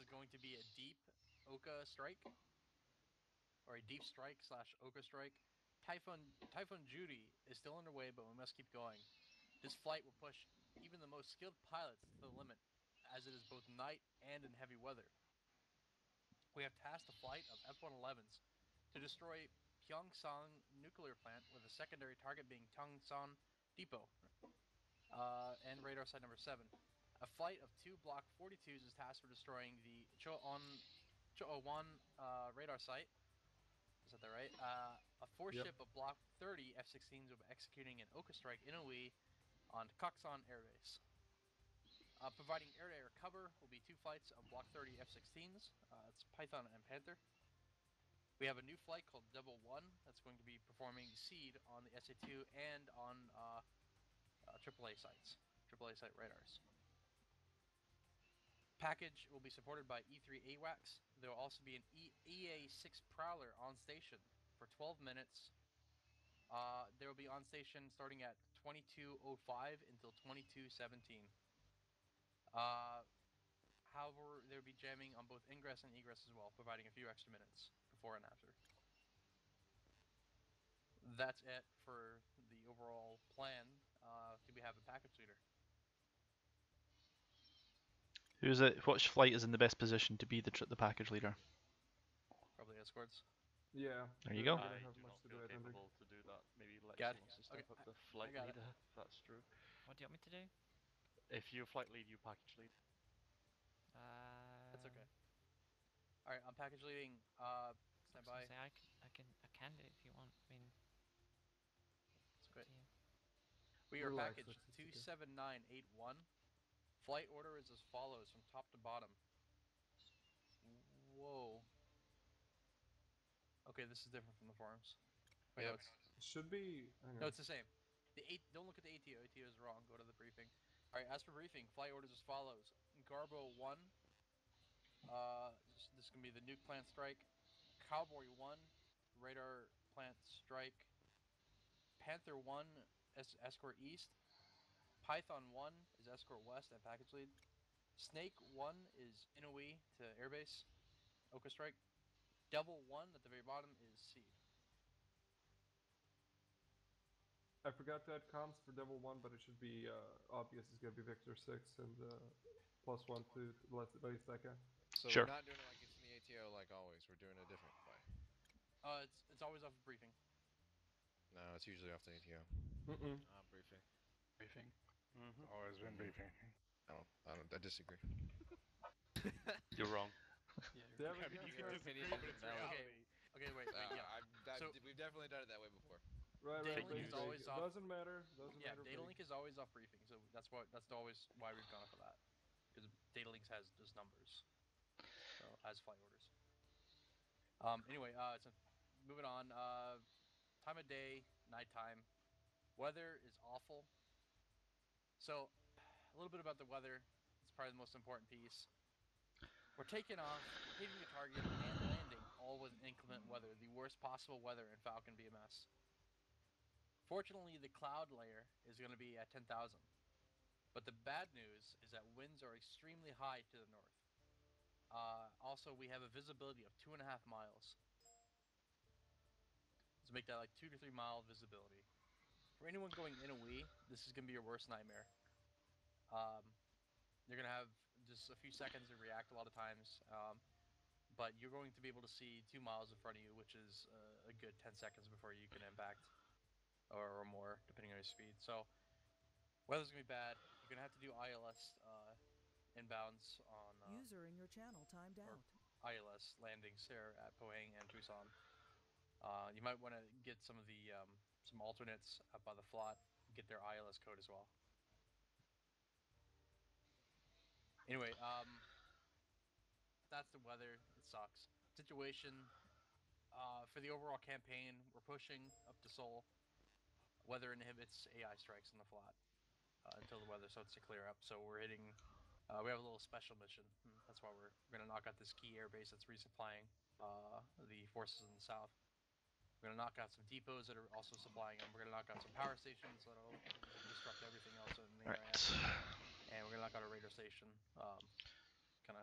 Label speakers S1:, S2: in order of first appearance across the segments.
S1: going to be a deep Oka strike, or a deep strike slash Oka strike. Typhoon Judy is still underway, but we must keep going. This flight will push even the most skilled pilots to the limit, as it is both night and in heavy weather. We have tasked a flight of F-111s to destroy Pyeongchang nuclear plant, with a secondary target being Tongsan Depot, and radar site number 7. A flight of 2 Block 42s is tasked for destroying the Cho'on radar site. Is that right? A 4-ship of Block 30 F-16s will be executing an Oka strike in Inouye on Koksan Air Base. Providing air-to-air cover will be 2 flights of Block 30 F-16s. It's Python and Panther. We have a new flight called Double One that's going to be performing SEED on the SA-2 and on AAA sites, AAA site radars. Package will be supported by E3 AWACS. There will also be an EA-6 Prowler on station for 12 minutes. There will be on station starting at 22:05 until 22:17. However, there will be jamming on both ingress and egress as well, providing a few extra minutes before and after. That's it for the overall plan. Do we have a package leader?
S2: Who's it? Which flight is in the best position to be the package leader?
S1: Probably escorts.
S3: Yeah.
S2: There you go.
S4: I do not feel capable to do that. Maybe Lex wants to step up the flight leader, if that's true.
S5: What do you want me to do?
S4: If you flight lead, you package lead.
S1: That's okay. Alright, I'm package leading. Stand by.
S5: I can do it if you want. I mean,
S1: it's great. We are package 27981. Flight order is as follows from top to bottom. Whoa. Okay, this is different from the forums. Wait,
S3: yeah, it should be.
S1: No, it's the same. Don't look at the ATO. ATO is wrong. Go to the briefing. All right. As for briefing, flight orders as follows: Garbo 1. This is gonna be the nuke plant strike. Cowboy 1, radar plant strike. Panther 1, escort east. Python 1 is escort west and package lead. Snake 1 is Inouye to airbase. Oka strike. Double 1 at the very bottom is seed.
S3: I forgot to add comms for Devil 1, but it should be obvious it's going to be Victor 6 and +1 to the second.
S6: So we're not doing it like it's in the ATO like always, we're doing it a different way.
S1: It's always off of briefing.
S6: No, it's usually off the ATO.
S7: Briefing.
S8: Briefing.
S7: Always been briefing.
S6: I disagree.
S7: You're wrong.
S1: Yeah, you can do opinion, but it's reality. Okay, wait, yeah.
S6: We've definitely done it that way before.
S3: Right.
S1: Data link is always off.
S3: Doesn't matter.
S1: Data link is always off briefing, so that's always why we've gone for that. Because data links has just numbers, so as flight orders. Anyway, so moving on. Time of day, nighttime. Weather is awful. So, a little bit about the weather. It's probably the most important piece. We're taking off, hitting the target, and landing, all with inclement weather, the worst possible weather in Falcon BMS. Fortunately, the cloud layer is going to be at 10,000. But the bad news is that winds are extremely high to the north. Also, we have a visibility of 2.5 miles. Let's make that like 2 to 3 mile visibility. For anyone going in Inouye, this is going to be your worst nightmare. You're going to have just a few seconds to react a lot of times, but you're going to be able to see 2 miles in front of you, which is a good 10 seconds before you can impact, or more, depending on your speed. So, weather's going to be bad. You're going to have to do ILS inbounds on...
S9: User in your channel timed out.
S1: ILS landings here at Pohang and Tucson. You might want to get some of the some alternates up by the FLOT, get their ILS code as well. Anyway, that's the weather. It sucks. Situation for the overall campaign, we're pushing up to Seoul. Weather inhibits AI strikes in the FLOT until the weather starts to clear up. So we're hitting. We have a little special mission. That's why we're going to knock out this key airbase that's resupplying the forces in the south. We're going to knock out some depots that are also supplying them. We're going to knock out some power stations that'll disrupt everything else in the area. And we're going to knock out a radar station. Kind of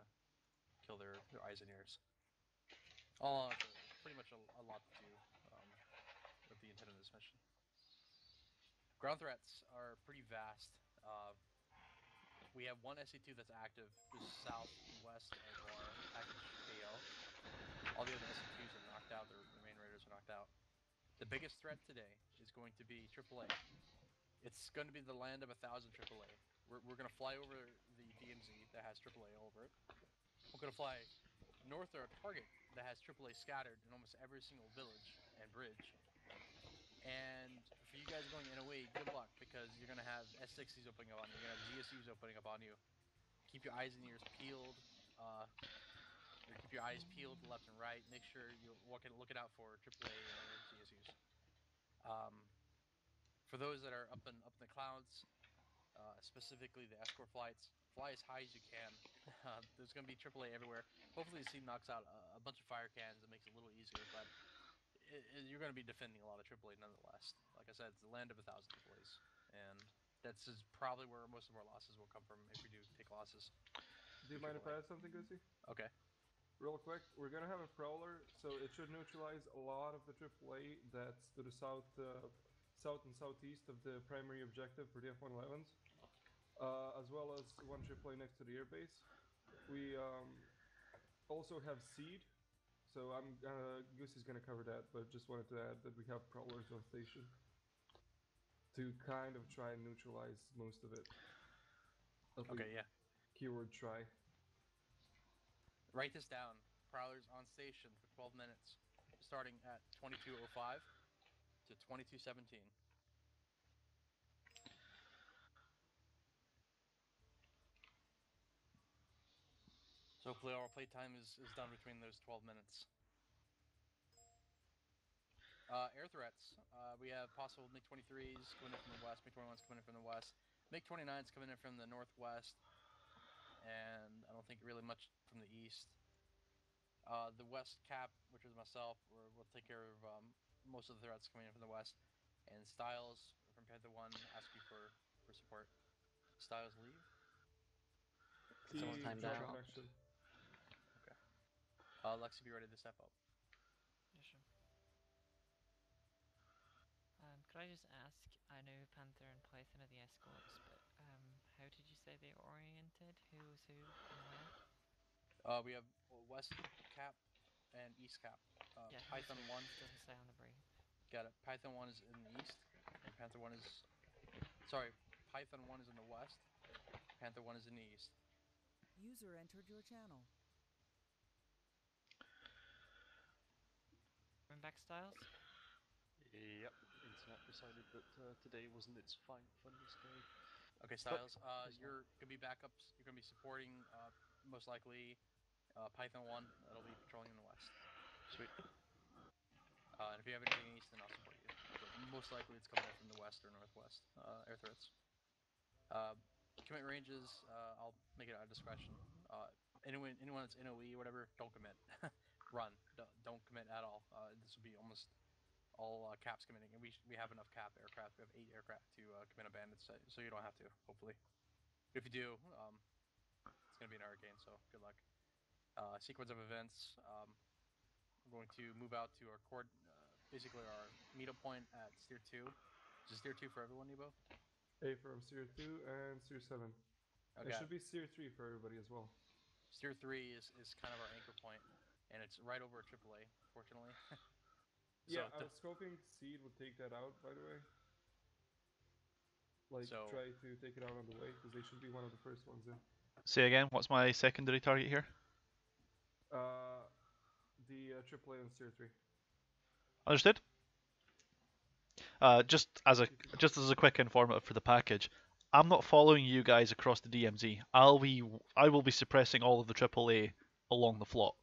S1: kill their eyes and ears. All in all, it's pretty much a lot to do with the intent of this mission. Ground threats are pretty vast. We have one SA2 that's active just southwest of our package KO. All the other SA2s are knocked out. The main raiders are knocked out. The biggest threat today is going to be AAA. It's going to be the land of 1,000 AAA. We're going to fly over the DMZ that has AAA all over it. We're going to fly north of our target that has AAA scattered in almost every single village and bridge. And for you guys going NOE, good luck, because you're going to have S60s opening up on you. You're going to have GSUs opening up on you. Keep your eyes and ears peeled. Keep your eyes peeled left and right. Make sure you're looking out for AAA or GSUs. For those that are up in the clouds, specifically the escort flights, fly as high as you can. There's going to be AAA everywhere. Hopefully the scene knocks out a bunch of fire cans and makes it a little easier, but you're going to be defending a lot of AAA nonetheless. Like I said, it's the land of 1,000 AAAs, and that's probably where most of our losses will come from if we do take losses.
S3: Do you mind if I add something, Goosey?
S1: Okay.
S3: Real quick, we're gonna have a prowler, so it should neutralize a lot of the AAA that's to the south and southeast of the primary objective for the F-111s, as well as one AAA next to the airbase. We also have seed, so Goosey's gonna cover that, but just wanted to add that we have prowlers on station to kind of try and neutralize most of it.
S1: Okay, yeah.
S3: Keyword try.
S1: Write this down. Prowlers on station for 12 minutes, starting at 22:05 to 22:17. So hopefully our playtime is done between those 12 minutes. Air threats. We have possible MiG-23s coming in from the west, MiG-21s coming in from the west, MiG-29s coming in from the northwest, and I don't think really much from the east. The west cap, which is myself, will take care of most of the threats coming in from the west. And Styles from Panther 1 ask you for support. Styles leave?
S3: Someone
S5: timed
S3: drop
S5: out.
S3: connection.
S1: Okay. Lexi, be ready to step up.
S5: Yeah, sure. Could I just ask, I know Panther and Python are the escorts, but how did you say they oriented? Who was who and where?
S1: We have west cap and east cap.
S5: Yeah,
S1: Python 1
S5: doesn't say on the brief.
S1: Got it. Python 1 is in the east, and Panther 1 is... Sorry, Python 1 is in the west, Panther 1 is in the east.
S9: User entered your channel.
S5: Going back, Styles?
S4: Yep. Internet decided that today wasn't its funniest day.
S1: Okay, Styles, you're going to be backups. You're going to be supporting, most likely, Python 1. That'll be patrolling in the west.
S4: Sweet.
S1: And if you have anything east, then I'll support you. But most likely it's coming in from the west or northwest air threats. Commit ranges, I'll make it out of discretion. Anyone that's NOE or whatever, don't commit. Run. Don't commit at all. This will be almost all caps committing, and we have enough cap aircraft. We have 8 aircraft to commit a bandit, so you don't have to, hopefully. If you do, it's going to be an hurricane, so good luck. Sequence of events, we're going to move out to our basically our meetup point at Steer 2. Is Steer 2 for everyone, Nebo?
S3: A from Steer 2 and Steer 7.
S1: Okay.
S3: It should be Steer 3 for everybody as well.
S1: Steer 3 is kind of our anchor point, and it's right over AAA, fortunately.
S3: Yeah, I was hoping Seed would take that out, by the way. Try to take it out on the way, because they should be one of the first ones in.
S2: Say again, what's my secondary target here?
S3: The AAA on Steer 3.
S2: Understood. Just as a quick informative for the package, I'm not following you guys across the DMZ. I will be suppressing all of the AAA along the flot.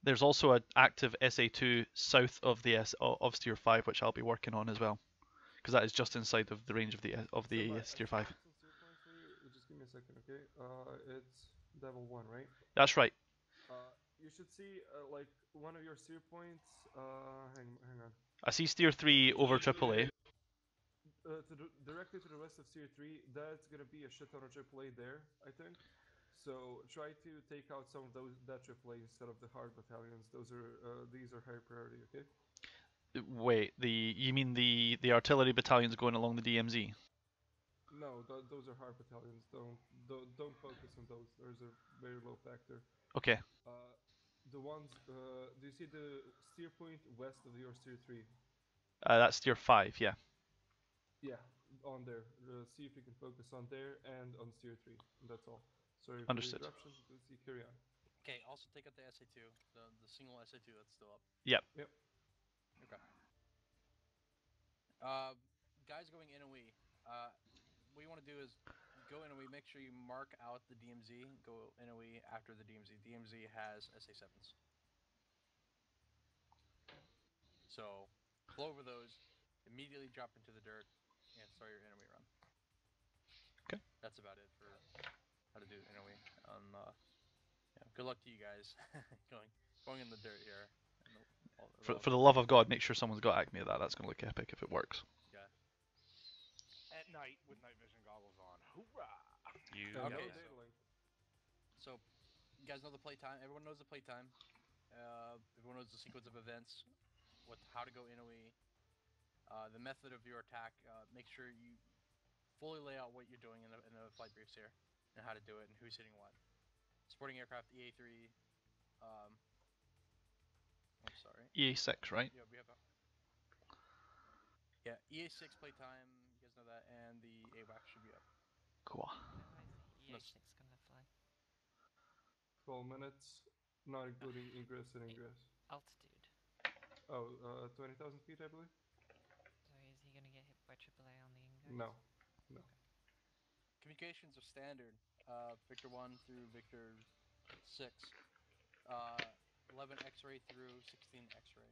S2: There's also an active SA2 south of the of Steer 5, which I'll be working on as well, because that is just inside of the range of the Steer 5.
S3: Just give me a second, okay? It's Devil 1, right?
S2: That's right.
S3: You should see one of your steer points. Hang on.
S2: I see Steer 3 over AAA.
S3: Directly to the west of Steer 3, that's gonna be a shit ton of AAA there, I think. So try to take out some of that AAA instead of the hard battalions. These are high priority. Okay.
S2: Wait, you mean the artillery battalions going along the DMZ?
S3: No, those are hard battalions. Don't focus on those. There's a very low factor.
S2: Okay.
S3: The ones. Do you see the steer point west of your steer 3?
S2: That's tier 5, yeah.
S3: Yeah, on there. See if you can focus on there and on steer 3. That's all. Sorry for the
S2: Understood.
S3: interruption. Let's see, carry on.
S1: Okay, also take out the SA2, the single SA2 that's still up.
S2: Yep.
S3: Yep.
S1: Okay. Guys going in and we. What you want to do is go in and we make sure you mark out the DMZ. Go in and we after the DMZ. DMZ has SA7s. So blow over those, immediately drop into the dirt, and start your enemy run.
S2: Okay.
S1: That's about it for how to do enemy. Yeah, good luck to you guys going in the dirt here.
S2: For the love of God, make sure someone's got Acme of that. That's going to look epic if it works.
S1: Yeah.
S7: At night with night vision goggles on. Hoorah!
S4: You
S3: No
S1: Okay,
S3: data link.
S1: So, you guys know the playtime. Everyone knows the playtime. Everyone knows the sequence of events, how to go AoE, the method of your attack. Make sure you fully lay out what you're doing in the flight briefs here, and how to do it, and who's hitting what. Supporting aircraft EA3. I'm sorry.
S2: EA6, right?
S1: Yeah, we have. Yeah, EA6 playtime. You guys know that, and the AWAC should be up.
S2: Cool.
S5: How is EA6 gonna fly?
S3: 12 minutes, not including ingress and ingress.
S5: Altitude.
S3: Oh, 20,000 feet, I believe?
S5: So is he gonna get hit by AAA on the ingots?
S3: No.
S1: Communications are standard. Victor 1 through Victor 6. 11 X-ray through 16 X-ray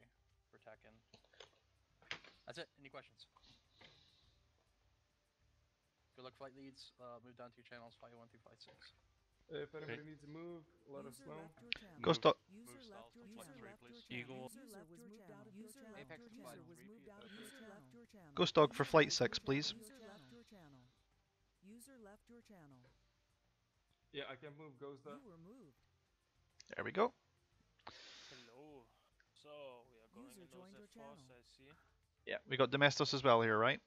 S1: for Tekken. That's it. Any questions? Good luck, flight leads. Move down to your channels, flight 1 through flight 6.
S3: If anybody needs to move, let us know.
S2: Ghost Dog.
S9: User left your
S4: Flight
S9: channel.
S4: 3, please.
S9: User
S4: Eagle.
S9: left your channel. User left
S6: Apex
S9: your
S6: flight
S9: channel.
S6: three,
S9: User left your channel.
S2: Ghost Dog for flight 6, please.
S9: User left your channel. User left your channel.
S3: Yeah, I can move Ghost
S9: You
S3: Dog.
S9: were moved.
S2: There we go.
S8: Hello. So we are going
S9: User
S8: in
S9: joined
S8: those
S9: your
S8: F4s,
S9: channel.
S8: I see.
S2: Yeah, we got Domestos as well here, right?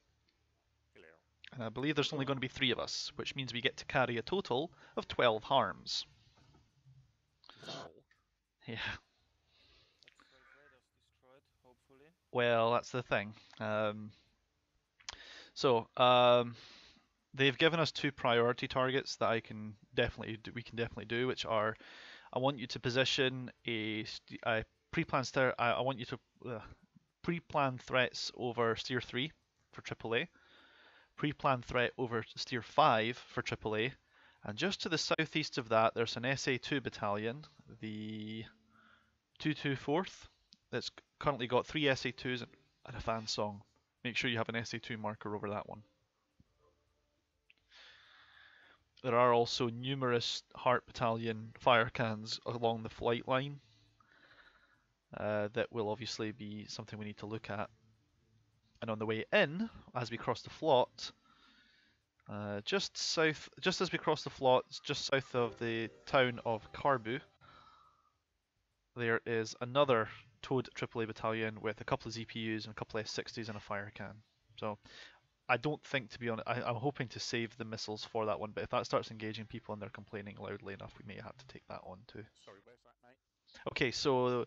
S7: Hello.
S2: And I believe there's only going to be 3 of us, which means we get to carry a total of 12 harms. Yeah.
S8: That's 12 raiders destroyed, hopefully.
S2: Well, that's the thing. They've given us 2 priority targets that we can definitely do, which are, I want you to position a pre-planned I want you to pre-plan threats over steer 3 for AAA, pre-plan threat over steer 5 for AAA, and just to the southeast of that there's an SA2 battalion, the 224th, that's currently got 3 SA2s and a fan song. Make sure you have an SA2 marker over that one. There are also numerous Heart Battalion fire cans along the flight line that will obviously be something we need to look at. And on the way in, as we cross the flot, just as we cross the flot, just south of the town of Karbu, there is another towed AAA battalion with a couple of ZPUs and a couple of S60s and a fire can. So I don't think, to be honest, I'm hoping to save the missiles for that one, but if that starts engaging people and they're complaining loudly enough, we may have to take that on too.
S7: Sorry, where's that, mate?
S2: Okay, so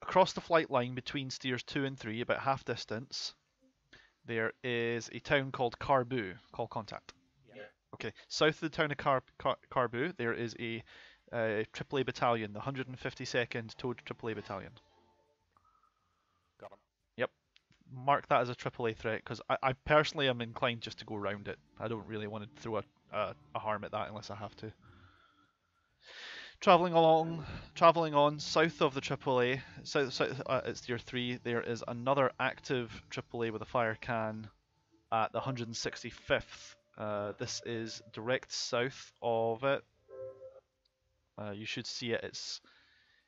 S2: across the flight line between steers 2 and 3, about half distance, there is a town called Karbu. Call contact.
S7: Yeah.
S2: Okay, south of the town of Karbu, there is a AAA battalion, the 152nd Towed AAA Battalion.
S7: Got him.
S2: Yep. Mark that as a AAA threat, because I personally am inclined just to go around it. I don't really want to throw a harm at that unless I have to. Traveling on south of the AAA, it's tier 3, there is another active AAA with a fire can at the 165th. This is direct south of it. You should see it.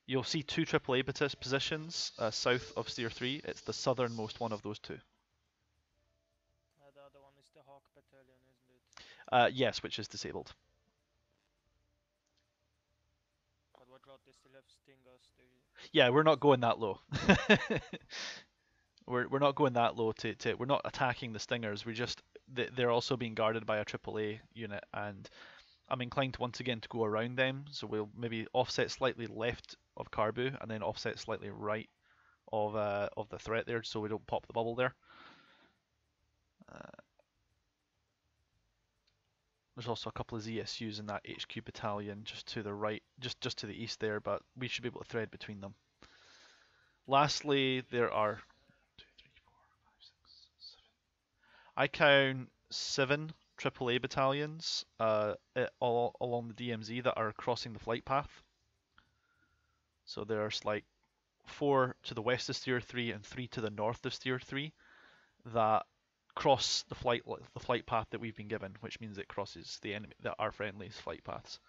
S2: You'll see 2 AAA positions south of Steer 3. It's the southernmost one of those 2.
S8: The other one is the Hawk Battalion, isn't it?
S2: Yes, which is disabled.
S8: not. They still have stingers.
S2: Yeah, we're not going that low. we're not going that low to we're not attacking the stingers. We just they're also being guarded by a AAA unit, and I'm inclined once again to go around them. So we'll maybe offset slightly left of Carbu and then offset slightly right of the threat there, so we don't pop the bubble there. There's also a couple of ZSUs in that HQ battalion just to the right, just to the east there, but we should be able to thread between them. Lastly, there are 2, 3, 4, 5, 6, 7. I count 7 AAA battalions all along the DMZ that are crossing the flight path. So there's like 4 to the west of Steer 3 and 3 to the north of Steer 3 that cross the flight path that we've been given, which means it crosses our friendly's flight paths.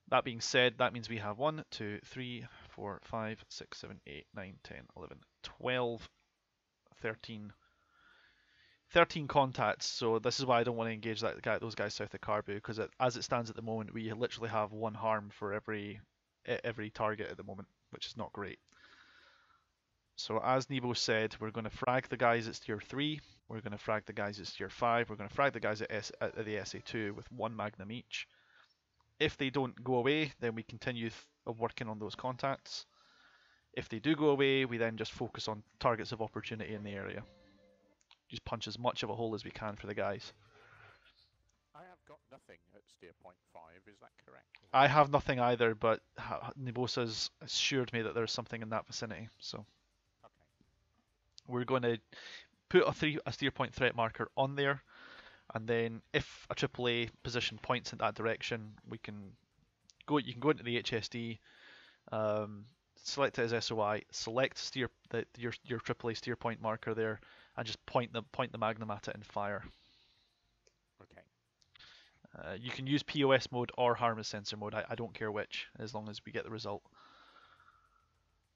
S2: That being said, that means we have 1, 2, 3, 4, 5, 6, 7, 8, 9, 10, 11, 12, 13 contacts. So this is why I don't want to engage those guys south of Carbu, because as it stands at the moment, we literally have 1 harm for every target at the moment, which is not great. So as Nebo said, we're going to frag the guys at Tier 3, we're going to frag the guys at Tier 5, we're going to frag the guys at the SA2 with 1 Magnum each. If they don't go away, then we continue working on those contacts. If they do go away, we then just focus on targets of opportunity in the area. Just punch as much of a hole as we can for the guys.
S10: I have got nothing at steer point 5, is that correct?
S2: I have nothing either, but Nebosa's assured me that there's something in that vicinity, so... We're going to put a steer point threat marker on there, and then if a AAA position points in that direction, we can go. You can go into the HSD, select it as SOI, select your AAA steer point marker there, and just point the Magnum at it and fire.
S10: Okay.
S2: You can use POS mode or harmless sensor mode. I don't care which, as long as we get the result.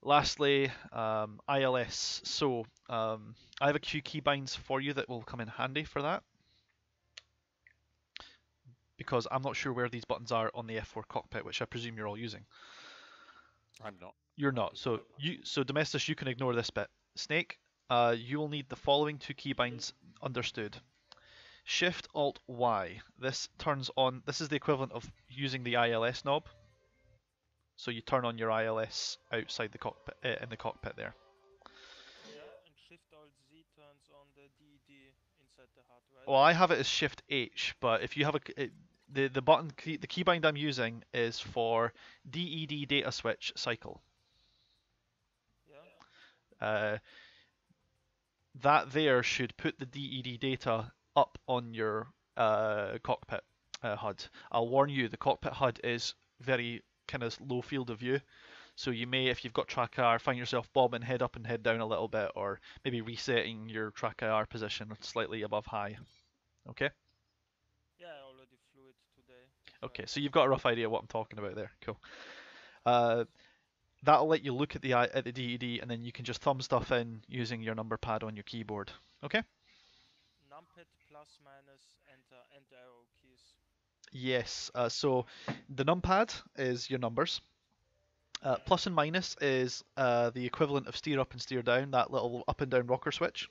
S2: Lastly, ILS. So I have a few keybinds for you that will come in handy for that, because I'm not sure where these buttons are on the F4 cockpit, which I presume you're all using.
S10: I'm not.
S2: You're not. So Domestos, you can ignore this bit. Snake, you will need the following 2 keybinds understood. Shift Alt Y. This turns on. This is the equivalent of using the ILS knob. So you turn on your ILS outside the cockpit, in the cockpit there.
S8: Yeah, and Shift Alt Z turns on the DED inside the HUD, right?
S2: Well, I have it as Shift H, but if you have the button the keybind I'm using is for DED data switch cycle.
S8: Yeah.
S2: That there should put the DED data up on your cockpit HUD. I'll warn you, the cockpit HUD is very kind of low field of view, so you may, if you've got track IR, find yourself bobbing head up and head down a little bit, or maybe resetting your track IR position slightly above high. Okay?
S8: Yeah, I already flew it today.
S2: Okay, so you've got a rough idea what I'm talking about there. Cool. That'll let you look at the DED, and then you can just thumb stuff in using your number pad on your keyboard. Okay?
S8: Numpad plus minus enter and arrow keys.
S2: Yes. So the numpad is your numbers. Plus and minus is the equivalent of steer up and steer down, that little up and down rocker switch.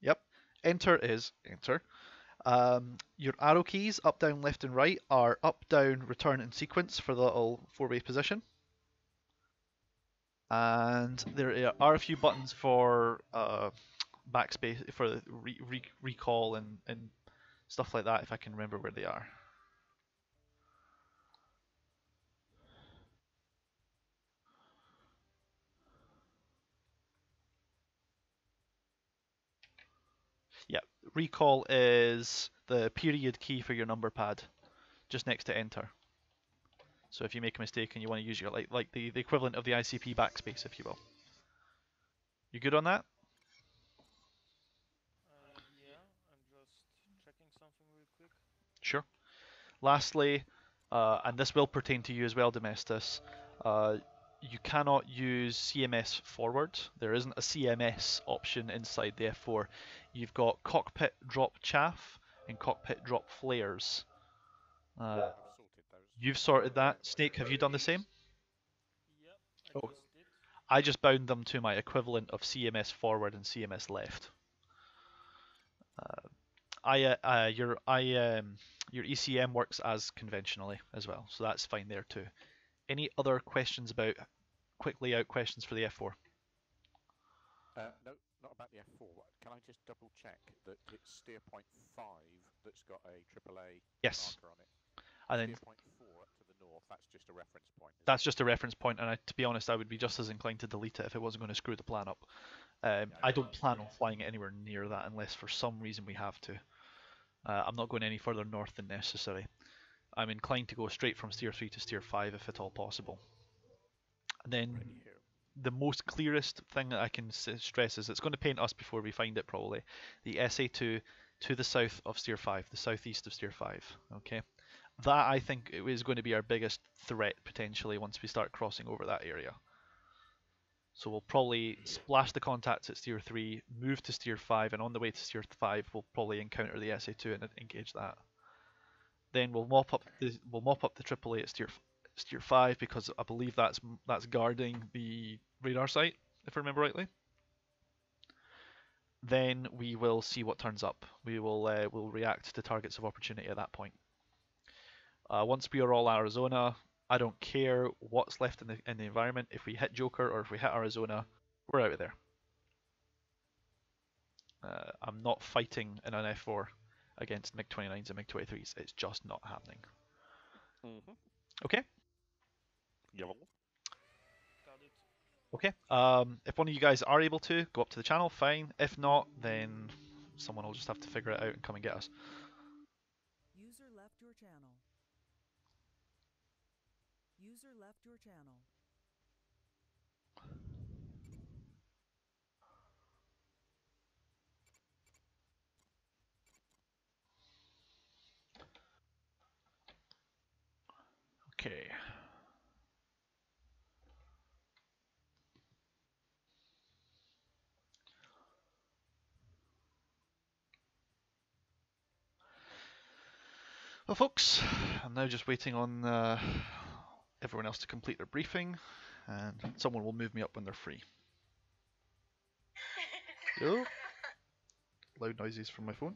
S2: Yep. Enter is enter. Your arrow keys, up, down, left, and right, are up, down, return, and sequence for the little 4-way position. And there are a few buttons for backspace, for recall and stuff like that, if I can remember where they are. Yeah, recall is the period key for your number pad, just next to enter. So if you make a mistake and you want to use your like the equivalent of the ICP backspace, if you will. You good on that?
S8: Yeah, I'm just checking something real quick.
S2: Sure. Lastly, and this will pertain to you as well, Domestos, you cannot use CMS forward. There isn't a CMS option inside the F4. You've got cockpit drop chaff and cockpit drop flares.
S10: I've sorted those.
S2: You've sorted that. Snake, have you done the same?
S8: Yep, I
S2: Oh.
S8: just did.
S2: I just bound them to my equivalent of CMS forward and CMS left. Your ECM works as conventionally as well, so that's fine there too. Any other questions about quick layout questions for the F4?
S10: No, not about the F4. Can I just double check that it's steer point 5 that's got a AAA
S2: Yes.
S10: marker on it?
S2: And then
S10: Steer point 4 up to the north, that's just a reference point.
S2: That's just a reference point, and to be honest, I would be just as inclined to delete it if it wasn't going to screw the plan up. I don't plan on flying it anywhere near that unless for some reason we have to. I'm not going any further north than necessary. I'm inclined to go straight from steer 3 to steer 5 if at all possible. And then the most clearest thing that I can stress is it's going to paint us before we find it probably. The SA2 to the south of steer 5, the southeast of steer 5. Okay, that I think is going to be our biggest threat potentially once we start crossing over that area. So we'll probably splash the contacts at steer 3, move to steer 5, and on the way to steer 5 we'll probably encounter the SA2 and engage that. Then we'll mop up the AAA at steer 5 because I believe that's guarding the radar site, if I remember rightly. Then we will see what turns up. We will we'll react to targets of opportunity at that point. Once we are all Arizona, I don't care what's left in the environment. If we hit Joker or if we hit Arizona, we're out of there. I'm not fighting in an F4 against MiG-29s and MiG-23s. It's just not happening. Okay?
S10: Yellow.
S8: Got it.
S2: Okay. If one of you guys are able to, go up to the channel, fine. If not, then someone will just have to figure it out and come and get us.
S9: User left your channel. User left your channel.
S2: Okay. Well, folks, I'm now just waiting on everyone else to complete their briefing, and someone will move me up when they're free. Oh, loud noises from my phone.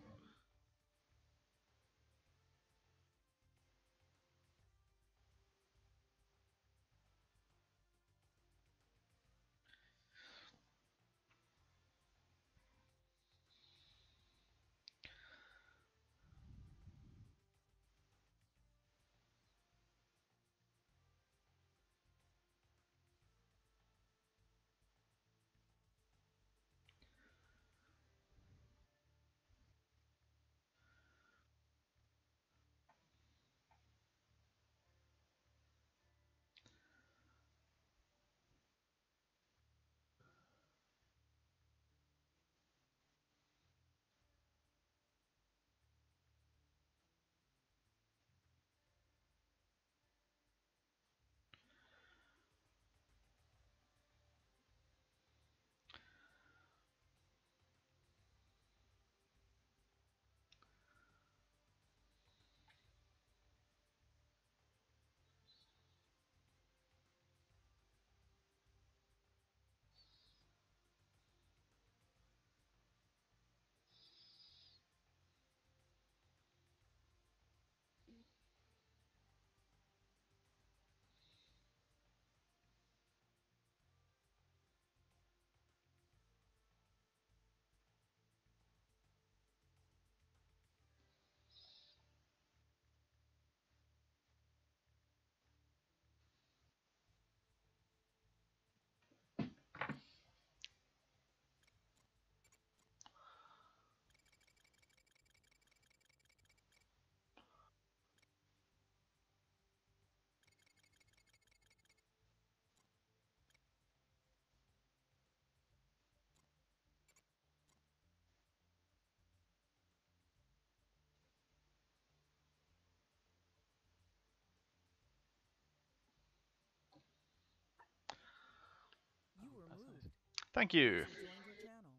S9: You were moved.
S2: Thank you.
S9: User joined your channel.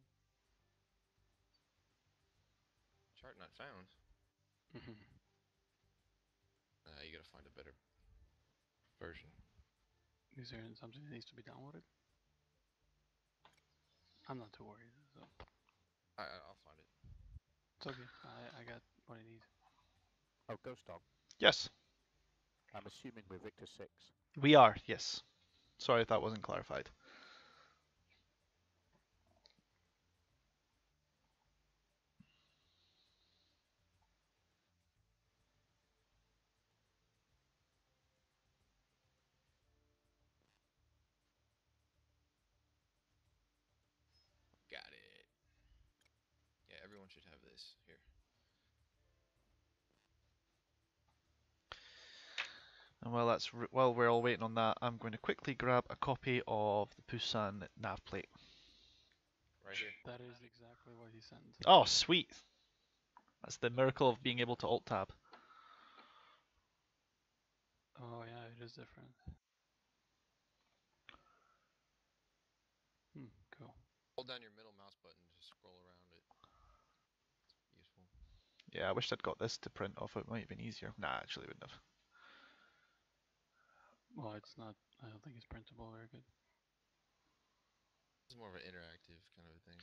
S6: Chart not found. You gotta find a better version.
S4: Is there something that needs to be downloaded? I'm not too worried. So.
S6: I'll find it.
S4: It's okay. I got what I need.
S10: Oh, Ghost Dog.
S2: Yes,
S10: I'm assuming we're Victor 6.
S2: we are. Yes. Sorry if that wasn't clarified.
S6: Got it. Yeah, everyone should have this here.
S2: And while we're all waiting on that, I'm going to quickly grab a copy of the Busan nav plate.
S6: Right here.
S4: That is exactly what he sent.
S2: Oh, sweet. That's the miracle of being able to alt tab.
S4: Oh yeah, it is different. Cool.
S6: Hold down your middle mouse button to scroll around it. It's useful.
S2: Yeah, I wish I'd got this to print off. It might have been easier. Nah, actually, it wouldn't have.
S4: Well, it's not. I don't think it's printable very good.
S6: It's more of an interactive kind of a thing.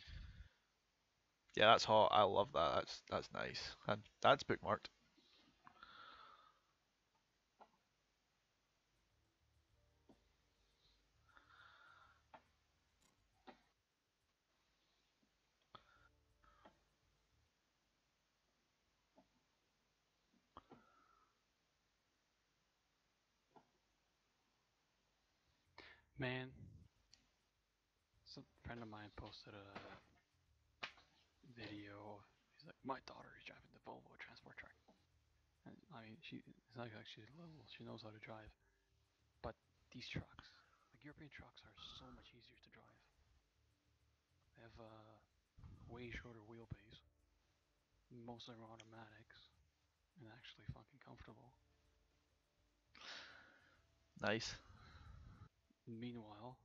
S2: Yeah, that's hot. I love that. That's nice. And that's bookmarked.
S4: Man, some friend of mine posted a video. He's like, my daughter is driving the Volvo transport truck. And I mean, it's not like she's little. She knows how to drive. But these trucks, like European trucks, are so much easier to drive. They have a way shorter wheelbase. Most of them are automatics, and actually fucking comfortable.
S2: Nice.
S4: Meanwhile,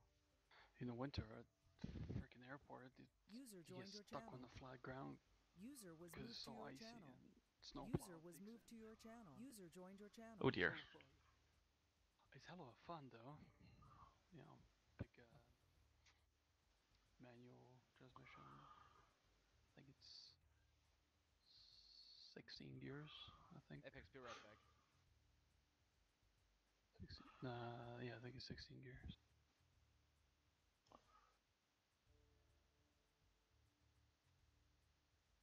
S4: in the winter at the freaking airport,
S9: User
S4: he
S9: joined
S4: gets
S9: your
S4: stuck
S9: channel.
S4: on the flat ground
S9: User was
S4: because
S9: moved
S4: it's
S9: to
S4: so
S9: your
S4: icy
S9: channel.
S4: and snow
S9: User was moved to your channel. User joined your channel.
S2: Oh dear.
S4: It's hell of a fun though. You know, big manual transmission. I think it's 16 gears. I think.
S1: Apex, be right back.
S4: 16, yeah, I think it's 16 gears.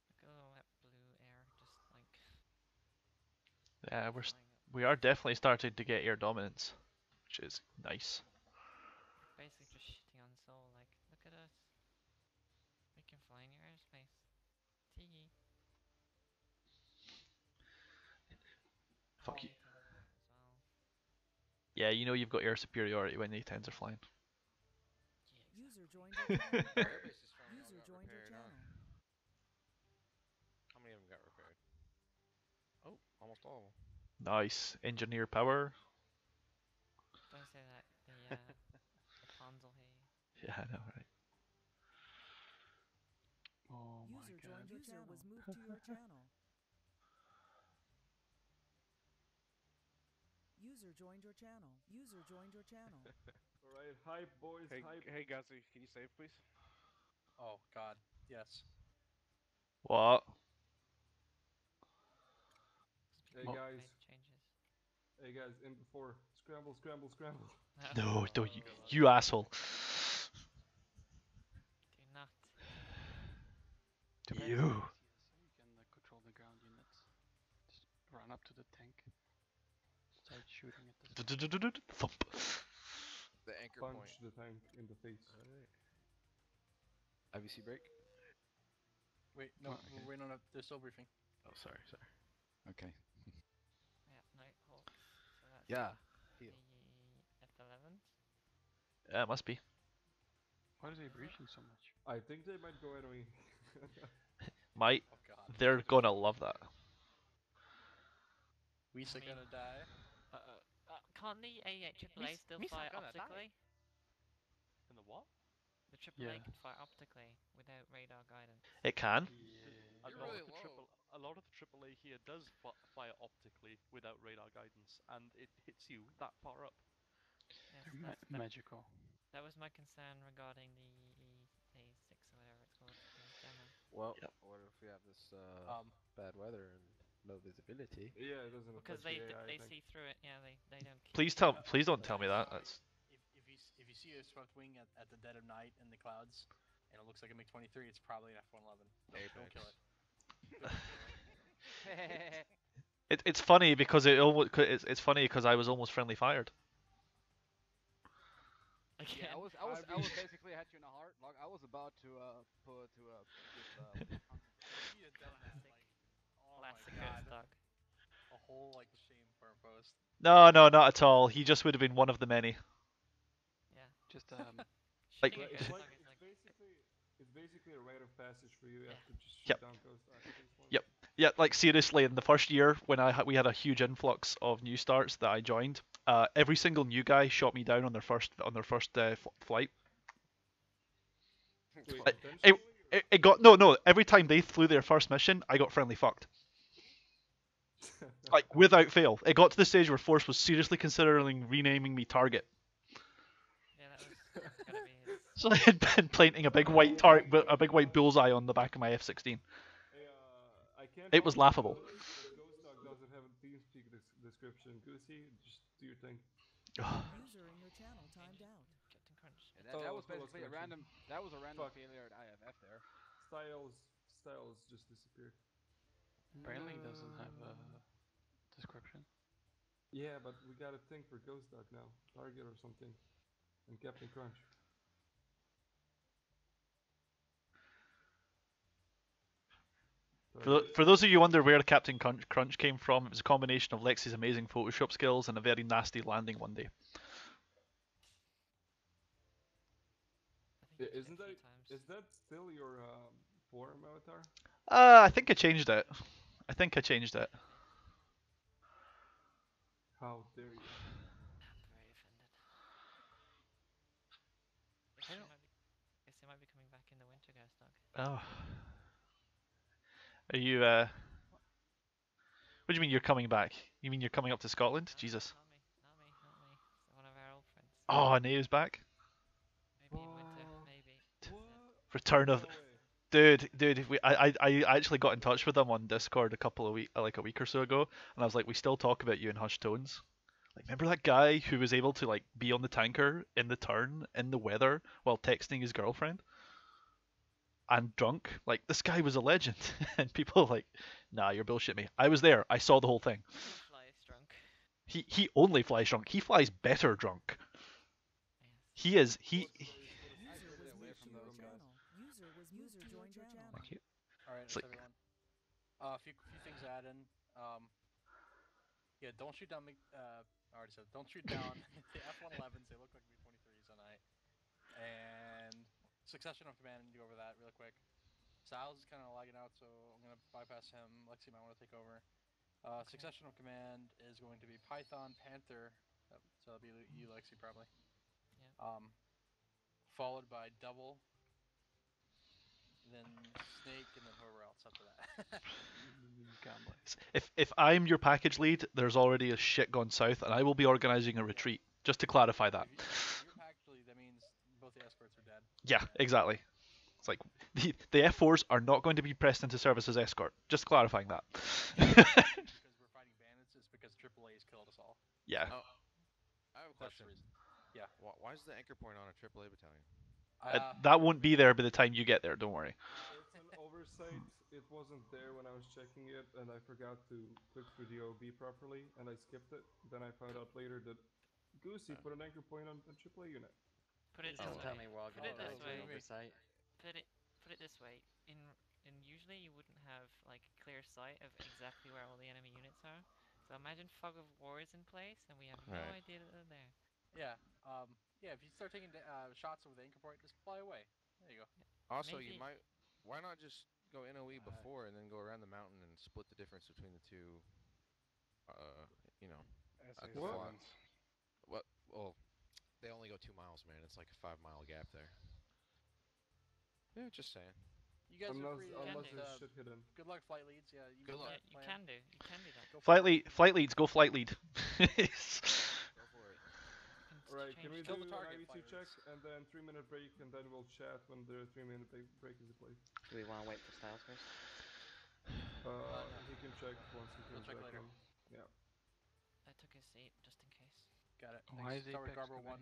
S5: Look at all that blue air, just like.
S2: Yeah,
S5: flying up.
S2: we are definitely starting to get air dominance, which is nice.
S5: Basically just shitting on Seoul, like, look at us. We can fly in your airspace. Tee.
S2: Fuck you.
S5: A10 as well.
S2: Yeah, you know you've got air superiority when the A10s are flying.
S5: Yeah,
S9: User
S5: exactly.
S9: joined your channel.
S6: Our airbase is finally all
S9: User
S6: got
S9: joined your
S6: repaired, huh?
S9: channel.
S6: How many of them got repaired? Oh, almost all of them.
S2: Nice. Engineer power.
S5: Don't say that. The pawns will hear you.
S2: Yeah, I know, right?
S4: Oh my
S9: User
S4: god.
S9: joined your channel. User was moved to your channel. User joined your channel. User joined your channel.
S3: Alright, hype boys,
S7: Hey,
S3: hype.
S7: hey, Gazi, can you save, please?
S1: Oh God, yes.
S2: What?
S3: Hey
S5: People
S3: guys.
S5: made changes.
S3: Hey guys, in before. Scramble, scramble, scramble.
S2: No, don't you,
S7: God.
S2: you asshole.
S5: Do not.
S4: Depends
S2: You.
S4: on ACS, so you can control the ground units. Just run up to the tank. Start shooting at the
S2: Thump.
S6: The anchor
S3: Punch
S6: point.
S3: the tank in the face.
S6: Alright. IVC break?
S1: Wait, no,
S4: Oh, okay.
S1: we're waiting on the still briefing.
S6: Oh, sorry. Okay.
S5: We have Nighthawks, so that's
S6: Yeah.
S5: the F11s.
S2: Yeah, it must be.
S4: Why are they breaching so much?
S3: I think they might go enemy.
S2: Might.
S1: Oh God.
S2: They're gonna love that.
S1: We's
S5: I mean-
S1: gonna die.
S5: Can't the AAA still
S1: Misa
S5: fire
S1: gonna die.
S5: optically?
S7: In the what?
S5: The AAA
S4: Yeah.
S5: can fire optically without radar guidance.
S2: It can.
S4: Yeah.
S7: A
S6: You're
S7: lot,
S6: really
S7: of the
S6: low.
S7: a lot of the AAA here does fire optically without radar guidance, and it hits you that far up.
S5: Yes,
S4: Magical.
S5: that was my concern regarding the A6 or whatever it's called, the demo.
S11: Well,
S2: Yep.
S11: what if we have this
S1: Um,
S11: bad weather and no visibility?
S3: Yeah, it doesn't
S5: Because
S3: affect the AI, I
S5: they
S3: think.
S5: see through it. Yeah, they don't.
S2: Please don't tell me that. That's
S1: if you see a swept wing at the dead of night in the clouds, and it looks like a MiG-23, it's probably an F-111. Don't kill it. Don't kill it.
S2: it's funny because it's funny because I was almost friendly fired.
S5: Again.
S12: Yeah, I was basically had you in a heart. Like I was about to put to this
S5: Classic
S1: God.
S5: Ghost Dog.
S1: A whole like shame farm post.
S2: No, not at all. He just would have been one of the many.
S5: Yeah.
S4: Just
S2: Like-
S5: Shooting a
S3: It's
S5: Ghost
S3: like
S5: Dog is like.
S3: it's basically a rite of passage for you. You have to just shoot
S2: Yep.
S3: down Ghost Dog at this point.
S2: Yep. Yeah, like seriously, in the first year when we had a huge influx of new starts that I joined, every single new guy shot me down on their first flight.
S3: Wait,
S2: It-
S3: intentionally?
S2: It got no. Every time they flew their first mission, I got friendly fucked. Like without fail, it got to the stage where Force was seriously considering renaming me Target.
S5: Yeah, that was gotta be his.
S2: So I had been planting a big white a big white bullseye on the back of my F-16.
S3: Hey, I can't
S2: It was
S3: promise
S2: laughable.
S3: But Ghost Dog doesn't have a TeamSpeak description. Goosey, just do your thing.
S9: User in your channel timed out.
S5: Captain Crunch.
S12: Yeah, that was
S3: Fellow
S12: basically a
S3: correction.
S12: random. That was a random
S3: Fuck.
S12: failure at IFF there.
S3: Styles just disappeared.
S4: apparently doesn't have a description.
S3: Yeah, but we got a thing for Ghost Dog now. Target or something. And Captain Crunch.
S2: For those of you who wonder where Captain Crunch came from, it was a combination of Lexi's amazing Photoshop skills and a very nasty landing one day.
S5: I think
S3: Yeah,
S5: he did it a few times.
S3: is that still your forum avatar?
S2: I think I changed it. I think I changed it.
S3: How dare you?
S5: I'm very offended. Guess he might be coming back in the winter, Ghost Dog.
S2: Oh. Are you, What do you mean you're coming back? You mean you're coming up to Scotland?
S5: No,
S2: Jesus.
S5: Not me. It's one of our old friends.
S2: Oh, Neo's back?
S5: Maybe in winter. Maybe.
S3: What?
S2: Return of...
S3: No way.
S2: Dude, I actually got in touch with them on Discord a week or so ago, and I was like, we still talk about you in hushed tones. Like, remember that guy who was able to, like, be on the tanker, in the turn, in the weather, while texting his girlfriend? And drunk? Like, this guy was a legend. And people are like, nah, you're bullshit me. I was there. I saw the whole thing.
S5: He flies drunk.
S2: He only flies drunk. He flies better drunk.
S5: Yes.
S2: He is...
S9: User was
S12: away
S9: moved
S12: from
S9: to your
S12: those guys.
S9: channel. User joined your channel.
S2: Thank you.
S1: All right,
S2: It's like-
S1: everyone. A few things to add in. Yeah, don't shoot down. I already said don't shoot down the F-111s. They look like B-23s on night. And succession of command. Need to go over that real quick. Styles is kind of lagging out, so I'm gonna bypass him. Lexi might want to take over. Succession of command is going to be Python, Panther. So that'll be you, Lexi, probably.
S5: Yeah.
S1: Followed by Double. Then Snake, and then whoever else after that.
S2: If I'm your package lead, there's already a shit gone south, and I will be organizing a retreat. Just to clarify that.
S1: If you're package lead, that means both the escorts are dead.
S2: Yeah, exactly. It's like the F4s are not going to be pressed into service as escort. Just clarifying that.
S1: Because we're fighting bandits, it's because AAA's killed us all.
S2: Yeah.
S6: Oh, I have a
S1: That's the
S6: question.
S1: reason. Yeah.
S6: Why is the anchor point on a AAA battalion?
S2: That won't be there by the time you get there. Don't worry.
S3: It's an oversight. It wasn't there when I was checking it, and I forgot to click through the OB properly, and I skipped it. Then I found out later that Goosey put an anchor point on the AAA unit.
S5: Put it
S11: Please
S5: this
S11: don't
S5: way.
S11: tell me while
S5: Put it
S11: going
S5: this
S11: back to
S5: way.
S11: oversight.
S5: Put it this way. In usually you wouldn't have like clear sight of exactly where all the enemy units are. So imagine fog of war is in place, and we have no
S6: Right.
S5: idea that they're there.
S1: Yeah. Yeah. If you start taking shots over the anchor point, just fly away. There you go.
S6: Also,
S5: Maybe-
S6: you might. Why not just go NOE before and then go around the mountain and split the difference between the two? You know. at the fly- What? Well, they only go 2 miles, man. It's like a 5-mile gap there. Yeah, just saying.
S1: You guys are free.
S3: Unless
S5: do.
S3: there's shit hidden.
S1: Good luck, flight leads. Yeah. You
S6: Good
S1: guys
S6: luck.
S1: have
S5: Yeah,
S1: a
S5: you
S1: plan.
S5: can do. You can do that.
S1: Go for it.
S2: Flight leads. Go flight lead.
S6: Go for it.
S5: You can
S3: Right,
S5: change
S3: Can we
S1: kill
S3: do
S1: the
S3: an
S1: target,
S3: IVT check
S1: fighters.
S3: and then 3-minute break, and then we'll chat when the 3-minute break is played.
S13: Do we want to wait for Styles first?
S1: No.
S3: He can check once he comes
S1: check
S3: back
S1: later.
S3: in. Yeah.
S5: I took his seat just in case.
S1: Got it.
S4: Why
S1: Thanks.
S4: is
S1: Start with
S4: Apex
S1: Garbo 1.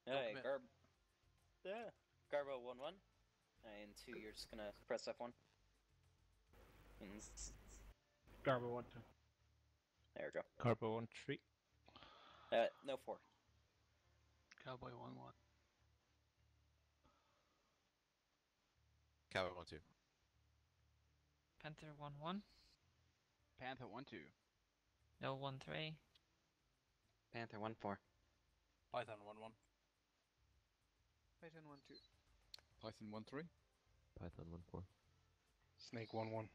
S4: committing?
S13: Hey,
S1: commit.
S13: Garbo 1-1. And 2, you're just gonna press F1. And
S12: Garbo 1-2.
S13: there we go.
S6: Carbo 1-3.
S13: No 4.
S4: Cowboy 1-1.
S6: Cowboy 1-2.
S5: Panther 1-1.
S12: Panther 1-2.
S5: No 1-3.
S13: Panther 1-4.
S1: Python 1-1.
S12: Python 1-2.
S11: Python 1-3.
S14: Python 1-4.
S7: Snake 1-1.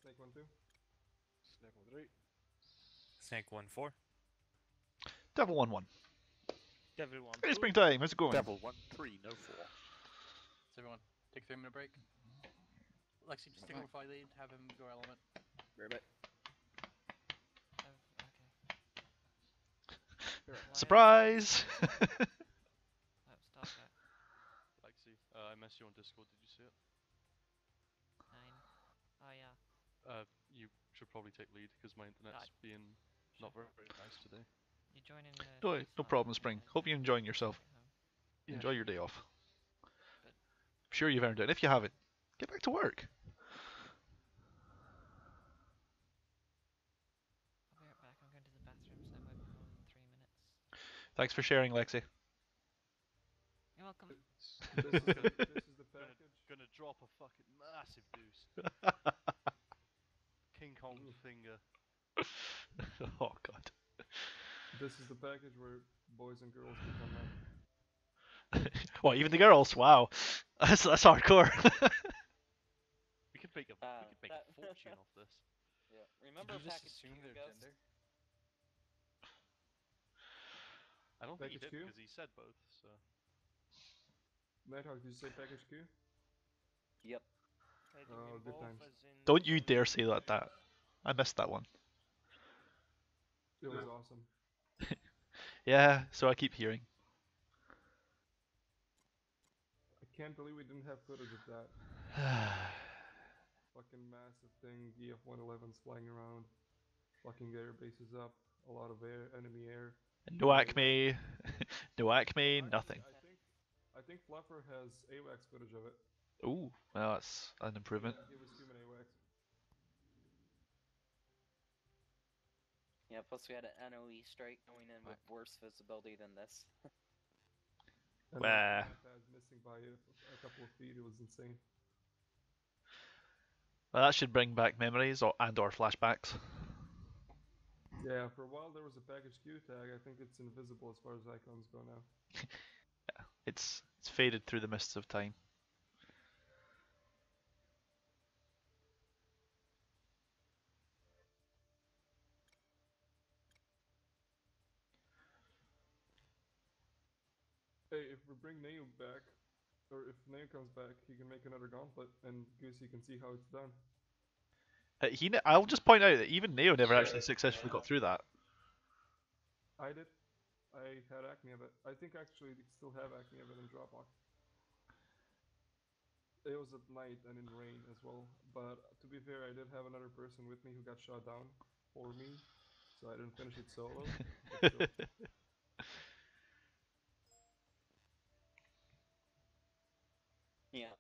S3: Snake 1-2.
S12: Snake 1-3.
S8: Snake 1-4.
S2: Devil 1-1.
S8: Devil 1.
S2: Hey, springtime. How's it going?
S10: Devil 1-3, no 4.
S1: It's everyone. Take a 3-minute break. Lexi, just take over fight lead. Have him go element.
S13: Ribbit.
S5: Okay.
S2: Surprise!
S5: Let's stop that.
S15: Lexi, I messaged you on Discord. Did you see it?
S5: 9. Oh yeah.
S15: You should probably take lead because my internet's being not very nice today.
S5: You join in
S2: No problem, Spring. Hope you're enjoying yourself.
S15: Yeah.
S2: Enjoy your day off. I'm sure you've earned it. If you haven't, get back to work.
S5: I'll be right back. I'm going to the bathroom, so I might be gone in 3 minutes.
S2: Thanks for sharing, Lexi.
S5: You're welcome.
S3: This is the package.
S15: Gonna drop a fucking massive deuce. King Kong finger.
S2: Oh god.
S3: This is the package where boys and girls can come out.
S2: What, even the girls? Wow. That's hardcore.
S15: We could make a fortune off this.
S13: Yeah. Remember
S1: Did you just
S13: package
S1: assume
S13: Q,
S1: their
S13: Ghost?
S1: gender?
S15: I don't think he
S3: Package
S15: did
S3: Q?
S15: because he said both. So.
S3: Nighthawk, did you say package Q?
S13: Yep.
S3: Oh, good times.
S2: Don't you dare say that. I missed that one.
S3: It was awesome.
S2: Yeah, so I keep hearing.
S3: I can't believe we didn't have footage of that. Fucking massive thing, EF-111s flying around, fucking air bases up, a lot of enemy air.
S2: No Acme, no Acme, nothing.
S3: I think Fluffer has AWACS footage of it.
S2: Ooh, well that's an improvement.
S3: He was human AWACS.
S13: Yeah, plus we had an NOE strike going in with worse visibility than this.
S3: And
S2: Bah.
S3: missing by a couple of feet, it was insane.
S2: Well, that should bring back memories and/or flashbacks.
S3: Yeah, for a while there was a package Q tag. I think it's invisible as far as icons go now.
S2: Yeah, it's faded through the mists of time.
S3: Hey, if we bring Neo back, or if Neo comes back, he can make another gauntlet, and Goosey can see how it's done.
S2: I'll just point out that even Neo never actually successfully got through that.
S3: I did. I had acne of it. I think actually they still have acne of it in Dropbox. It was at night and in rain as well. But to be fair, I did have another person with me who got shot down for me, so I didn't finish it solo. But still.
S13: Yeah.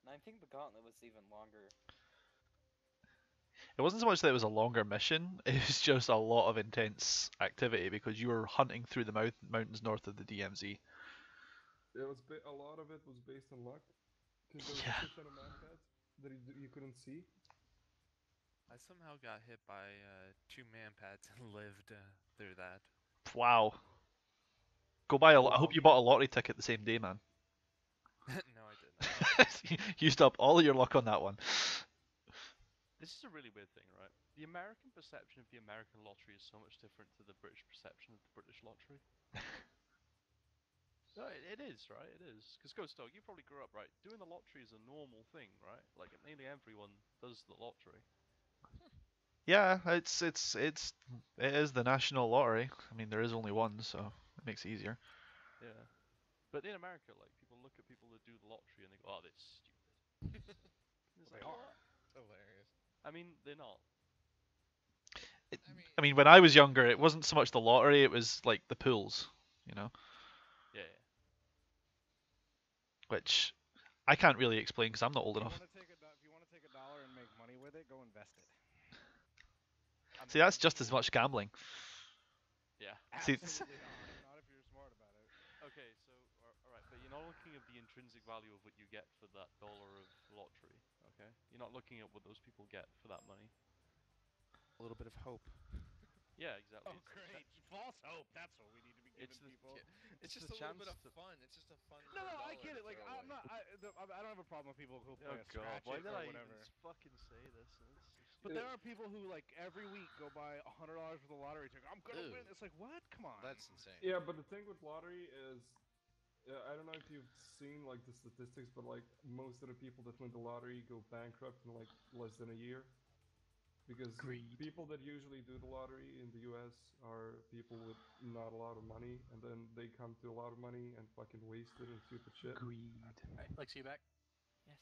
S13: And I think the gauntlet was even longer.
S2: It wasn't so much that it was a longer mission, it was just a lot of intense activity because you were hunting through the mountains north of the DMZ.
S3: It was a lot of it was based on luck, because there was a shit ton of man pads that you couldn't see.
S6: I somehow got hit by 2 man pads and lived through that.
S2: Wow. Go buy I hope you bought a lottery ticket the same day, man.
S6: No, I didn't.
S2: Used up all of your luck on that one.
S15: This is a really weird thing, right? The American perception of the American lottery is so much different to the British perception of the British lottery. No, it is, right? It is. Because Ghost Dog, you probably grew up, right? Doing the lottery is a normal thing, right? Like, nearly everyone does the lottery.
S2: Yeah, it is the national lottery. I mean, there is only one, so It makes it easier.
S15: Yeah. But in America, like, people look at people that do the lottery and they go, "Oh, that's stupid." It's
S6: They
S15: like,
S6: are.
S15: what?
S6: It's hilarious.
S15: I mean, they're not.
S2: I mean, when I was younger, it wasn't so much the lottery; it was like the pools, you know,
S15: Yeah.
S2: which I can't really explain because I'm not old enough.
S14: If you want to take $1 and make money with it, go invest it.
S2: See, that's just as much gambling.
S15: Yeah.
S2: See,
S14: Absolutely not if you're smart about it.
S15: Okay, so alright, but you're not looking at the intrinsic value of what you get for that dollar of lottery. Okay, you're not looking at what those people get for that money.
S6: A little bit of hope.
S15: Yeah, exactly.
S14: Oh, great. False hope. That's what we need to be giving people.
S6: It's just a little bit of fun. It's just a fun.
S14: No, I get it. Like, I'm not. I don't have a problem with people who play a scratch
S15: why
S14: it
S15: did
S14: or
S15: I
S14: whatever.
S15: even fucking say this?
S14: But there are people who like every week go buy $100 worth of lottery ticket. I'm gonna win. It's like, what? Come on.
S6: That's insane.
S3: Yeah, but the thing with lottery is, I don't know if you've seen like the statistics, but like most of the people that win the lottery go bankrupt in like less than a year. Because people that usually do the lottery in the US are people with not a lot of money, and then they come to a lot of money and fucking waste it on stupid shit.
S1: Greed. Alright, Lexi, you back?
S5: Yes.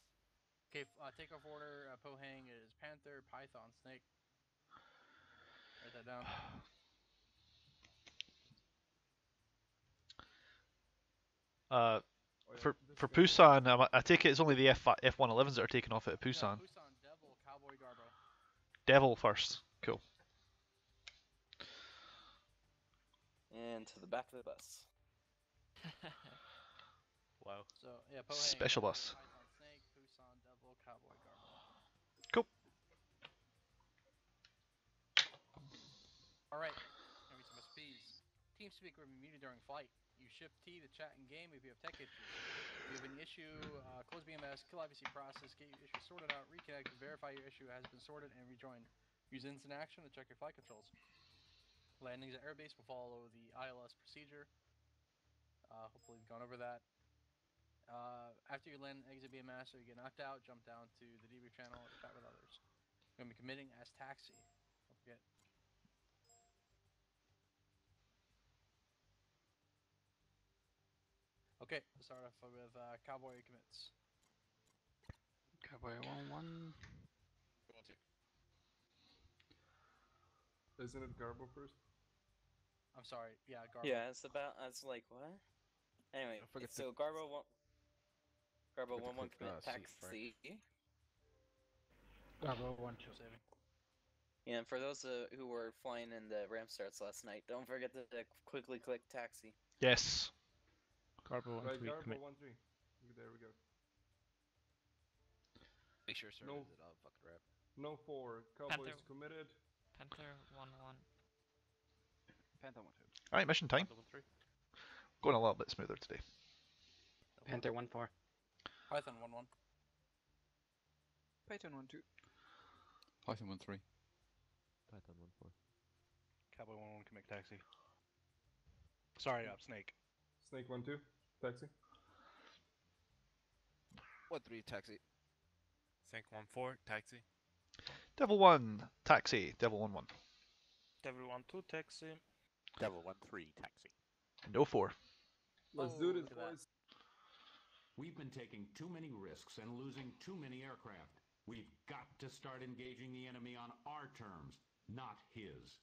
S1: Okay, takeoff order, Pohang is Panther, Python, Snake. Write that down.
S2: For Busan, I take it it's only the F111s that are taken off at Busan.
S1: No, Busan, Devil, Cowboy, Garbo.
S2: Devil first. Cool.
S13: And to the back of the bus.
S15: Wow.
S1: So, yeah, Pohang,
S2: Special bus.
S1: Python, Snake, Busan, Devil, Cowboy, Garbo.
S2: Cool.
S1: Alright, gonna be some SPs. TeamSpeak will be muted during flight. Use Shift T to chat in game if you have tech issues. If you have any issue, close BMS, kill IVC process, get your issue sorted out, reconnect, verify your issue has been sorted, and rejoin. Use instant action to check your flight controls. Landings at airbase will follow the ILS procedure. Hopefully we've gone over that. After you land and exit BMS or you get knocked out, jump down to the debrief channel and chat with others. You're going to be committing as taxi. Don't forget. Okay, let's start off with Cowboy commits.
S4: Cowboy 1-1.
S3: Isn't it Garbo first?
S1: I'm sorry, yeah, Garbo.
S13: Yeah, it's about. I was like, what? Anyway, so Garbo 1-1 commit taxi.
S12: Garbo 1-2.
S13: Yeah, and for those who were flying in the ramp starts last night, don't forget to quickly click taxi.
S2: Yes.
S12: Garbo 1-3
S3: Garbo
S12: commit.
S3: 1-3. There we go.
S6: Make sure sir it up, fucking rap.
S3: No 4. Cowboys committed.
S5: Panther 1-1.
S12: Panther 1-2.
S2: Alright, mission time. Going a little bit smoother today.
S4: Panther 1-4.
S1: Python 1-1.
S12: Python 1-2.
S11: Python 1-3.
S7: Python 1-4. Cowboy 1-1 commit taxi. Sorry, Snake.
S3: Snake 1-2. Taxi.
S6: 1-3 taxi.
S8: Snake 1-4 taxi.
S2: Devil 1 taxi. Devil 1-1.
S8: Devil 1-2 taxi.
S10: Devil 1-3 taxi.
S2: No 4.
S3: Let's do this, boys.
S16: We've been taking too many risks and losing too many aircraft. We've got to start engaging the enemy on our terms, not his.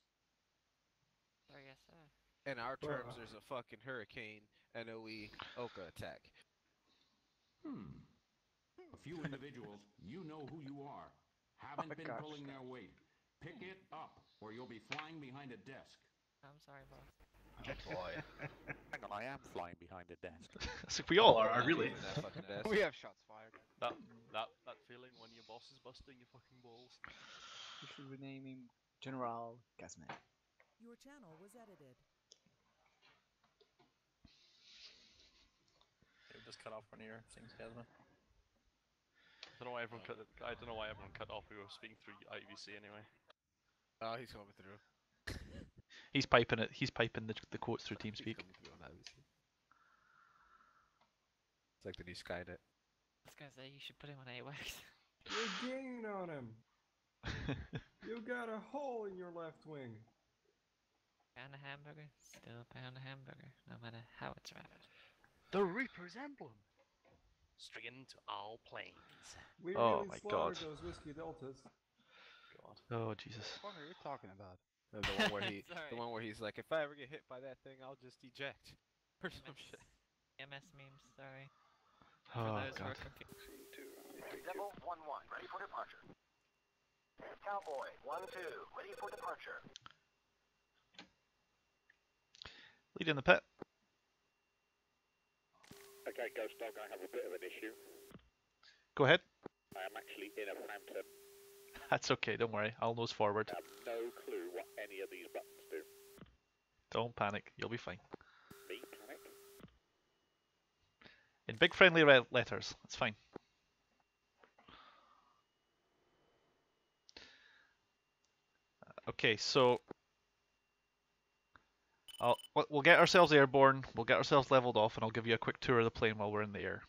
S5: Sorry, yes, sir.
S6: In our terms, there's a fucking hurricane, NOE, Oka attack.
S16: A few individuals, you know who you are, haven't been pulling their weight. Pick it up, or you'll be flying behind a desk.
S5: I'm sorry, boss.
S2: Oh boy.
S10: Hang on, I am flying behind a desk.
S2: So we all are, really.
S12: We have shots fired.
S15: That feeling when your boss is busting your fucking balls.
S12: You should rename him General Gasman.
S9: Your channel was edited.
S1: They just cut off one of your things, Gasman.
S15: I don't know why everyone cut off. We were speaking through IVC anyway.
S6: Oh, he's coming through.
S2: He's piping it. He's piping the quotes through TeamSpeak.
S6: It's like the new Skynet.
S5: I was gonna say you should put him on AWACS.
S3: You're gaining on him. You got a hole in your left wing.
S5: Pound a hamburger, still pound a hamburger, no matter how it's wrapped.
S15: The Reaper's emblem. Straight into all planes.
S3: We
S2: Oh
S3: really
S2: my
S3: slaughtered
S2: God.
S3: those whiskey deltas.
S15: God.
S2: Oh Jesus.
S6: What are you talking about? The one where the one where he's like, if I ever get hit by that thing, I'll just eject, or some shit.
S5: MS memes, sorry.
S2: Oh
S5: For those who
S2: God.
S5: are confused.
S17: Devil 1-1, ready for departure. Cowboy 1-2, ready for departure.
S2: Lead in the pit.
S10: Okay, Ghost Dog, I have a bit of an issue.
S2: Go ahead.
S10: I am actually in a phantom.
S2: That's okay, don't worry. I'll nose forward.
S10: I have no clue what any of these buttons do.
S2: Don't panic, you'll be fine.
S10: Me panic?
S2: In big friendly red letters, it's fine. Okay, so we'll get ourselves airborne, we'll get ourselves leveled off, and I'll give you a quick tour of the plane while we're in the air.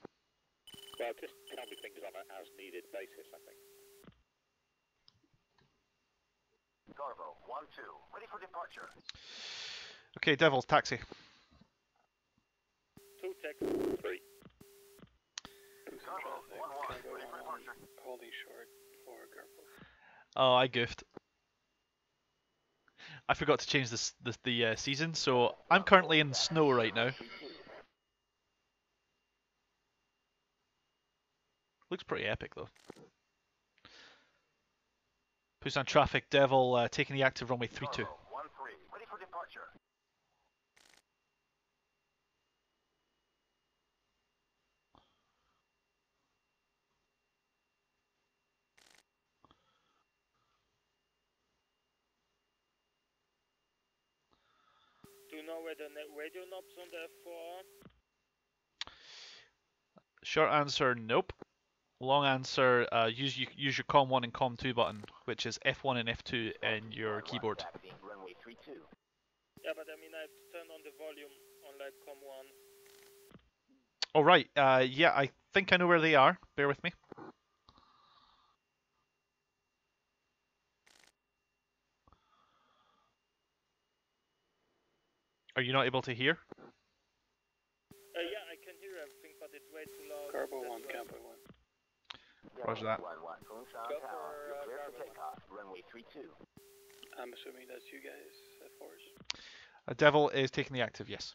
S10: Well, just tell me things on an as-needed basis, I think.
S17: Garbo 1-2, ready for departure.
S2: Okay, Devils, taxi.
S10: 2 tech 3.
S17: Garbo 1-1, ready for departure.
S4: Holding short for Garbo.
S2: Oh, I goofed. I forgot to change the season, so I'm currently in snow right now. Looks pretty epic though. Busan traffic, Devil taking the active runway 32.
S17: 1-3, ready for departure.
S8: Do you know where the radio knobs on the F4 are?
S2: Short answer, nope. Long answer, use your COM1 and COM2 button, which is F1 and F2 in your keyboard.
S17: Runway 32.
S8: Yeah, but I mean I have to turn on the volume on like COM1.
S2: Oh right, yeah, I think I know where they are. Bear with me. Are you not able to hear?
S8: Yeah, I can hear everything, but it's way too loud.
S4: Garbo 1, Cowboy 1.
S2: Roger that.
S17: 1-1, Kunshan Tower, you're clear for takeoff. Runway 32.
S4: I'm assuming that's you guys, F4s.
S2: Devil is taking the active, yes.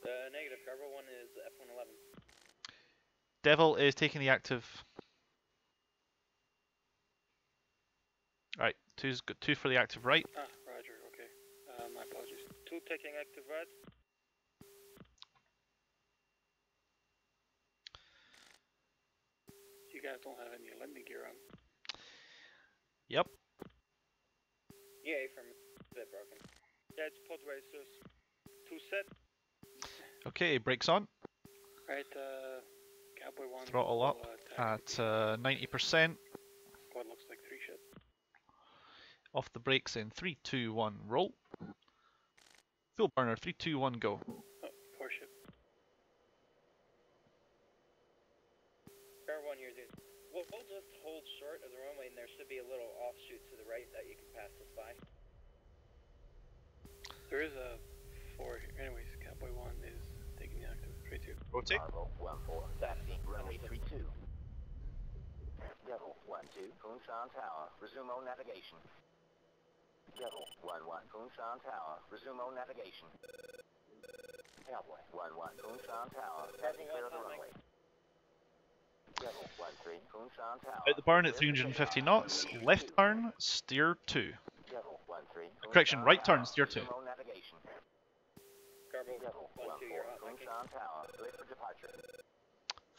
S13: Negative. Garbo 1 is F111.
S2: Devil is taking the active. Alright, two for the active right.
S4: Ah, roger, okay. My apologies.
S8: 2 taking active right.
S4: You guys don't have any landing gear on.
S2: Yep.
S13: Yeah, from a bit broken.
S8: Yeah, it's pod racers. 2 set.
S2: Okay, brakes on.
S4: Right, Cowboy 1.
S2: Throttle up at 90%.
S4: What looks like 3 shit.
S2: Off the brakes in 3, 2, 1, roll. Fuel burner, 3, 2, 1, go.
S4: Oh, 4 shit.
S13: Garbo 1 here, dude. We'll just hold short of the runway, and there should be a little offshoot to the right that you can pass us by.
S4: There is a 4 here. Anyways, Cowboy 1 is taking the active 3-2.
S2: Rotate.
S17: Garbo 1-4, taxi, runway 32. Devil 1-2, Kunshan Tower, resume on navigation. Devil 1-1, Kunshan Tower, resume on navigation. Cowboy 1-1, Kunshan Tower, taxi clear of the runway. Devil 1-3, Kunshan Tower.
S2: Out the burn at 350 knots. Left turn, steer 2.
S17: Devil 1-3,
S2: Correction, right turn, steer 2.
S17: resume on navigation.
S13: Garbo
S17: Devil
S13: 1-2, you're
S17: 1-4,
S13: up. Okay.
S17: Kunshan Tower, clear for departure.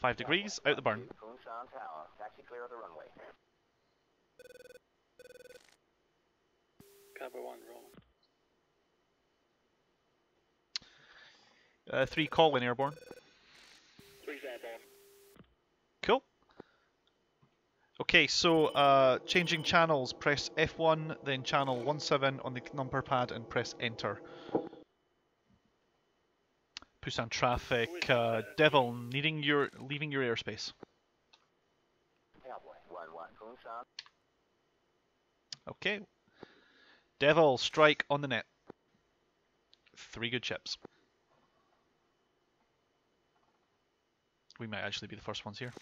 S2: 5 degrees, out the burn.
S17: Kunshan Tower, taxi clear of the runway.
S4: Cowboy 1 rolling.
S2: 3 call in airborne.
S8: 3's airborne.
S2: Cool. Okay, so changing channels, press F1, then channel 17 on the number pad and press enter. Busan traffic, Devil, leaving your airspace.
S17: Cowboy 1-1, Kunshan.
S2: Okay. Devil, strike on the net. 3 good ships. We might actually be the first ones here.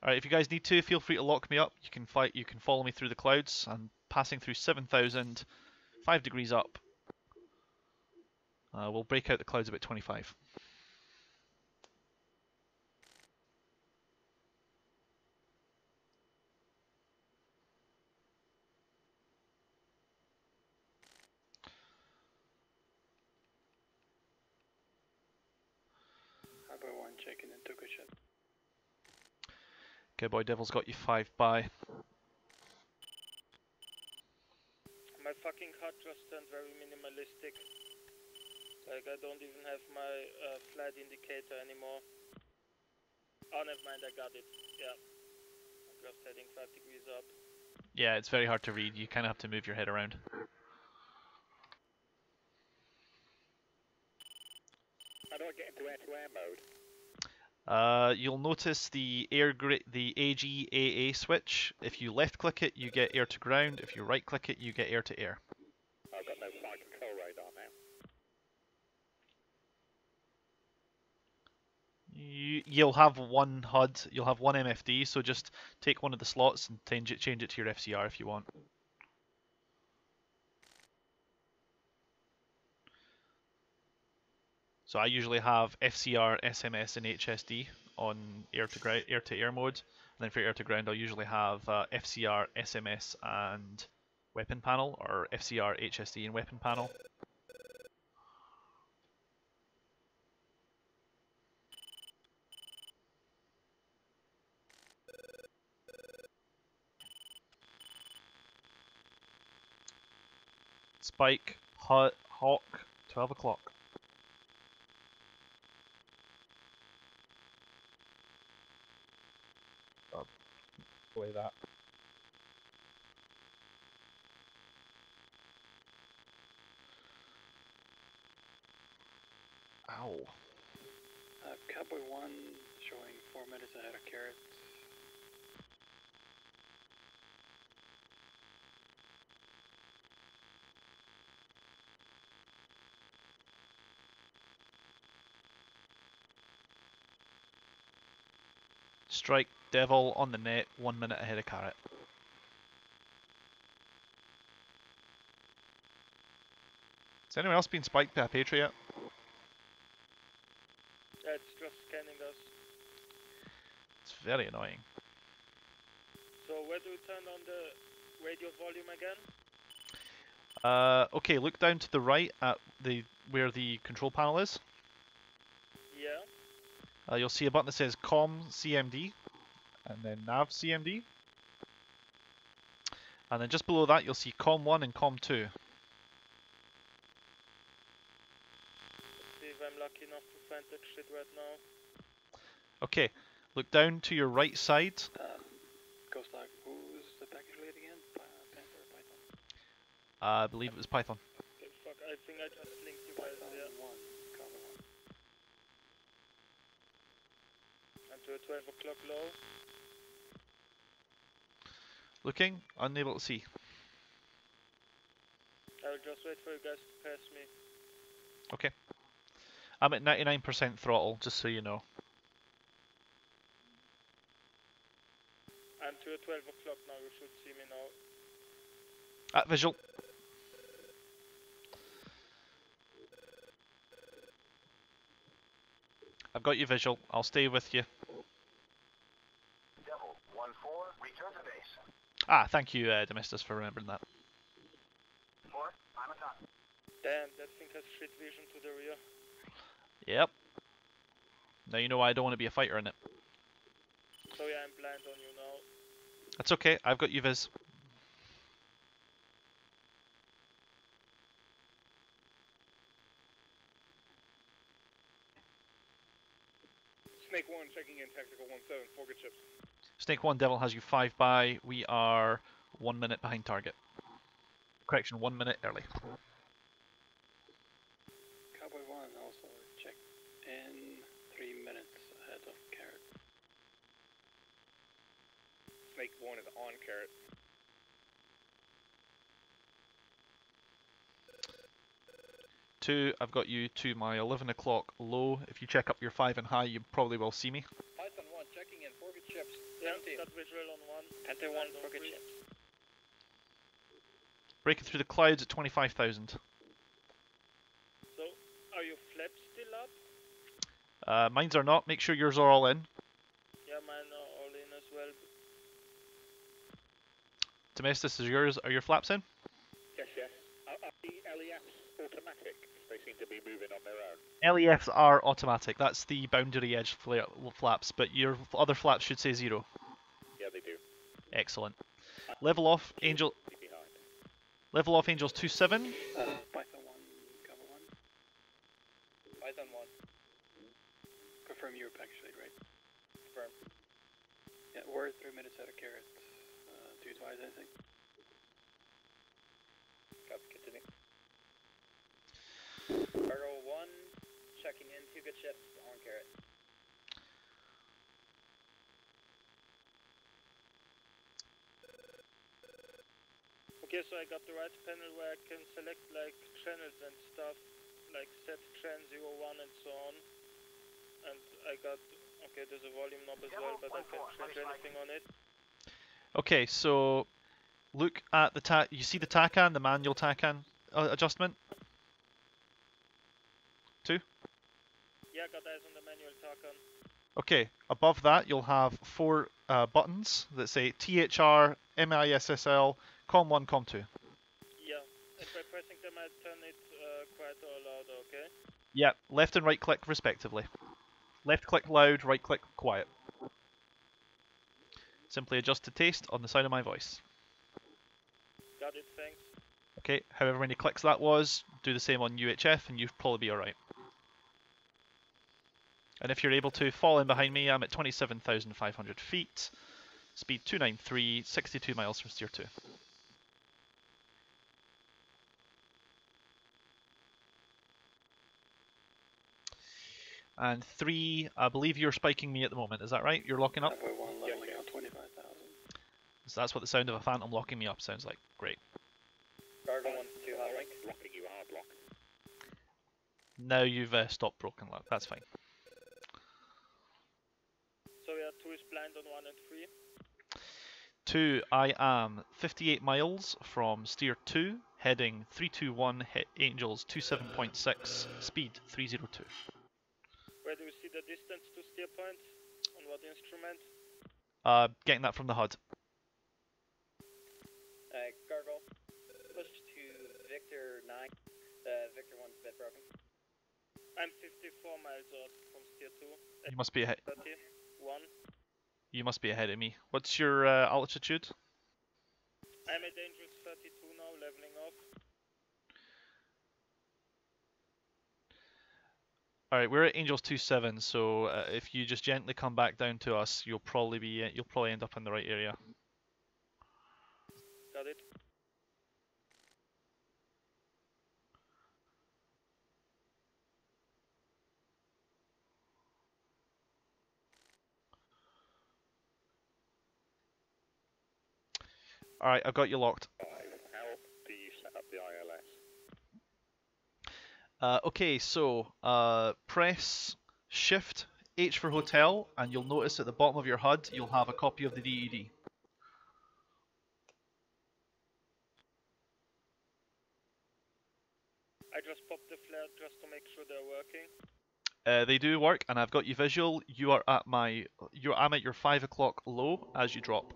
S2: Alright, if you guys need to, feel free to lock me up. You can fight. You can follow me through the clouds. I'm passing through 7,000, 5 degrees up. We'll break out the clouds about 25.
S4: Cowboy 1 checking into good ship.
S2: Cowboy Devil's got you 5 by.
S8: My fucking HUD just turned very minimalistic. Like, I don't even have my flight indicator anymore. Oh, never mind, I got it. Yeah. I'm just heading 5 degrees up.
S2: Yeah, it's very hard to read. You kind of have to move your head around.
S10: How do I get into air-to-air mode?
S2: You'll notice the the AGAA switch. If you left click it, you get air to ground. If you right click it, you get air to air.
S10: I've got no flight control radar now.
S2: You'll have one HUD. You'll have one MFD. So just take one of the slots and change it to your FCR if you want. So I usually have FCR, SMS, and HSD on air to air mode. And then for air to ground, I'll usually have FCR, SMS, and weapon panel, or FCR, HSD, and weapon panel. Spike, Hawk, 12 o'clock. Play that. Ow.
S4: Cowboy 1 showing 4 minutes ahead of Carrot.
S2: Strike Devil on the net, 1 minute ahead of Carrot. Has anyone else been spiked by a Patriot?
S8: Yeah, it's just scanning us.
S2: It's very annoying.
S8: So where do we turn on the radio volume again?
S2: Okay, look down to the right at where the control panel is.
S8: Yeah.
S2: You'll see a button that says COM CMD, and then NAV CMD. And then just below that, you'll see COM 1 and COM 2.
S8: Let's see if I'm lucky enough to find that shit right now.
S2: Okay, look down to your right side.
S4: Ghost Dog, who's the package lead again? Panther or Python?
S2: I believe it was Python.
S8: Okay, fuck, I think I just linked you guys, yeah. And to a 12 o'clock low.
S2: Looking, unable to see.
S8: I will just wait for you guys to pass me.
S2: Okay. I'm at 99% throttle, just so you know.
S8: I'm to a 12 o'clock now, you should see me now.
S2: Visual. I've got you visual. I'll stay with you.
S17: Devil 1-4, return to base.
S2: Thank you, Domestus, for remembering that.
S17: 4, I'm a top.
S8: Damn, that thing has shit vision to the rear.
S2: Yep. Now you know why I don't want to be a fighter in it.
S8: So yeah, I'm blind on you now.
S2: That's okay, I've got you vis.
S14: Snake 1 checking in, Tactical 1-7, 4 good ships.
S2: Snake 1 Devil has you 5 by. We are 1 minute behind target. Correction, 1 minute early.
S4: Cowboy 1 also checked in 3 minutes ahead of Carrot.
S14: Snake 1 is on Carrot.
S2: 2, I've got you to my 11 o'clock low. If you check up your 5 and high, you probably will see me.
S18: Python 1, checking in, forget ships.
S8: Yeah, got visual on 1.
S18: Panther 1, forget ships.
S2: Breaking through the clouds at 25,000.
S8: So, are your flaps still up?
S2: Mines are not. Make sure yours are all in.
S8: Yeah, mine are all in as well.
S2: Domestic, is yours? Are your flaps in?
S10: Yes, yes. Are the LEFs automatic? They seem to be moving on their own.
S2: LEFs are automatic. That's the boundary edge flaps, but your other flaps should say 0.
S10: Yeah, they do.
S2: Excellent. Level off, Angel. Level off, Angels 27.
S4: Python 1, cover 1.
S18: Python 1.
S4: Confirm your package lead, right?
S18: Confirm.
S4: Yeah, we're 3 minutes out of carrot. 2 twice, I think.
S18: Copy, continue. Cargo 1, checking in, 2 good ships on carrot.
S8: Okay, so I got the right panel where I can select like channels and stuff, like set trend 01 and so on. And I got, okay, there's a volume knob as well, but I can't change anything on it.
S2: Okay, so look at the you see the TACAN, the manual TACAN adjustment? 2?
S8: Yeah, got eyes on the manual TACAN.
S2: Okay, above that you'll have 4 buttons that say THR, MISSL, COM1, COM2.
S8: Yeah, and by pressing them I turn it quiet or louder, okay?
S2: Yeah, left and right click respectively. Left click loud, right click quiet. Simply adjust to taste on the sound of my voice.
S8: Got it, thanks.
S2: Okay, however many clicks that was, do the same on UHF and you'll probably be alright. And if you're able to, fall in behind me. I'm at 27,500 feet. Speed 293, 62 miles from steer 2. And 3, I believe you're spiking me at the moment, is that right? You're locking up?
S4: Runway 1, leveling out 25,000.
S2: So that's what the sound of a phantom locking me up sounds like. Great.
S18: Cargo 1's too hot, right?
S10: Locking you hard lock.
S2: Now you've stopped broken lock, that's fine.
S8: So yeah, 2 is blind on 1 and 3.
S2: 2, I am 58 miles from steer 2, heading 321, hit Angels 27.6, speed 302.
S8: Where do you see the distance to steer point? On what instrument?
S2: Getting that from the HUD.
S18: Cargo, push to Victor 9. Victor 1's a bit broken.
S8: I'm 54 miles out from steer 2.
S2: You must be ahead.
S8: 31.
S2: You must be ahead of me. What's your altitude?
S8: I'm at Angels 32 now, leveling off.
S2: Alright, we're at Angels 27, so if you just gently come back down to us, you'll probably end up in the right area.
S8: Got it.
S2: Alright, I've got you locked.
S10: How do you set up the ILS?
S2: Okay, so press Shift H for hotel, and you'll notice at the bottom of your HUD you'll have a copy of the DED.
S8: I just popped the flare just to make sure they're working.
S2: They do work, and I've got you visual. You are at I'm at your 5 o'clock low as you drop.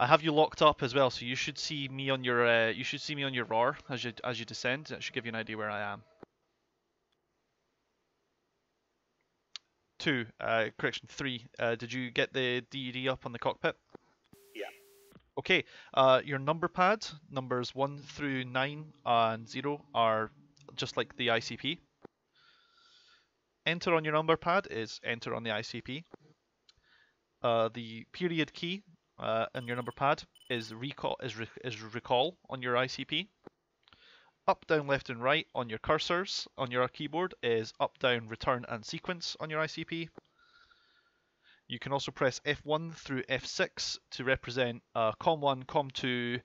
S2: I have you locked up as well, so you should see me on your ROAR as you descend. That should give you an idea where I am. 2, correction 3. Did you get the DED up on the cockpit?
S10: Yeah.
S2: Okay. Your number pad numbers 1 through 9 and 0 are just like the ICP. Enter on your number pad is enter on the ICP. The period key on your number pad is recall on your ICP. Up, down, left, and right on your cursors on your keyboard is up, down, return, and sequence on your ICP. You can also press F1 through F6 to represent COM1, COM2,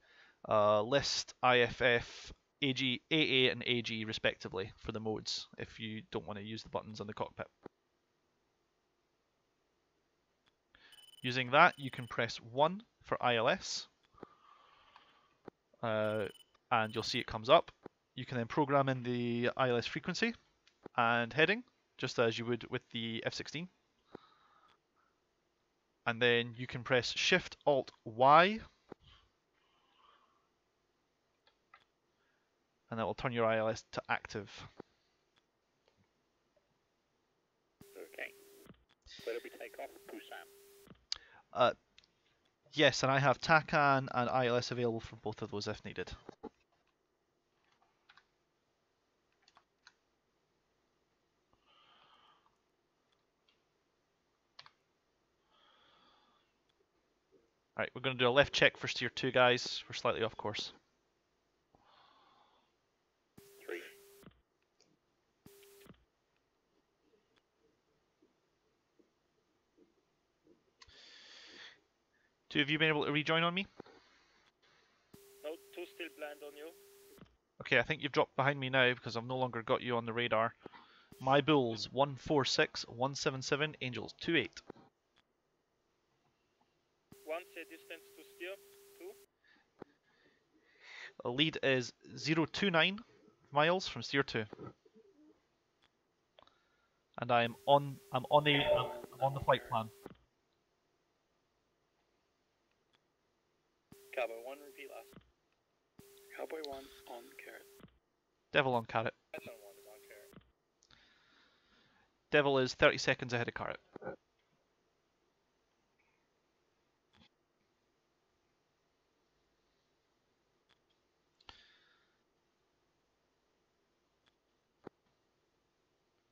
S2: list, IFF, AG, AA and AG respectively for the modes if you don't want to use the buttons on the cockpit. Using that, you can press 1 for ILS, and you'll see it comes up. You can then program in the ILS frequency and heading, just as you would with the F-16. And then you can press Shift-Alt-Y, and that will turn your ILS to active.
S10: Okay. Where do we take off? Busan.
S2: Yes, and I have TACAN and ILS available for both of those if needed. Alright, we're going to do a left check for steer 2, guys. We're slightly off course.
S10: 3.
S2: Two of you been able to rejoin on me?
S8: No, 2 still blind on you.
S2: Okay, I think you've dropped behind me now because I've no longer got you on the radar. My Bulls 146, 177, Angels 28.
S8: One say distance to steer. 2.
S2: The lead is 029 miles from steer 2. And I'm on the flight plan.
S18: Cowboy 1, repeat last. Cowboy 1 on carrot.
S2: Devil on carrot.
S18: Python 1 is on carrot.
S2: Devil is 30 seconds ahead of carrot.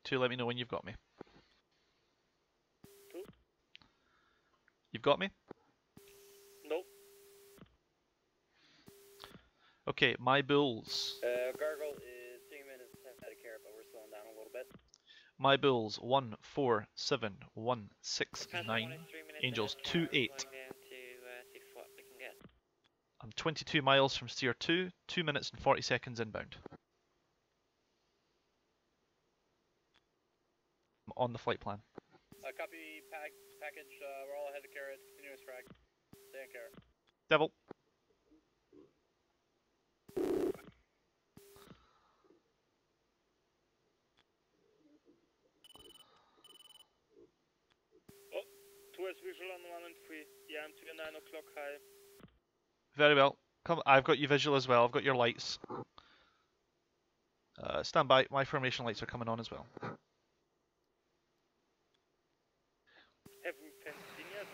S2: Two, let me know when you've got me.
S8: 2.
S2: You've got me?
S8: Nope.
S2: Okay, my Bulls.
S18: Gargle is 3 minutes ahead of carrot, but we're slowing down a little bit.
S2: My Bulls 147, 169, Angels 28. I'm 22 miles from steer 2, 2 minutes and 40 seconds inbound. I'm on the flight plan.
S18: Copy package, we're all ahead of carrot, continuous frag. Stay on carrot.
S2: Devil.
S8: Oh, 2S visual on 1 and 3. Yeah, I'm to your 9 o'clock high.
S2: Very well. Come, I've got you visual as well. I've got your lights. Stand by. My formation lights are coming on as well.
S8: Have we fenced in yet?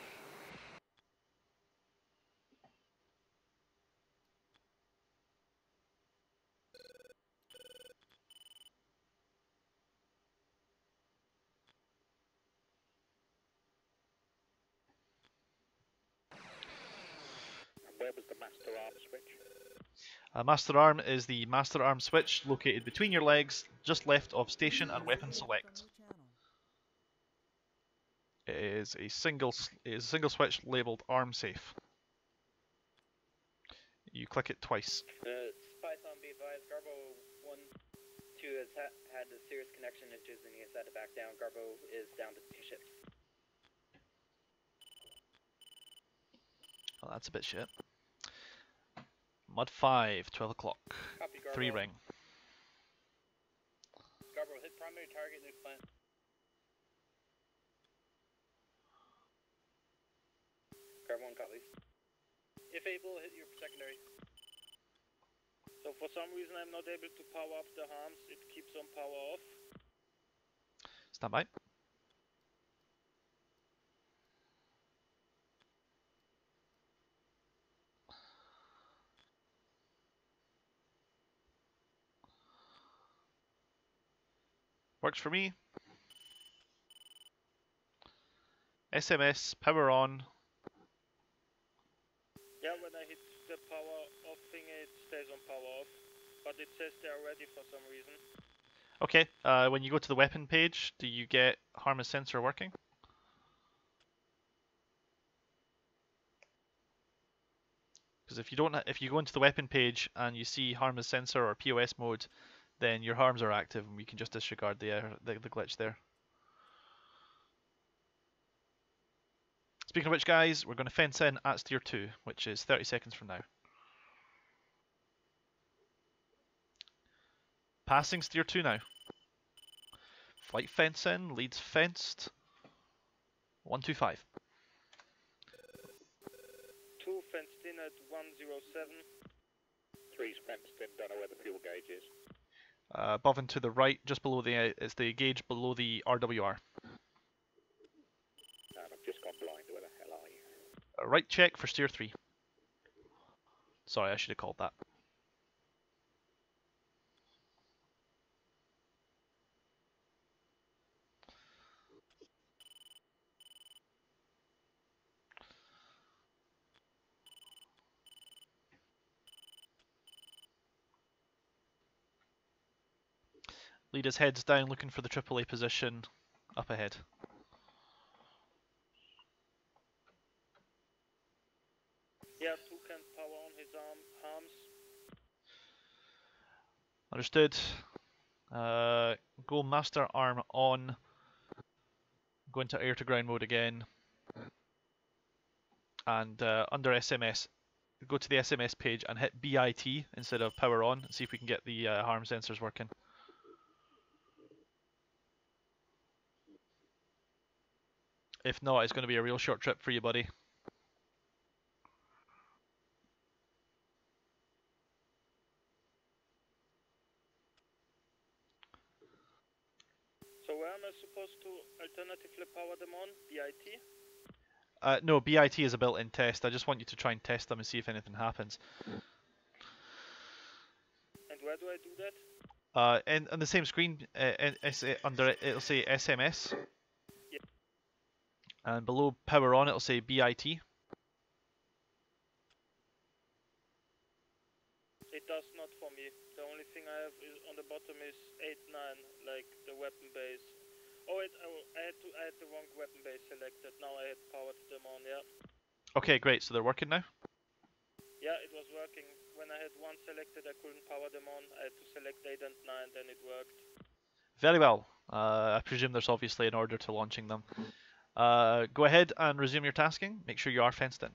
S10: Where was the master arm switch?
S2: Master arm is the master arm switch located between your legs, just left of station and weapon select. It is a single switch labelled arm safe. You click it twice.
S18: Python be advised, Garbo 1, 2 has had serious connection issues and he has had to back down. Garbo is down to 2 ships.
S2: Well, that's a bit shit. Mud 5, 12 o'clock.
S18: Copy, Garbo.
S2: 3 ring.
S18: Garbo, hit primary target, nuke plant. Garbo 1 copies. If able, hit your secondary.
S8: So for some reason I'm not able to power up the harms, it keeps on power off.
S2: Stand by. Works for me. SMS, power on.
S8: Yeah, when I hit the power off thing it stays on power off. But it says they are ready for some reason.
S2: Okay, when you go to the weapon page, do you get Harm's sensor working? Because if you go into the weapon page and you see harm as sensor or POS mode, then your harms are active, and we can just disregard the glitch there. Speaking of which, guys, we're going to fence in at steer 2, which is 30 seconds from now. Passing steer 2 now. Flight fence in, leads fenced. 125.
S8: 2 fenced in at 107.
S10: 3's fenced in, don't know where the fuel gauge is.
S2: Above and to the right, just below it's the gauge below the RWR.
S10: And I've just gone blind. Where the hell are you?
S2: Right check for steer 3. Sorry, I should have called that. Leader's heads down, looking for the AAA position up ahead.
S8: Yeah, 2 can power on his arms.
S2: Understood. Go master arm on. Go into air to ground mode again. And under SMS, go to the SMS page and hit BIT instead of power on and see if we can get the harm sensors working. If not, it's going to be a real short trip for you, buddy.
S8: So where am I supposed to alternatively power them on? BIT?
S2: No, BIT is a built-in test. I just want you to try and test them and see if anything happens.
S8: And where do I do that?
S2: On the same screen, under it, it'll say SMS.
S8: Yeah.
S2: And below power on, it'll say BIT.
S8: It does not for me. The only thing I have is on the bottom is 8-9, like the weapon base. Oh wait, I had the wrong weapon base selected. Now I had powered them on, yeah.
S2: Okay, great. So they're working now?
S8: Yeah, it was working. When I had one selected, I couldn't power them on. I had to select 8 and 9, then it worked.
S2: Very well. I presume there's obviously an order to launching them. Go ahead and resume your tasking. Make sure you are fenced in.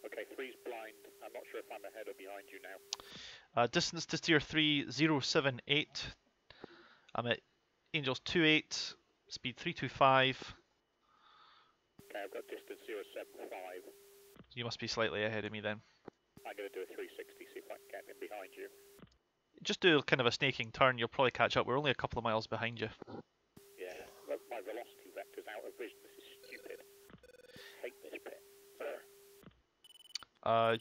S10: Okay, 3's blind. I'm not sure if I'm ahead or behind you now.
S2: Distance to steer 3, 078. I'm at Angels 28, speed 325.
S10: Okay, I've got distance 075.
S2: You must be slightly ahead of me then.
S10: I'm going to do a 360, see if I can get in behind you.
S2: Just do kind of a snaking turn, you'll probably catch up. We're only a couple of miles behind you.
S10: Yeah, look, my velocity vector's out of vision. This is stupid. Hate this bit.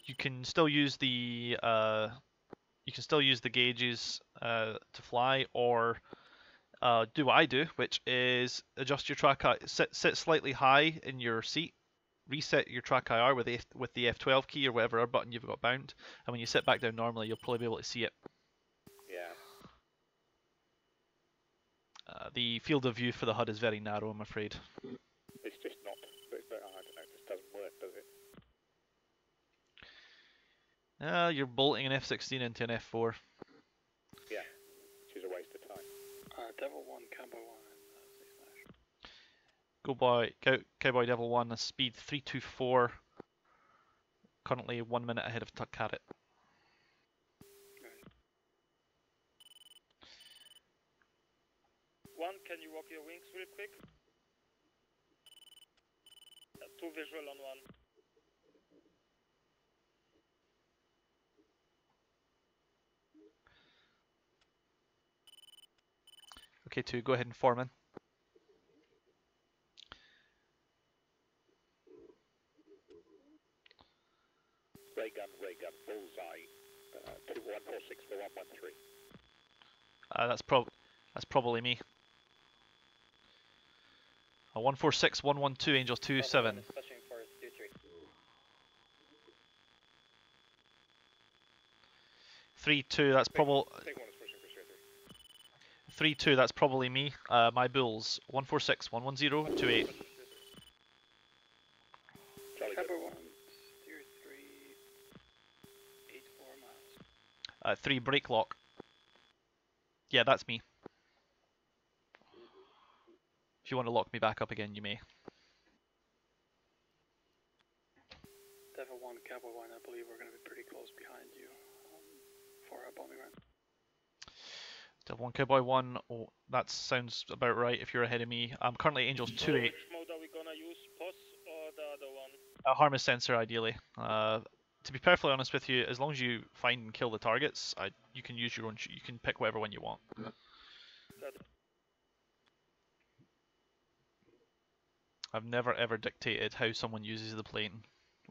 S2: You can still use the gauges to fly, or do what I do, which is adjust your track. Sit slightly high in your seat. Reset your track IR with the F12 key or whatever button you've got bound, and when you sit back down normally, you'll probably be able to see it.
S10: Yeah.
S2: The field of view for the HUD is very narrow, I'm afraid.
S10: It's just not. I don't know. It just doesn't work, does it?
S2: You're bolting an F16 into an F4.
S10: Yeah, which is a waste of time.
S4: Devil 1, Cowboy 1, and
S2: Cowboy Devil 1, a speed 324. Currently 1 minute ahead of Carrot.
S8: One, can you walk your wings real quick? 2 visual on 1.
S2: Okay, 2, go ahead and form in.
S10: Ray gun, bullseye. 2146 for 113.
S2: That's probably me. 146, 112, Angels 27.
S18: Pushing for steer 3.
S2: 3-2, that's probably...
S10: Big one is pushing for steer 3.
S2: 3-2, that's probably me. My bulls 146 110 28.
S4: Copper 1, steer 3, 84 miles.
S2: 3 brake lock. Yeah, that's me. If you want to lock me back up again, you may.
S4: Devil 1, Cowboy 1, I believe we're going to be pretty close behind you for a bombing run.
S2: Devil 1, Cowboy 1, oh, that sounds about right if you're ahead of me. I'm currently Angels 2-8.
S8: Which mode are we gonna use? POS or the other one?
S2: A harmless sensor, ideally. To be perfectly honest with you, as long as you find and kill the targets, you can use your own. You can pick whatever one you want. I've never ever dictated how someone uses the plane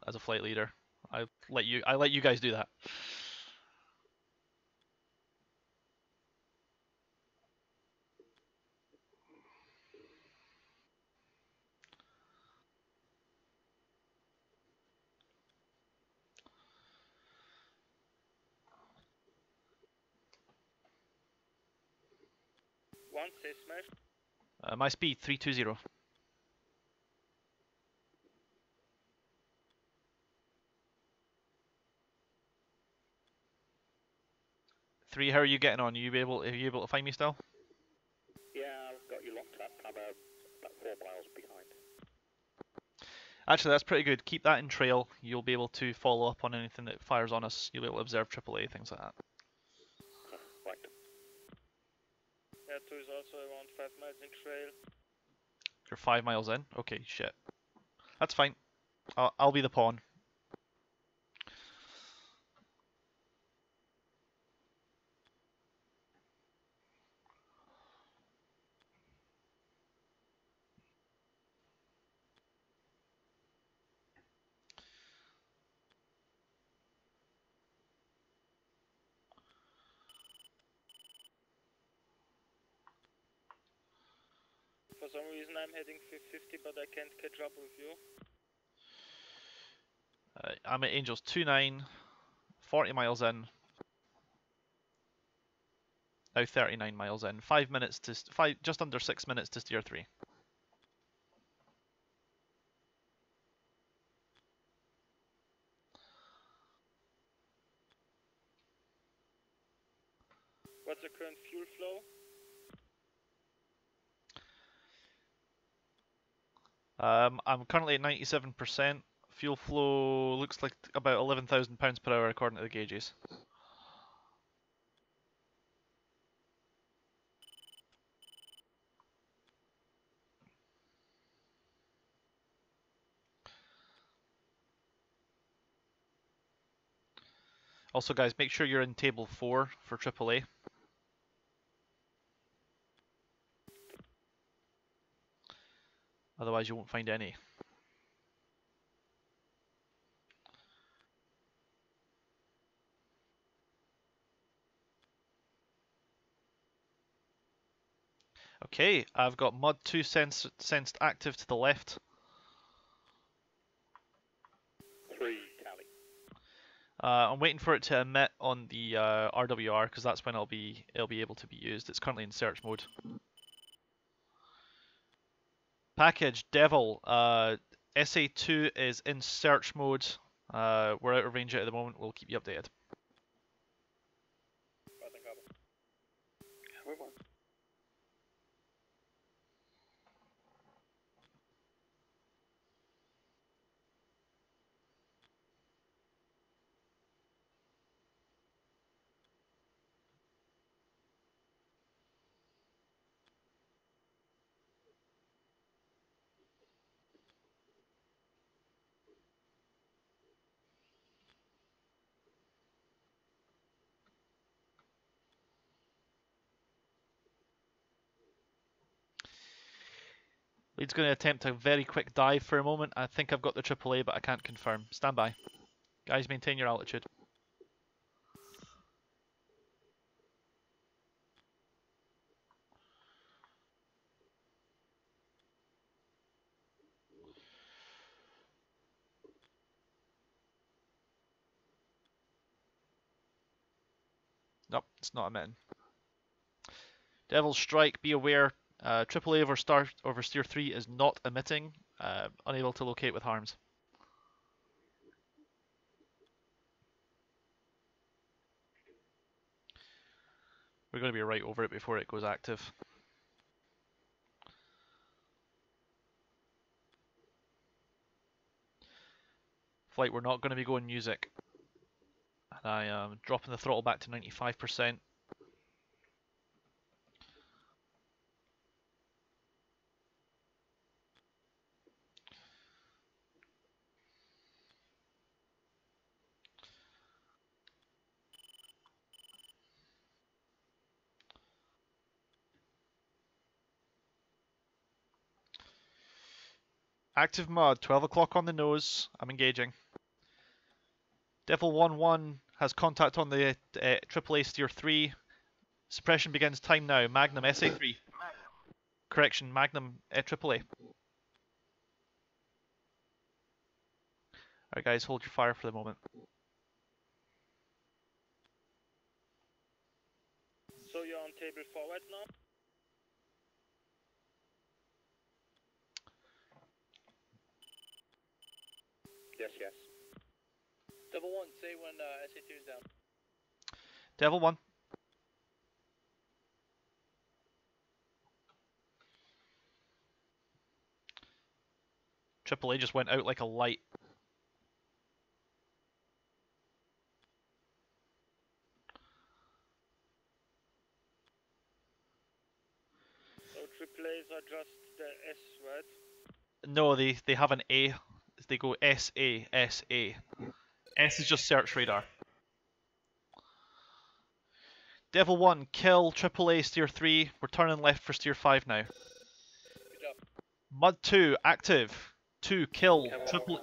S2: as a flight leader. I let you guys do that.
S8: One, say smash.
S2: My speed 320. 3, how are you getting on? Are you able to find me still?
S10: Yeah, I've got you locked up. I'm about 4 miles behind.
S2: Actually, that's pretty good. Keep that in trail. You'll be able to follow up on anything that fires on us. You'll be able to observe AAA, things like that.
S10: Right.
S8: Yeah, 2 is also around 5 miles in trail.
S2: You're 5 miles in? Okay, shit. That's fine. I'll be the pawn.
S8: For some reason I'm heading 50, but I can't catch up with you.
S2: I'm at Angels 29, 40 miles in. Now 39 miles in. 5 minutes to just under 6 minutes to steer 3.
S8: What's the current fuel flow?
S2: I'm currently at 97%. Fuel flow looks like about 11,000 pounds per hour according to the gauges. Also, guys, make sure you're in table 4 for AAA. Otherwise, you won't find any. Okay, I've got Mud 2 sensed active to the left.
S10: 3 tally.
S2: I'm waiting for it to emit on the RWR because that's when it'll be able to be used. It's currently in search mode. Package Devil. SA2 is in search mode. We're out of range at the moment. We'll keep you updated. Lead's going to attempt a very quick dive for a moment. I think I've got the AAA, but I can't confirm. Stand by. Guys, maintain your altitude. Nope, it's not emitting. Devil's Strike, be aware, AAA over Steer 3 is not emitting, unable to locate with harms. We're going to be right over it before it goes active. Flight, we're not going to be going music. And I am dropping the throttle back to 95%. Active mod, 12 o'clock on the nose. I'm engaging. Devil 1-1 has contact on the AAA Steer 3. Suppression begins time now. Magnum SA3. Correction, Magnum AAA. Alright guys, hold your fire for the moment.
S8: So you're on table forward now?
S10: Yes, yes.
S1: Devil 1, say when SA2 is down.
S2: Devil 1. AAA just went out like a light.
S8: So AAAs are just the S, right?
S2: No, they have an A. They go SA, SA. S is just search radar. Devil 1, kill AAA Steer 3. We're turning left for Steer 5 now.
S1: Good job.
S2: Mud 2, active. 2, kill triple.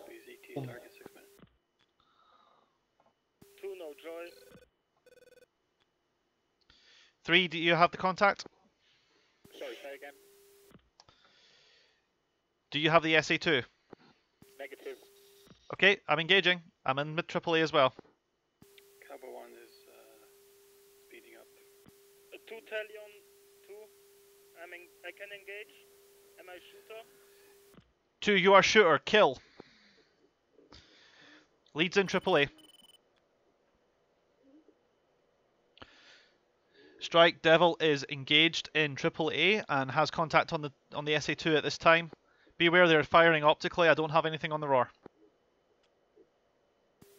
S8: 2, no joy.
S2: 3, do you have the contact?
S10: Sorry, say again.
S2: Do you have the SA2?
S10: Negative.
S2: Okay, I'm engaging. I'm in mid AAA as well.
S18: Cabo 1 is speeding up.
S8: 2 Talion, 2. I can engage. Am I shooter?
S2: 2, you are shooter. Kill. Leads in AAA. Strike Devil is engaged in AAA and has contact on the SA2 at this time. Be aware they're firing optically. I don't have anything on the roar.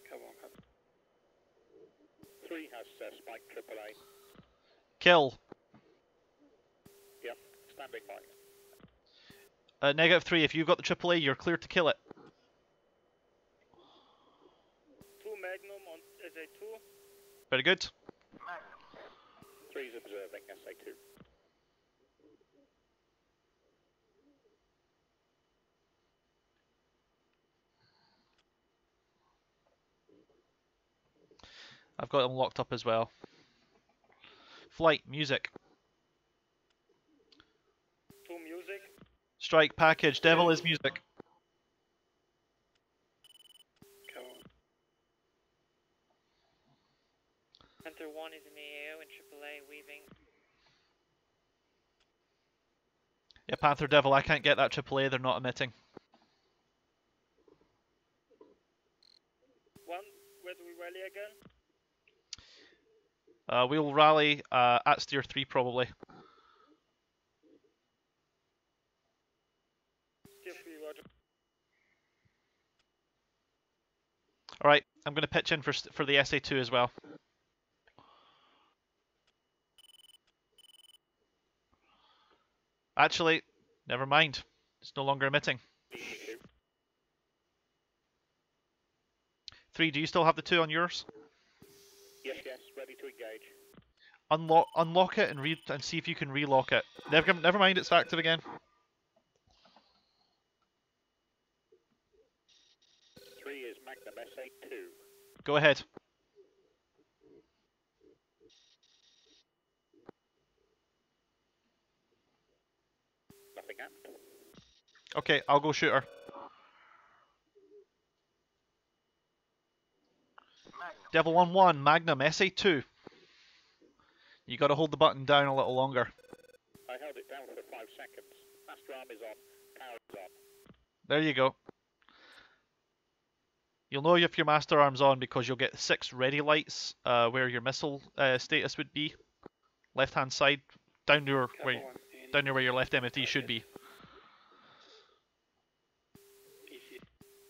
S18: Cabo 1, Cabo.
S10: 3 has spike AAA.
S2: Kill.
S10: Yep, standing by.
S2: Negative 3, if you've got the AAA, you're clear to kill it.
S8: 2 Magnum on SA2.
S2: Very good.
S10: 3 is observing SA2.
S2: I've got them locked up as well. Flight, music.
S8: 2 music.
S2: Strike, package, Devil is music.
S18: Cabo 1.
S5: Panther 1 is in the AO and AAA weaving.
S2: Yeah, Panther Devil, I can't get that AAA, they're not emitting.
S8: 1, where do we rally again?
S2: We'll rally at Steer 3 probably.
S8: Steer 3, roger.
S2: Alright, I'm going to pitch in for the SA2 as well. Actually, never mind. It's no longer emitting. 3, do you still have the 2 on yours?
S10: Yes, yes, ready to engage.
S2: Unlock it and see if you can relock it. Never mind, it's active again.
S10: 3 is Magnum SA2.
S2: Go ahead.
S10: Nothing happened.
S2: Okay, I'll go shooter. Devil 1-1, Magnum SA2. You gotta hold the button down a little longer.
S10: seconds. Master arm is on. Power is on.
S2: There you go. You'll know if your master arm's on because you'll get 6 ready lights where your missile status would be. Left hand side, down near where your left MFD should be.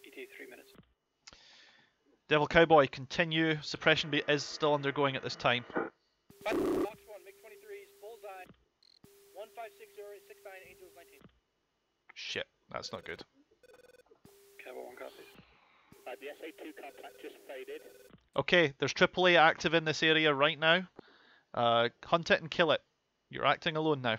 S4: ET 3 minutes.
S2: Devil Cowboy, continue. Suppression is still undergoing at this time.
S8: Box 1, MiG-23s, bullseye. 156069, Angels 19.
S2: Shit, that's not good.
S10: Cowboy 1 copies. The SA2 contact just faded.
S2: Okay, there's AAA active in this area right now. Hunt it and kill it. You're acting alone now.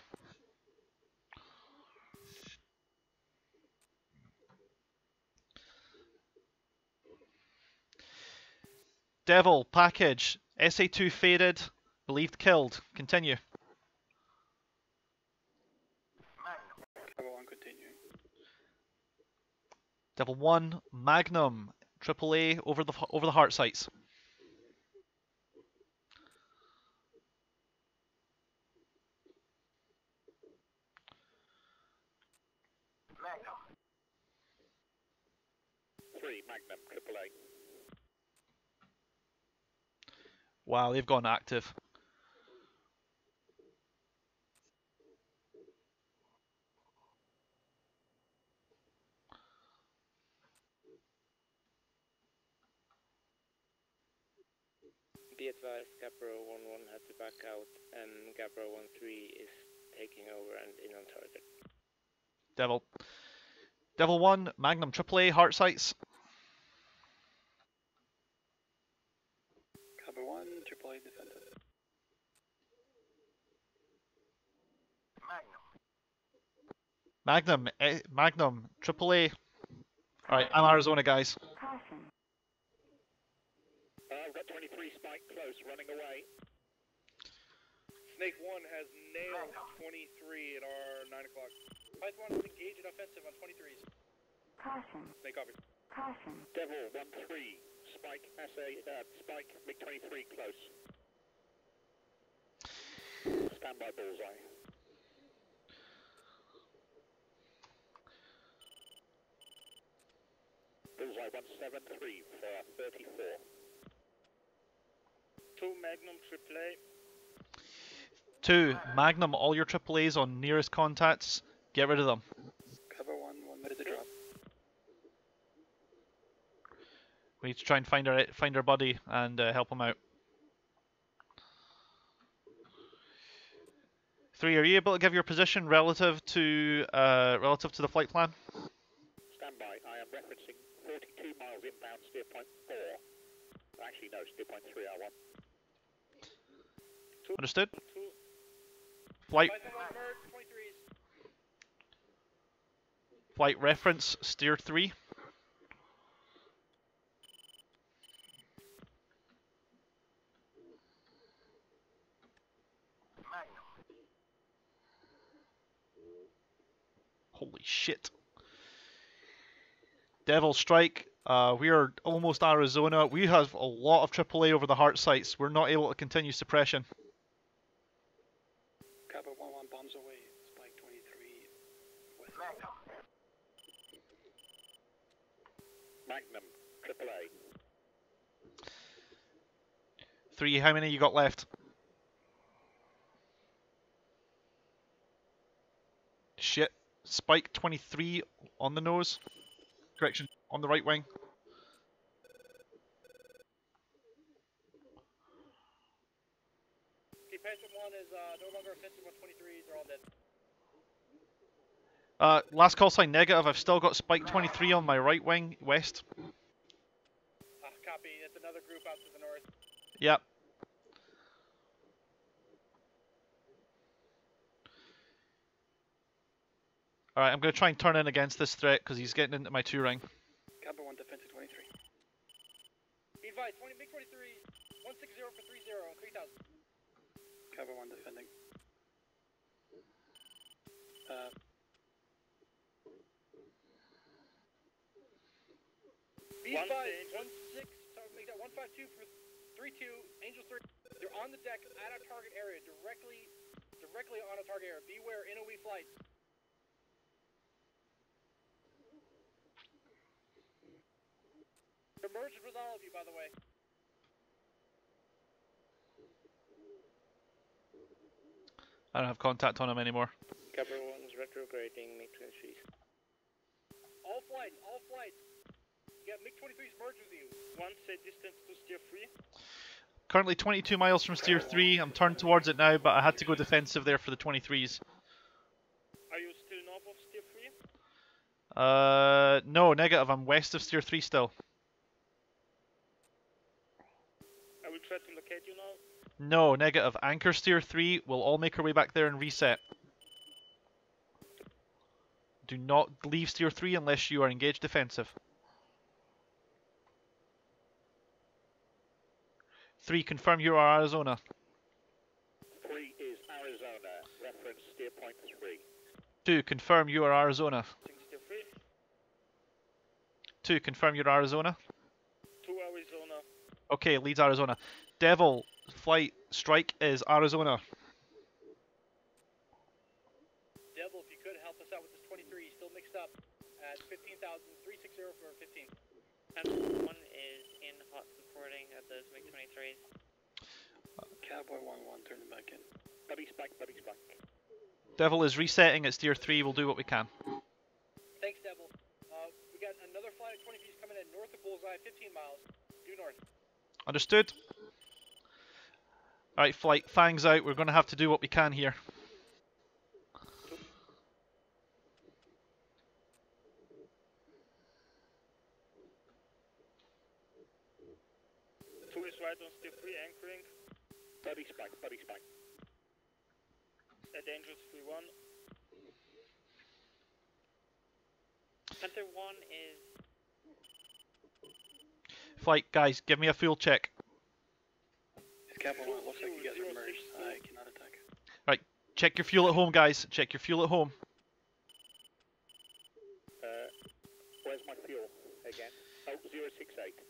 S2: Devil, package. SA2 faded. Believed killed. Continue.
S4: Cowboy 1 continuing.
S2: Devil 1, Magnum. AAA over the heart sights.
S17: Magnum.
S10: 3, Magnum, AAA.
S2: Wow, they've gone active.
S8: Be advised, Gabbro 1-1 had to back out, and Gabbro 1-3 is taking over and in on target.
S2: Devil. Devil 1, Magnum AAA, heart sights.
S4: Cowboy 1, AAA defended.
S17: Magnum.
S2: Magnum, AAA. Alright, I'm Arizona, guys.
S10: I've got 23 Spike close, running away.
S7: Snake 1 has nailed 23 at our 9 o'clock. Python 1 is engaged in offensive on 23s.
S17: Caution.
S7: Snake copy.
S17: Caution.
S10: Devil 1-3. Spike Spike MiG-23 close. Standby bullseye. Bullseye 173 for 34.
S8: 2 Magnum AAA.
S2: 2, Magnum, all your AAAs on nearest contacts. Get rid of them.
S4: Cowboy 1, 1 minute to drop.
S2: We need to try and find our buddy and help him out. 3, are you able to give your position relative to the flight plan?
S10: Standby. I am referencing 42 miles inbound, steer point 4. Actually, no, steer point 3 I want.
S2: Understood? Flight. Flight reference, steer 3. Holy shit. Devil Strike, we are almost Arizona. We have a lot of AAA over the heart sites. We're not able to continue suppression.
S4: Cowboy 1-1 bombs away. Spike 23 west.
S10: Magnum, AAA.
S2: 3, how many you got left? Shit. Spike 23 on the nose. Correction, on the right wing.
S7: Okay, Python 1 is no longer offensive on 23s, they're all dead.
S2: Last call sign negative. I've still got Spike 23 on my right wing, west.
S7: Copy, it's another group out to the north.
S2: Yep. Alright, I'm going to try and turn in against this threat because he's getting into my 2 ring.
S4: Cowboy 1 defensive 23.
S7: Be advised, MiG-23, 160 for 30 on 3000.
S4: Cowboy 1 defending.
S7: Be advised, 152 for 32, Angels 3. They're on the deck at our target area, directly on a target area. Beware, NOE flights. We're merged with all of you, by the way.
S2: I don't have contact on him anymore.
S8: Copper 1's retrograding MiG-23s.
S7: All flights, all flights. You got MiG-23s merged with you.
S8: One set distance to steer 3.
S2: Currently 22 miles from steer 3. I'm turned towards it now, but I had to go defensive there for the 23s.
S8: Are you still north of steer 3?
S2: No, negative. I'm west of steer 3 still.
S8: I will try to locate you now.
S2: No, negative. Anchor steer 3. We'll all make our way back there and reset. Do not leave steer 3 unless you are engaged defensive. 3, confirm you are Arizona.
S10: 3 is Arizona, reference steer point 3.
S2: 2, confirm you are Arizona.
S8: Steer 3.
S2: 2, confirm you're Arizona.
S8: 2 Arizona.
S2: Okay, leads Arizona. Devil, flight, strike is Arizona.
S7: Devil, if you could help us out with this 23, still mixed up at 15,360 for 15.
S5: And one is in hot supporting at those MiG-23s.
S10: Cowboy 1-1, turn them back in. Buddy spike, buddy spike.
S2: Devil is resetting at steer 3. We'll do what we can.
S7: Thanks, Devil. We got another flight of 23s coming in north of Bullseye, 15 miles, due north.
S2: Understood? Alright, flight, fangs out. We're going to have to do what we can here.
S8: Two is right on steer 3, anchoring.
S10: Buddy spike, buddy spike.
S8: At Angels 3-1.
S5: Center 1 is...
S2: Flight, guys, give me a fuel check.
S10: It's Cowboy 1, looks like you guys are merged. I cannot attack.
S2: Right, check your fuel at home, guys. Check your fuel at home.
S10: Where's my fuel again? Oh, 068.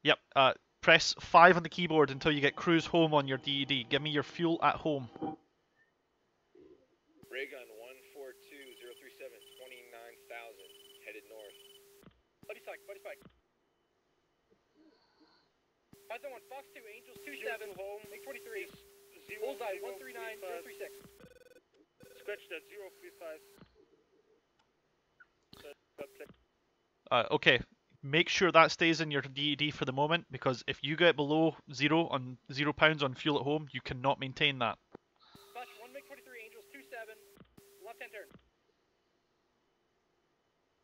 S2: Yep, press 5 on the keyboard until you get cruise home on your DED. Give me your fuel at home.
S6: Raygun 142037, 29,000, headed north.
S7: Buddy spike, buddy spike. Python 1, Fox 2, Angels 27, home, MiG-23, Bullseye 139, 036.
S8: Scratch that 035.
S2: Okay, make sure that stays in your DED for the moment, because if you get below 0 on £0 on fuel at home, you cannot maintain that.
S7: Flash 1 MiG-23, Angels 27, left-hand turn.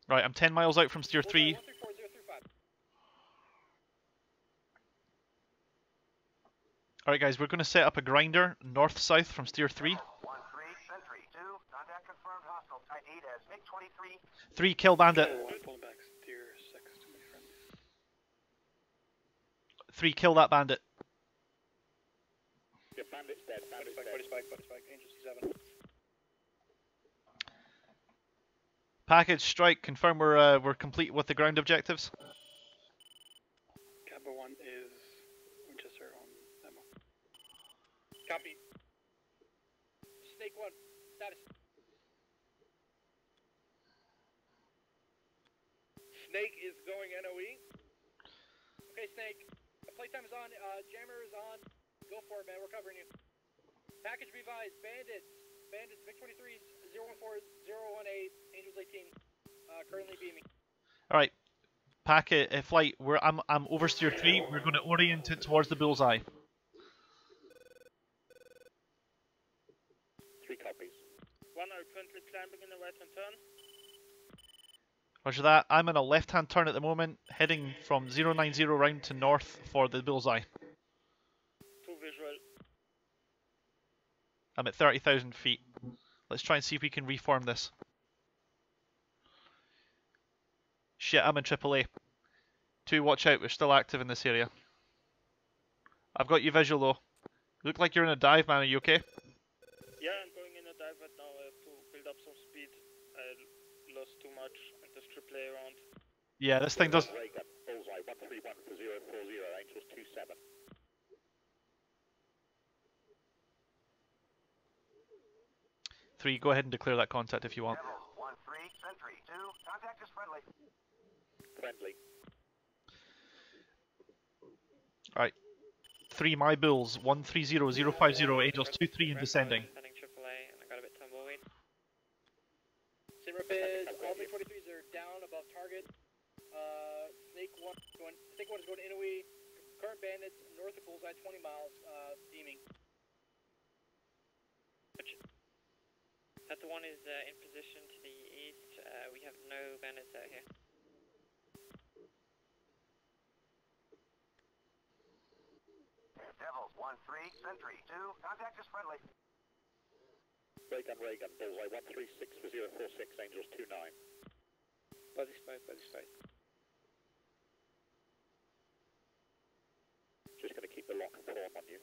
S2: Right, I'm 10 miles out from steer 3.
S7: 134, 035.
S2: Alright guys, we're going to set up a grinder north-south from steer 3.
S17: 1-3, Sentry 2, contact confirmed hostile type 8 as MiG-23.
S2: 3, kill bandit.
S10: Pull back steer 6 to be friendly.
S2: 3, kill that bandit.
S10: Yeah, bandit's dead, bandit's dead.
S7: Buddy spike, Angels 7.
S2: Package strike, confirm we're complete with the ground objectives.
S10: Cowboy 1 is Winchester on demo.
S7: Copy. Snake 1, status. Snake is going NOE. Okay, Snake. Playtime is on. Jammer is on. Go for it, man. We're covering you. Package revised. Bandits. MiG-23s 014018. Angels 18. Currently beaming.
S2: All right, packet flight. I'm over steer 3. We're going to orient it towards the bullseye.
S10: 3 copies.
S8: 1 are currently climbing in the right-hand turn.
S2: Roger that. I'm in a left-hand turn at the moment, heading from 090 round to north for the bullseye.
S8: 2 visual.
S2: I'm at 30,000 feet. Let's try and see if we can reform this. Shit, I'm in AAA. 2, watch out, we're still active in this area. I've got you visual though. You look like you're in a dive, man, are you okay?
S8: Yeah, I'm going in a dive right now. I have to build up some speed. I lost too much at this AAA round.
S2: Yeah, this thing does...
S10: Raygun, bullseye 131 for 040, Angels 27.
S2: Three, go ahead and declare that contact if you want.
S17: 1-3, Sentry 2, contact is friendly.
S10: Friendly.
S2: Alright. 3 my bulls, 130050, Angels 23 and descending.
S5: Defending AAA, and I got a bit tumbleweed.
S7: Sit rapids, all 343s are down above target. Snake 1 is going to Inouye. Current bandits north of Bullseye 20 miles, beaming.
S5: Delta 1 is in position to the east. We have no bandits out here.
S17: Devils 1-3, Sentry 2, contact is friendly.
S10: Ray gun, Bullseye 136 for 046, Angels 29.
S18: Body spike.
S10: Just going to keep the lock and form on you.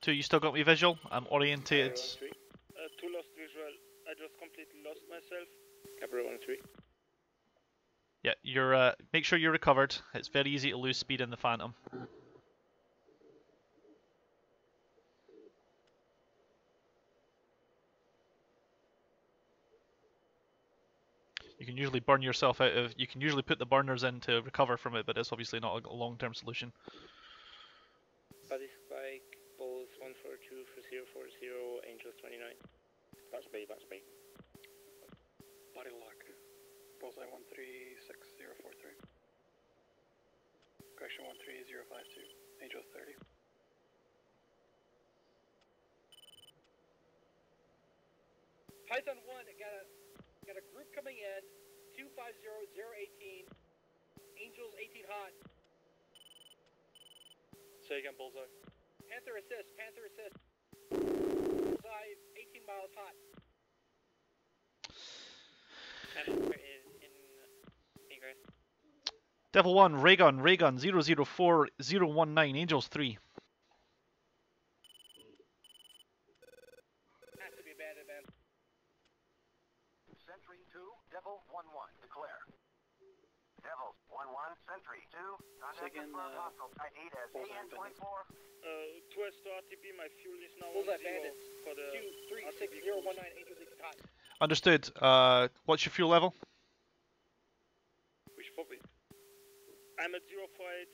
S2: 2, you still got me visual? I'm orientated.
S8: 2 lost visual. I just completely lost myself.
S18: Capital 1-3.
S2: Yeah, you're. Make sure you're recovered. It's very easy to lose speed in the Phantom. You can usually burn yourself out of. You can usually put the burners in to recover from it, but it's obviously not a long-term solution.
S18: Body spike, Bulls 142 for 040, Angels 29.
S10: That's me.
S4: Body lock. Bullseye 136043. Correction 13052. Angels 30.
S7: Python 1 got a group coming in. 250018. Angels 18 hot.
S15: Say again, Bullseye.
S7: Panther assist. Bullseye 18 miles hot.
S5: Panther is in egress.
S2: Devil 1, Raygun 004019, Angels 3.
S7: Has to be abandoned, man.
S17: Sentry 2, Devil 1-1, declare. Devils 1-1, Sentry 2, contact confirmed hostile type 8 as AN-24.
S8: 2S to RTB, my fuel is now
S7: Bullseye
S8: on 0
S7: bandits.
S8: for the
S7: 236019, Angels 18 hot.
S2: Understood. What's your fuel level?
S8: Which probably. I'm at 048.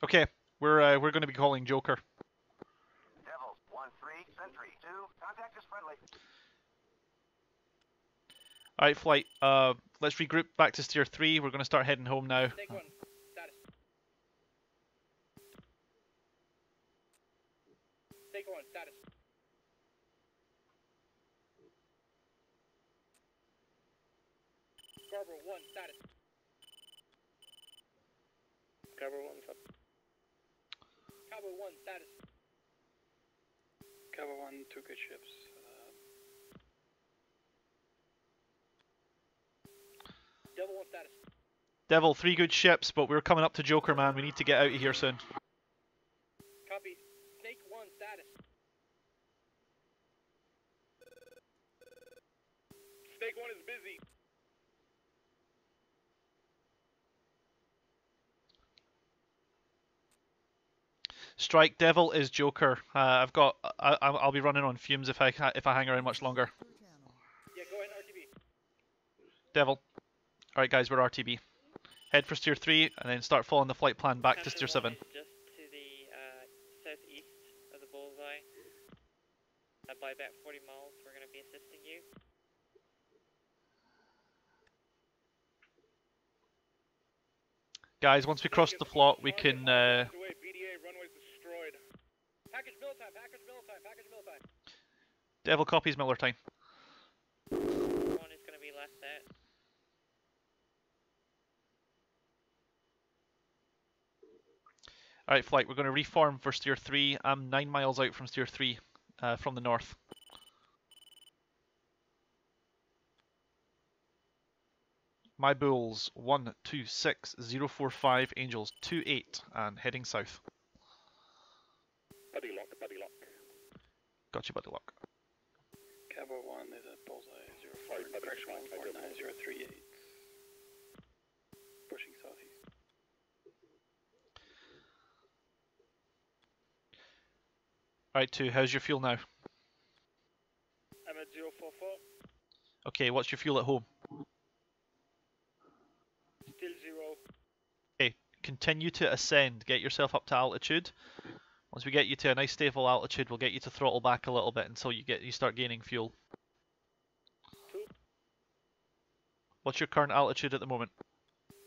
S2: Okay, we're going to be calling Joker.
S17: Devils 1-3, Sentry 2, contact is friendly.
S2: Alright, flight. Let's regroup back to steer 3. We're going to start heading home now.
S7: Snake 1, status. Snake 1, status. Scarborough 1, status.
S18: Scarborough 1, sub.
S7: Cowboy 1, status.
S4: Cowboy 1, 2 good ships.
S7: Devil 1, status.
S2: Devil, 3 good ships, but we're coming up to Joker, man. We need to get out of here soon.
S7: Copy. Snake 1, status.
S8: Snake 1 is busy.
S2: Strike, Devil is Joker. I'll be running on fumes if I hang around much longer.
S7: Yeah, go ahead and RTB.
S2: Devil. Alright guys, we're RTB. Head for steer 3 and then start following the flight plan back to steer 7.
S5: Just to the southeast of the Bullseye. By about 40 miles, we're going to be assisting you.
S2: Guys, once we cross the plot, we can...
S8: BDA, runways destroyed.
S7: Package mill time.
S2: Devil copies Miller time.
S5: One is going to be left out.
S2: Alright, flight, we're going to reform for steer 3. I'm 9 miles out from steer 3, from the north. My bulls 126045, Angels 28, and heading south.
S10: Buddy lock.
S2: Got you, buddy lock.
S4: Cowboy 1 is at Bullseye 04, correction 149038. Pushing southeast.
S2: Alright, 2, how's your fuel now?
S8: I'm at 044.
S2: Okay, what's your fuel at home?
S8: Still 0.
S2: Okay, continue to ascend. Get yourself up to altitude. Once we get you to a nice stable altitude, we'll get you to throttle back a little bit until you start gaining fuel. What's your current altitude at the moment?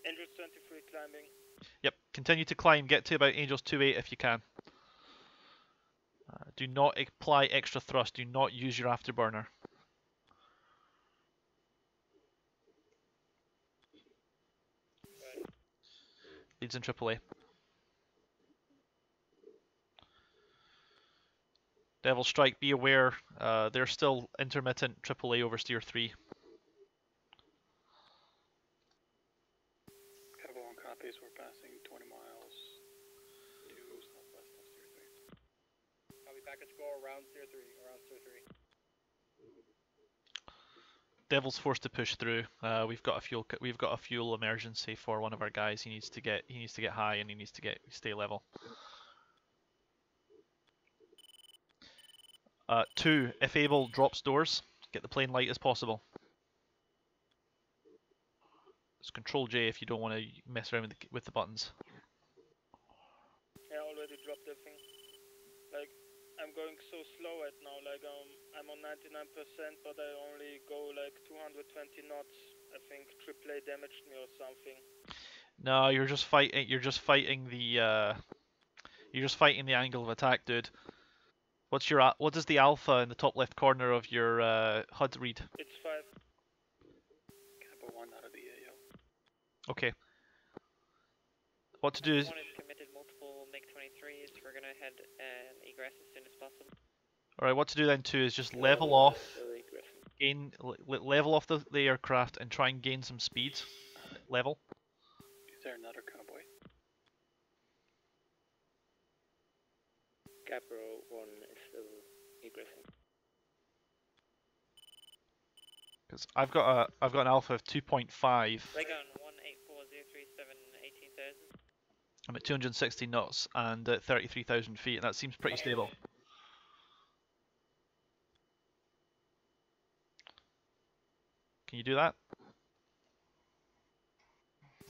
S8: Angels 23 climbing.
S2: Yep, continue to climb. Get to about Angels 28 if you can. Do not apply extra thrust. Do not use your afterburner. Leads in AAA. Devil Strike, be aware, they're still intermittent AAA over Steer 3.
S4: Cabo 1 copies, we're passing 20 miles due southwest of Steer 3.
S7: Copy package, go around Steer 3, around Steer 3.
S2: Devil's forced to push through. We've got a fuel emergency for one of our guys. He needs to get high and he needs to stay level. 2, if able, drops doors. Get the plane light as possible. It's Control J if you don't want to mess around with the buttons.
S8: Yeah, I already dropped everything. Like, I'm going so slow right now. Like, I'm on 99%, but I only go like 220 knots. I think AAA damaged me or something.
S2: No, you're just fighting. You're just fighting the. You're just fighting the angle of attack, dude. What does the alpha in the top left corner of your HUD read?
S8: It's 5.
S4: Cabo 1 out of the AO.
S2: Okay. What to do is.
S5: One is committed multiple MiG-23s. We're gonna head and egress as soon as possible.
S2: All right. What to do then too is just level off. Level off the aircraft and try and gain some speed. Level.
S4: Is there another convoy?
S18: Capro 1 is still egressing.
S2: Because I've got an alpha of 2.5.
S5: Raygun 1840337 18,000.
S2: I'm at 260 knots and at 33,000 feet, and that seems pretty stable. Can you do that?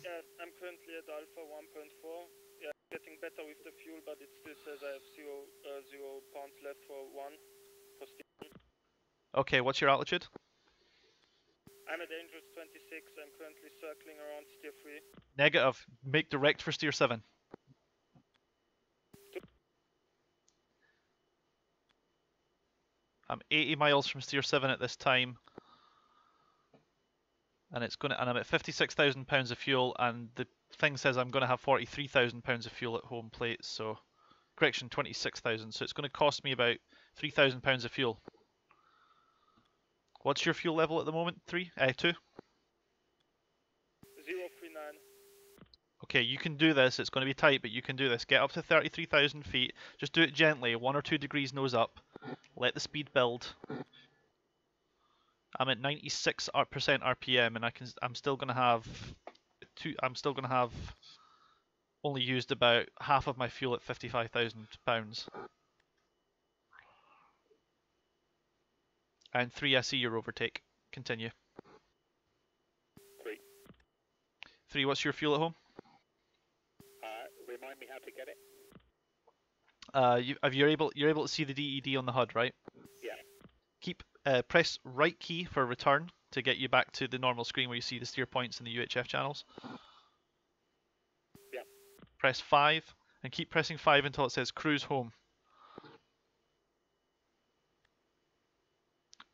S8: Yeah, I'm currently at Alpha 1.4. Yeah, getting better with the fuel, but it still says I have 0 pounds left for 1. For steering.
S2: Okay, what's your altitude?
S8: I'm at Angels 26. I'm currently circling around Steer 3.
S2: Negative. Make direct for Steer 7. I'm 80 miles from Steer 7 at this time. And I'm at 56,000 pounds of fuel, and the thing says I'm gonna have 43,000 pounds of fuel at home plate, so correction, 26,000. So it's gonna cost me about 3,000 pounds of fuel. What's your fuel level at the moment? 2?
S8: 039.
S2: Okay, you can do this. It's going to be tight, but you can do this. Get up to 33,000 feet. Just do it gently, 1 or 2 degrees nose up. Let the speed build. I'm at 96% RPM, and I'm still going to have only used about half of my fuel at 55,000 pounds. And 3, I see your overtake. Continue. 3, what's your fuel at home?
S10: Remind me how to get it.
S2: You're able to see the DED on the HUD, right?
S10: Yeah.
S2: Press right key for return to get you back to the normal screen where you see the steer points and the UHF channels.
S10: Yeah.
S2: Press 5 and keep pressing 5 until it says cruise home.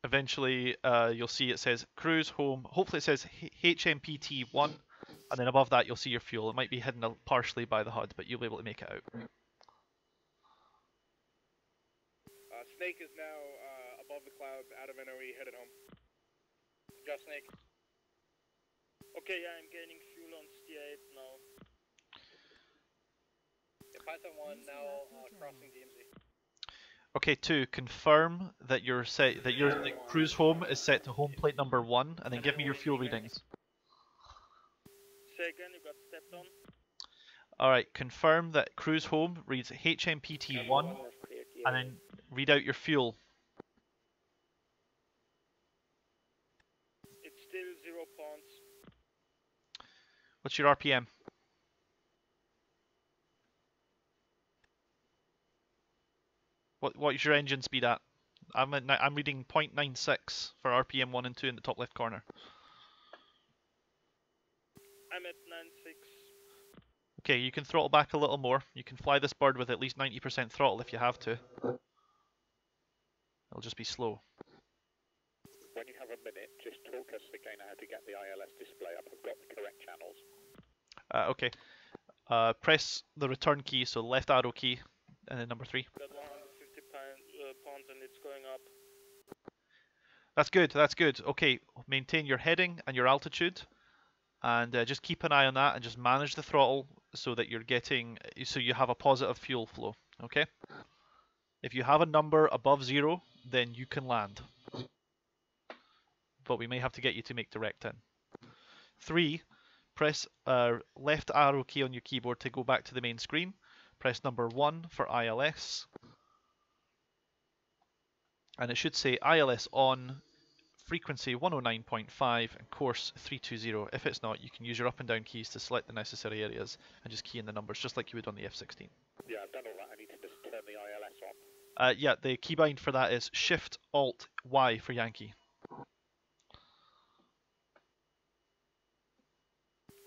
S2: Eventually, you'll see it says cruise home. Hopefully it says HMPT1, and then above that you'll see your fuel. It might be hidden partially by the HUD, but you'll be able to make it out.
S7: Snake is now above the clouds, out of NOE, headed home. Just Snake.
S8: Okay, yeah, I'm gaining fuel on Steer 8 now.
S7: Yeah, Python 1 now crossing DMZ.
S2: Okay, 2, confirm that your cruise home is set to home plate number 1, and then give me your fuel readings.
S8: Say again, you got stepped on?
S2: Alright, confirm that cruise home reads HMPT1, and then read out your fuel.
S8: It's still 0 pounds.
S2: What's your RPM? What's your engine speed at? I'm reading 0.96 for RPM 1 and 2 in the top left corner.
S8: I'm at 9.6.
S2: Okay, you can throttle back a little more. You can fly this bird with at least 90% throttle if you have to. It'll just be slow.
S10: When you have a minute, just talk us again how to get the ILS display up. I've got the correct channels.
S2: Okay. Press the return key, so left arrow key, and then number 3.
S8: Got 150 pounds and it's going up.
S2: That's good, that's good. Okay, maintain your heading and your altitude, and just keep an eye on that, and just manage the throttle so that so you have a positive fuel flow, okay? If you have a number above 0, then you can land. But we may have to get you to make direct in. 3, press left arrow key on your keyboard to go back to the main screen. Press number 1 for ILS. And it should say ILS on, frequency 109.5 and course 320. If it's not, you can use your up and down keys to select the necessary areas and just key in the numbers just like you would on the F-16.
S10: Yeah, I've done all that. I need to just turn the ILS on.
S2: Yeah, the keybind for that is Shift Alt Y for Yankee.
S10: Oh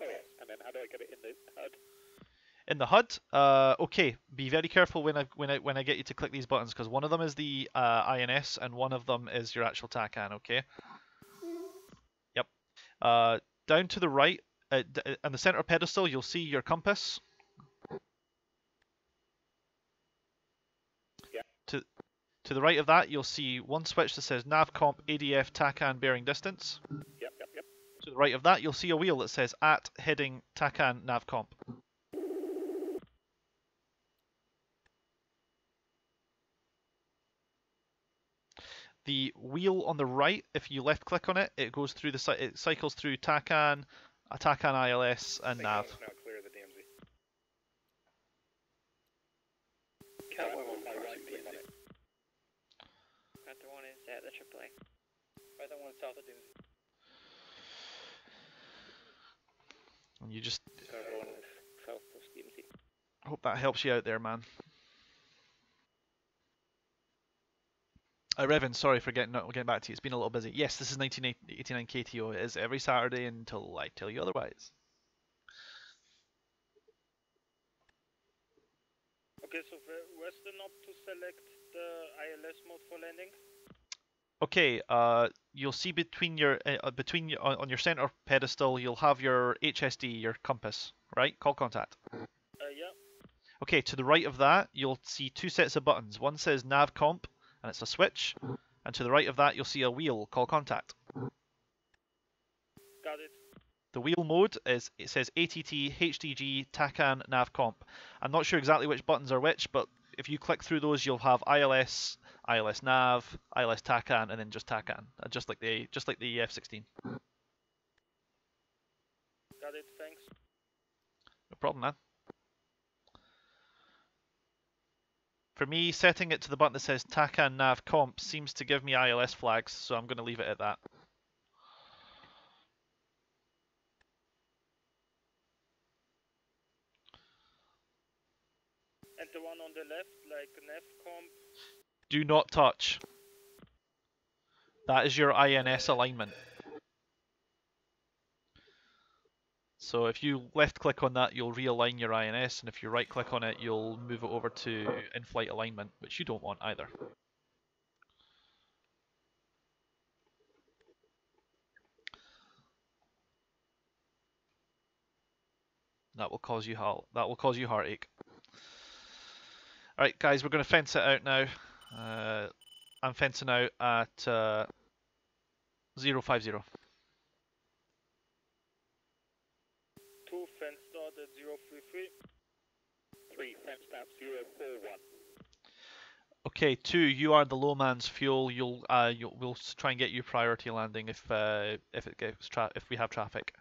S10: yes, and then how do I get it in the HUD?
S2: In the HUD, okay, be very careful when I get you to click these buttons, because one of them is the INS and one of them is your actual TACAN, okay? Yep. Down to the right, on the center pedestal, you'll see your compass.
S10: Yeah.
S2: To the right of that, you'll see one switch that says NavComp ADF TACAN bearing distance.
S10: Yep.
S2: To the right of that, you'll see a wheel that says at heading TACAN NavComp. The wheel on the right, if you left click on it, it goes through it cycles through TACAN, TACAN ILS, and Nav.
S8: Now clear the DMZ. Cat 1 on my right DMZ.
S5: Panther 1 is at the AAA.
S8: Panther 1 south of DMZ.
S2: And you just
S8: Panther 1 is south of DMZ.
S2: hope that helps you out there, man. Revan, sorry for getting back to you. It's been a little busy. Yes, this is 1989 KTO. It is every Saturday until I tell you otherwise.
S8: Okay, so where's the knob to select the ILS mode for landing?
S2: Okay, you'll see on your center pedestal, you'll have your HSD, your compass, right? Call contact.
S8: Yeah.
S2: Okay, to the right of that, you'll see two sets of buttons. One says NavComp, and it's a switch. And to the right of that, you'll see a wheel, call contact.
S8: Got it.
S2: The wheel mode it says ATT, HDG, TACAN, NavComp. I'm not sure exactly which buttons are which, but if you click through those, you'll have ILS, ILS Nav, ILS TACAN, and then just TACAN, just like the F-16.
S8: Got it, thanks.
S2: No problem, man. For me, setting it to the button that says TACAN Nav Comp seems to give me ILS flags, so I'm going to leave it at that.
S8: And the one on the left, like Nav Comp?
S2: Do not touch. That is your INS alignment. So if you left click on that, you'll realign your INS, and if you right click on it, you'll move it over to in-flight alignment, which you don't want either. That will cause you heartache. Alright guys, we're going to fence it out now. I'm fencing out at 050.
S8: 2 fenced out at 033.
S10: 3 fenced out 041.
S2: Okay, 2, you are the low man's fuel. We'll try and get you priority landing if we have traffic.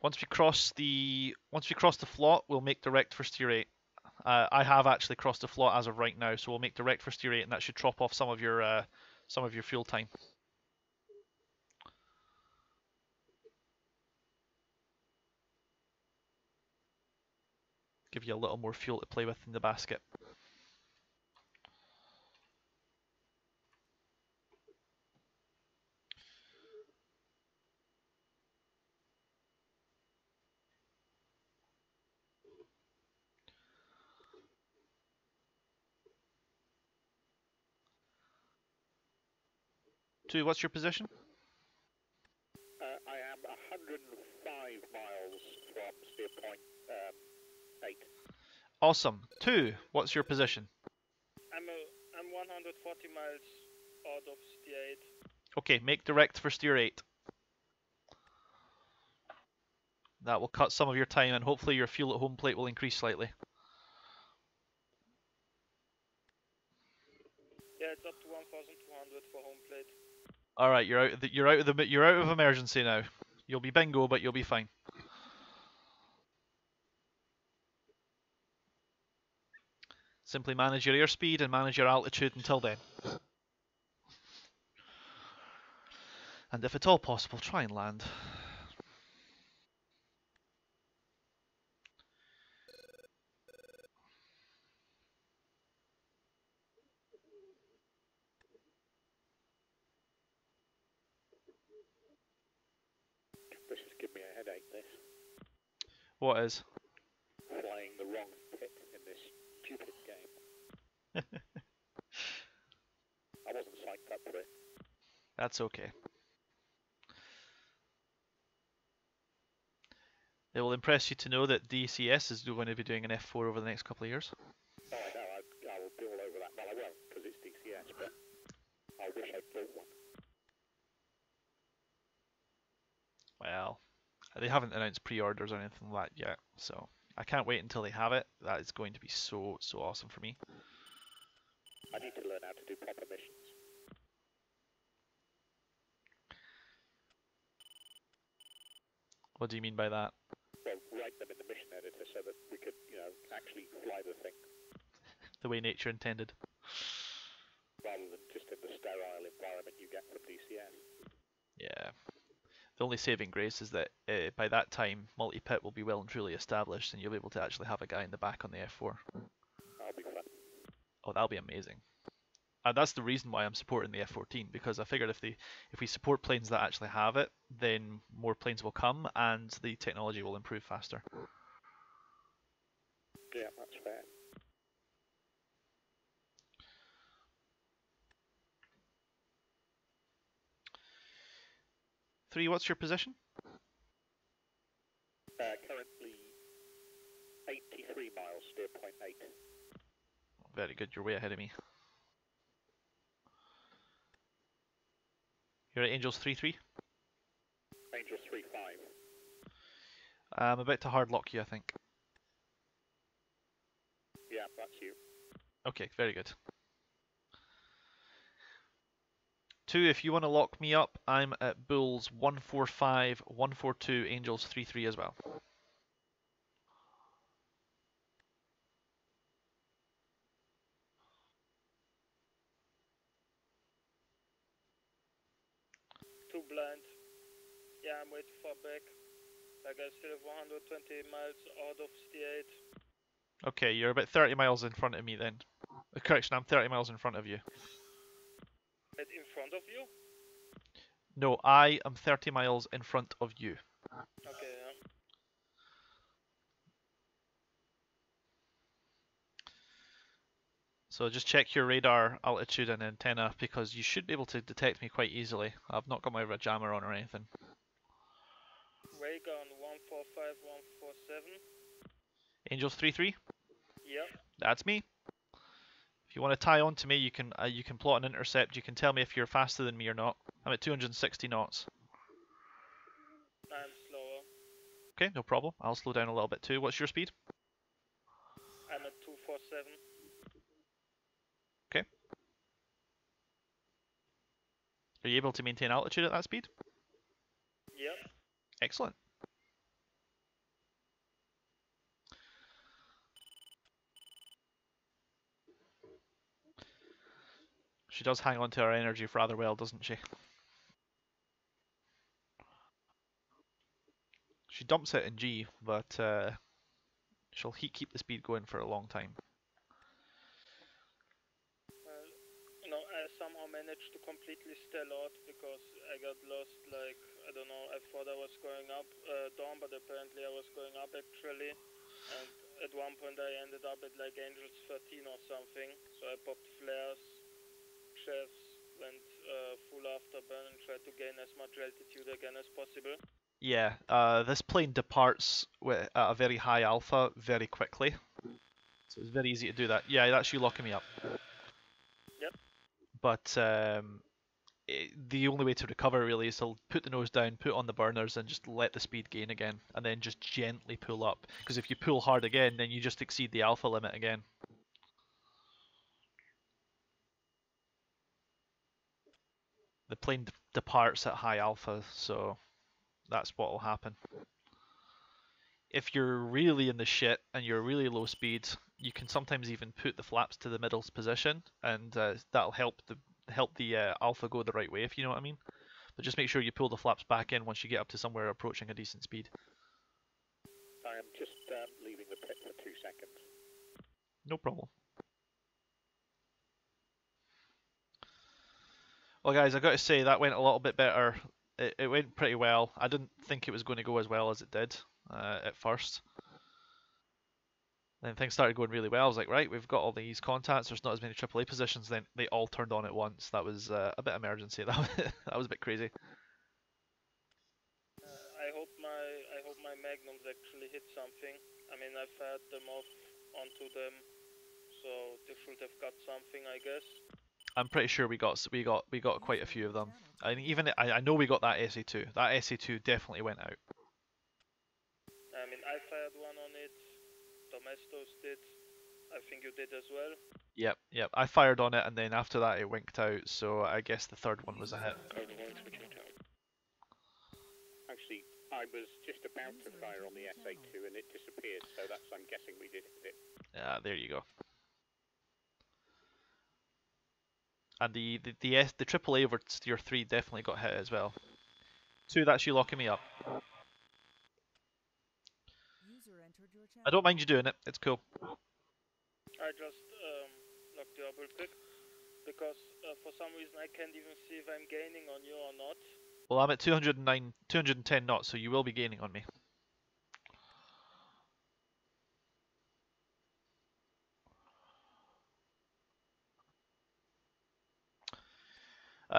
S2: Once we cross the flot, we'll make direct for steer 8. I have actually crossed the flot as of right now, so we'll make direct for steer 8, and that should chop off some of your fuel time. give you a little more fuel to play with in the basket. Two, what's your position?
S10: I am 105 miles from steer point 8.
S2: Awesome. Two, what's your position?
S8: I'm 140 miles out of steer 8.
S2: Okay, make direct for steer 8. That will cut some of your time and hopefully your fuel at home plate will increase slightly.
S8: Yeah, it's up to 1,200 for home plate.
S2: All right, you're out of emergency now. You'll be bingo, but you'll be fine. Simply manage your airspeed and manage your altitude until then. And if at all possible, try and land.
S10: This is giving me a headache, this.
S2: What is?
S10: Flying the wrong pit in this stupid game. I wasn't psyched up for it.
S2: That's okay. It will impress you to know that DCS is going to be doing an F4 over the next couple of years.
S10: Oh, I know, I will be all over that. Well, I won't, because it's DCS, but I wish I'd bought one.
S2: Well, they haven't announced pre-orders or anything like that yet, so I can't wait until they have it. That is going to be so awesome for me.
S10: I need to learn how to do proper missions.
S2: What do you mean by that?
S10: Well, write them in the mission editor so that we could, actually fly the thing.
S2: The way nature intended.
S10: Rather than just in the sterile environment you get from DCS.
S2: Yeah. The only saving grace is that by that time, multi-pit will be well and truly established, and you'll be able to actually have a guy in the back on the F4.
S10: That'll be fun.
S2: Oh, that'll be amazing. And that's the reason why I'm supporting the F-14, because I figured if we support planes that actually have it, then more planes will come and the technology will improve faster.
S10: Yeah, that's fair.
S2: Three, what's your position?
S10: Currently 83 miles, steer point 8.
S2: Very good, you're way ahead of me. You're at Angels 3-3?
S10: Angels 3-5.
S2: I'm about to hard lock you, I think.
S10: Yeah, that's you.
S2: Okay, very good. Two, if you want to lock me up, I'm at Bulls 145, 142, Angels 3-3 as well.
S8: Too blind. Yeah, I'm way too far back. Like I still have 120 miles out of steer 8.
S2: Okay, you're about 30 miles in front of me then. Correction, I'm 30 miles in front of you.
S8: And in front of you?
S2: No, I am 30 miles in front of you.
S8: Okay, yeah.
S2: So just check your radar altitude and antenna, because you should be able to detect me quite easily. I've not got my jammer on or anything.
S8: Raygun 145, 147.
S2: Angels 3-3?
S8: Yep.
S2: That's me. If you want to tie on to me, you can plot an intercept. You can tell me if you're faster than me or not. I'm at 260 knots.
S8: I'm slower.
S2: Okay, no problem. I'll slow down a little bit too. What's your speed?
S8: I'm at 247.
S2: Okay. Are you able to maintain altitude at that speed?
S8: Yep.
S2: Excellent. She does hang on to her energy rather well, doesn't she? She dumps it in G, but She'll keep the speed going for a long time.
S8: Well, no, I somehow managed to completely stall out because I got lost, like, I don't know, I thought I was going up down, but apparently I was going up actually. And at one point I ended up at like Angels 13 or something, so I popped flares, chefs, went full afterburn and tried to gain as much altitude again as possible.
S2: Yeah, this plane departs at a very high alpha very quickly, so it's very easy to do that. Yeah, that's you locking me up.
S8: Yep.
S2: But the only way to recover really is to put the nose down, put on the burners, and just let the speed gain again, and then just gently pull up. Because if you pull hard again, then you just exceed the alpha limit again. The plane departs at high alpha, so that's what will happen. If you're really in the shit and you're really low speed, you can sometimes even put the flaps to the middle position, and that'll help the alpha go the right way, if you know what I mean. But just make sure you pull the flaps back in once you get up to somewhere approaching a decent speed.
S10: I am just leaving the pit for 2 seconds.
S2: No problem. Well, guys, I've got to say that went a little bit better. It went pretty well. I didn't think it was going to go as well as it did at first. Then things started going really well. I was like, right, we've got all these contacts. There's not as many AAA positions. Then they all turned on at once. That was a bit emergency. That was a bit crazy.
S8: I hope my magnums actually hit something. I mean, I fired them off onto them, so they should have got something, I guess.
S2: I'm pretty sure we got quite a few of them. I know we got that SA2. That SA2 definitely went out.
S8: I mean, I fired one on it. Domestos did. I think you did as well.
S2: Yep. I fired on it, and then after that it winked out. So I guess the third one was a hit.
S10: Actually, I was just about to fire on the SA2 and it disappeared, so I'm guessing we did hit it.
S2: Yeah, there you go. And the AAA over Steer 3 definitely got hit as well. 2, that's you locking me up. I don't mind you doing it, it's cool.
S8: I just locked you up real quick, because for some reason I can't even see if I'm gaining on you or not.
S2: Well, I'm at 210 knots, so you will be gaining on me.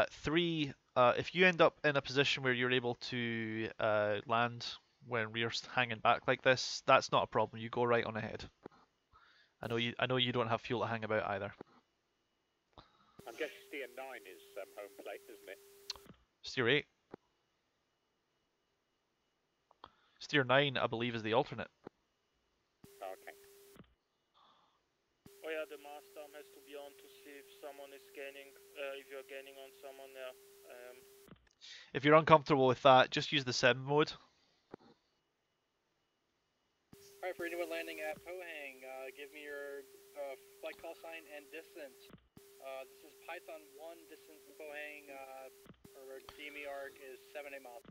S2: 3, if you end up in a position where you're able to land when we're hanging back like this, that's not a problem. You go right on ahead. I know you don't have fuel to hang about either.
S10: I'm guessing Steer 9 is home plate, isn't it?
S2: Steer 8. Steer 9, I believe, is the alternate.
S10: Oh, okay.
S8: Oh yeah, the mast arm has to be on to see if someone is gaining, if you're gaining on someone, yeah.
S2: If you're uncomfortable with that, just use the sim mode.
S7: Alright, for anyone landing at Pohang, give me your flight call sign and distance. This is Python 1, distance to Pohang, or DME arc is 7 miles.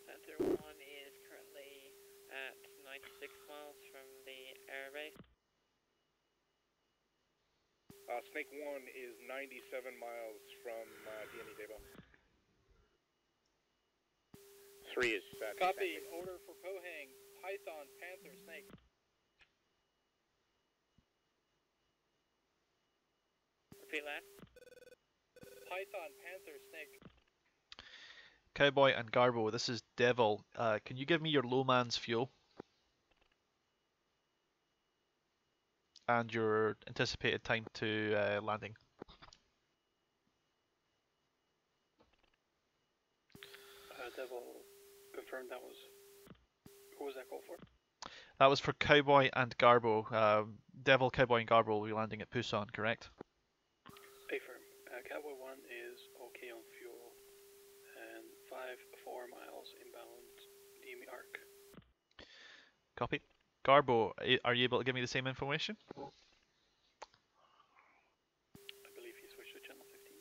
S5: Panther 1 is currently at 96 miles from the airbase.
S19: Snake 1 is 97 miles from DME Debo.
S10: 3 is
S7: Copy, order for Pohang, Python, Panther, Snake.
S5: Repeat last.
S7: Python, Panther, Snake.
S2: Cowboy and Garbo, this is Devil. Can you give me your low man's fuel? And your anticipated time to landing.
S7: Devil confirmed that was... What was that call for?
S2: That was for Cowboy and Garbo. Devil, Cowboy and Garbo will be landing at Busan, correct?
S7: Affirm. Cowboy 1 is okay on fuel, and 4 miles inbound DME arc.
S2: Copy. Garbo, are you able to give me the same information?
S7: I believe he switched to channel 15.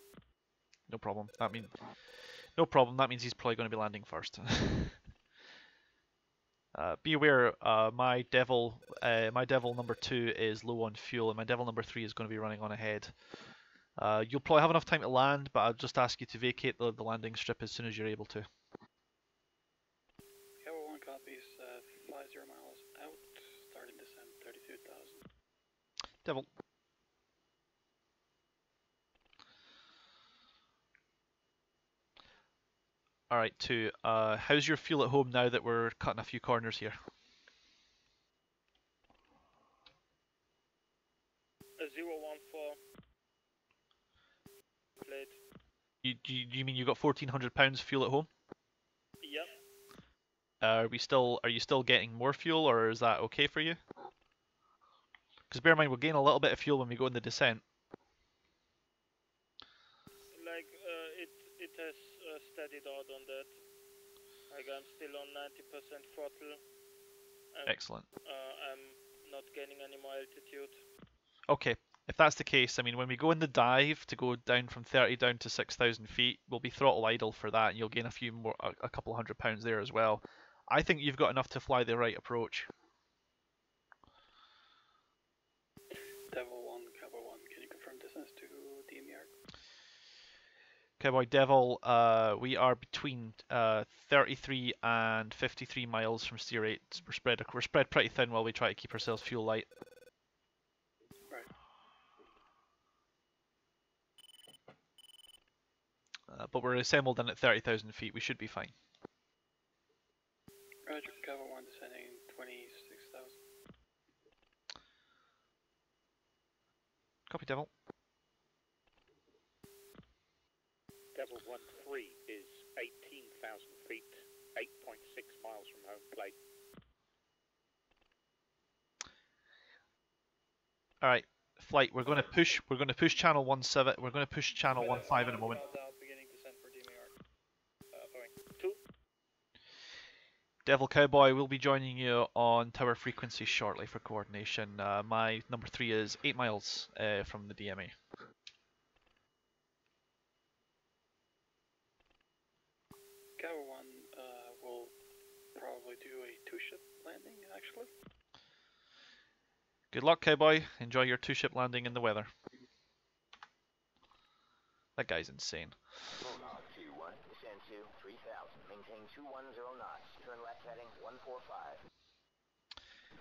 S2: No problem. That means he's probably going to be landing first. Be aware, my devil number 2 is low on fuel, and my devil number 3 is going to be running on ahead. You'll probably have enough time to land, but I'll just ask you to vacate the landing strip as soon as you're able to.
S4: Capital 1 copies, 50 miles out, starting descent 32,000.
S2: Devil. Alright, 2. How's your fuel at home now that we're cutting a few corners here?
S8: 014. Plate.
S2: You mean you got £1,400 fuel at home?
S8: Yep.
S2: Are you still getting more fuel, or is that okay for you? Because bear in mind, we'll gain a little bit of fuel when we go in the descent.
S8: Like, it has steadied out on that. Like, I'm still on 90% throttle.
S2: Excellent.
S8: I'm not gaining any more altitude.
S2: Okay, if that's the case, I mean, when we go in the dive to go down from 30 down to 6,000 feet, we'll be throttle idle for that, and you'll gain a couple of £100 there as well. I think you've got enough to fly the right approach.
S4: Devil 1, Cowboy 1, can you confirm distance to DMER?
S2: Cowboy Devil, we are between 33 and 53 miles from steer 8. We're spread pretty thin while we try to keep ourselves fuel light.
S4: Right.
S2: But we're assembled in at 30,000 feet. We should be fine.
S4: Roger, Cowboy 1 descending 26,000.
S2: Copy, Devil.
S10: Devil 1-3 is 18,000 feet, 8.6 miles from home plate.
S2: All right, flight. We're going to push. We're going to push channel 17. We're going to push channel 15 in a moment.
S4: Beginning descent for DMER.
S8: Going 2.
S2: Devil Cowboy will be joining you on tower frequency shortly for coordination. My number 3 is 8 miles from the DMA.
S4: Cowboy 1 will probably do a 2-ship landing, actually.
S2: Good luck, Cowboy. Enjoy your 2-ship landing in the weather. That guy's insane.
S17: Bulldog 2-1, descend to 3,000, maintain 210 knots, turn left heading 145.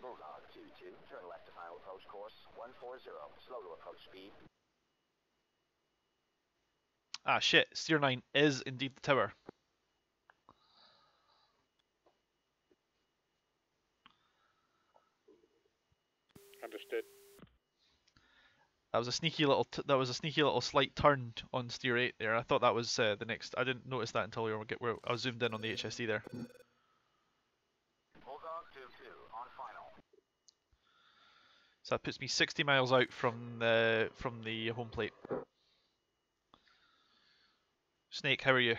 S17: Bulldog 2-2, turn left to final approach course 140, slow to approach speed.
S2: Ah shit, steer 9 is indeed the tower.
S10: Understood.
S2: That was a sneaky little slight turn on steer 8 there. I thought that was the next. I didn't notice that until I was zoomed in on the HSD there.
S17: Bulldog 2-2, on final.
S2: So that puts me 60 miles out from the home plate. Snake, how are you?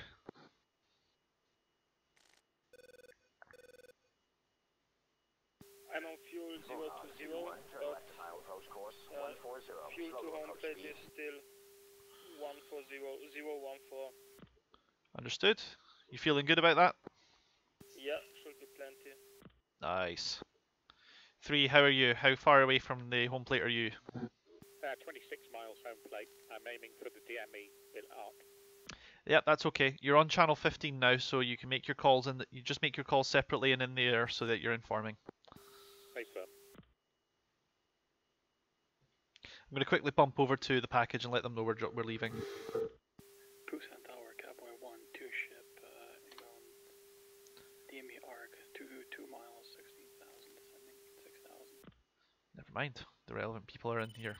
S8: I'm on fuel 020, but fuel to home plate is still 140, 014.
S2: Understood. You feeling good about that?
S8: Yeah, should be plenty.
S2: Nice. 3, how are you? How far away from the home plate are you?
S10: 26 miles home plate. I'm aiming for the DME arc.
S2: Yeah, that's okay. You're on channel 15 now, so you can make your calls you just make your calls separately and in the air so that you're informing.
S10: Stay firm.
S2: I'm going to quickly bump over to the package and let them know we're leaving.
S4: Busan Tower, Cowboy 1, 2-ship, inbound DME arc, 2 miles, 16,000, descending 6,000.
S2: Never mind. The relevant people are in here.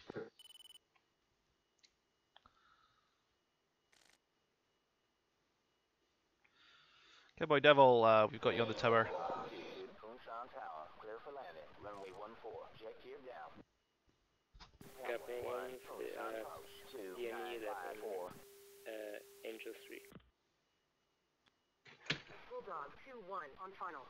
S2: Cowboy Devil, we've got you on the tower.
S17: Kunshan Tower, clear for landing. Runway 14, jet gear down.
S8: Captain 1,
S17: Two,
S8: DME
S17: 954.
S8: Angel 3.
S20: Bulldog 2-1, on final.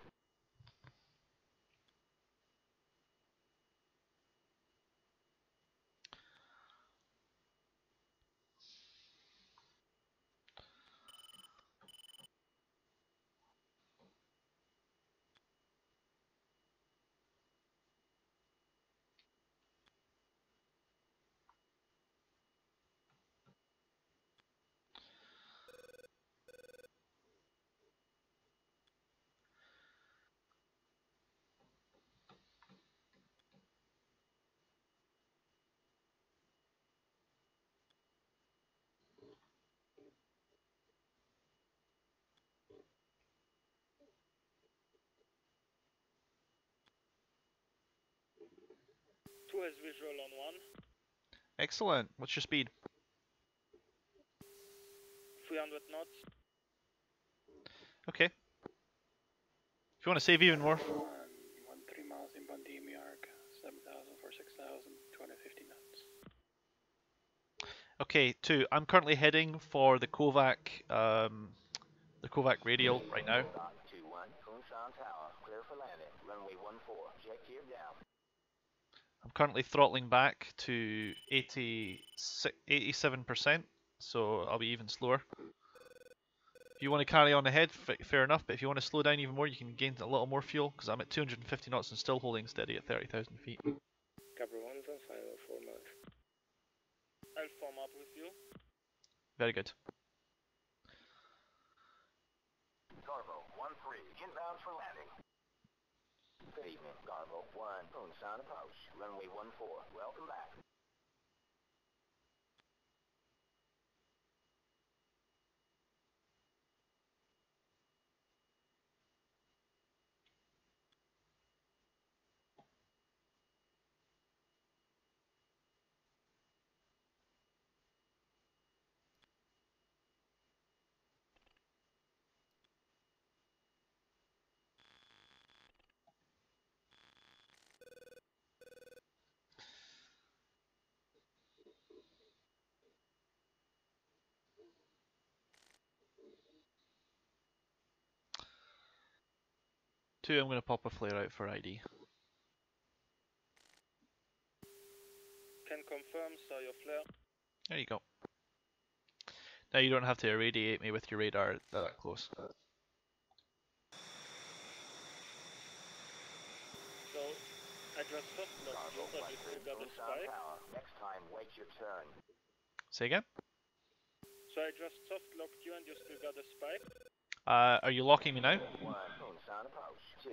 S8: 2 has visual on 1.
S2: Excellent. What's your speed?
S8: 300 knots.
S2: Okay. If you want to save even more.
S4: 13 miles inbound DME arc, 7,000 for 6,000, 250 knots.
S2: Okay, 2. I'm currently heading for the Kovac radial right now.
S17: 2-1, Kunshan Tower, clear for landing. Runway 14, jet gear down.
S2: I'm currently throttling back to 87%, so I'll be even slower. If you want to carry on ahead, fair enough, but if you want to slow down even more, you can gain a little more fuel, because I'm at 250 knots and still holding steady at 30,000 feet.
S8: Cover 1's on final 4 miles. I'll form up with you.
S2: Very good.
S17: Garbo 1-3, inbound for landing. Good evening, Garbo 1, Kunshan approach. Runway 14, welcome back.
S2: Two, I'm going to pop a flare out for ID.
S8: Can confirm, saw your flare.
S2: There you go. Now you don't have to irradiate me with your radar that close.
S8: So, I just soft locked you, but you still got a spike.
S17: Next time, wait your turn.
S2: Say again?
S8: So I just soft locked you and you still got a spike?
S2: Are you locking me now?
S17: 1, Kunshan approach. 2,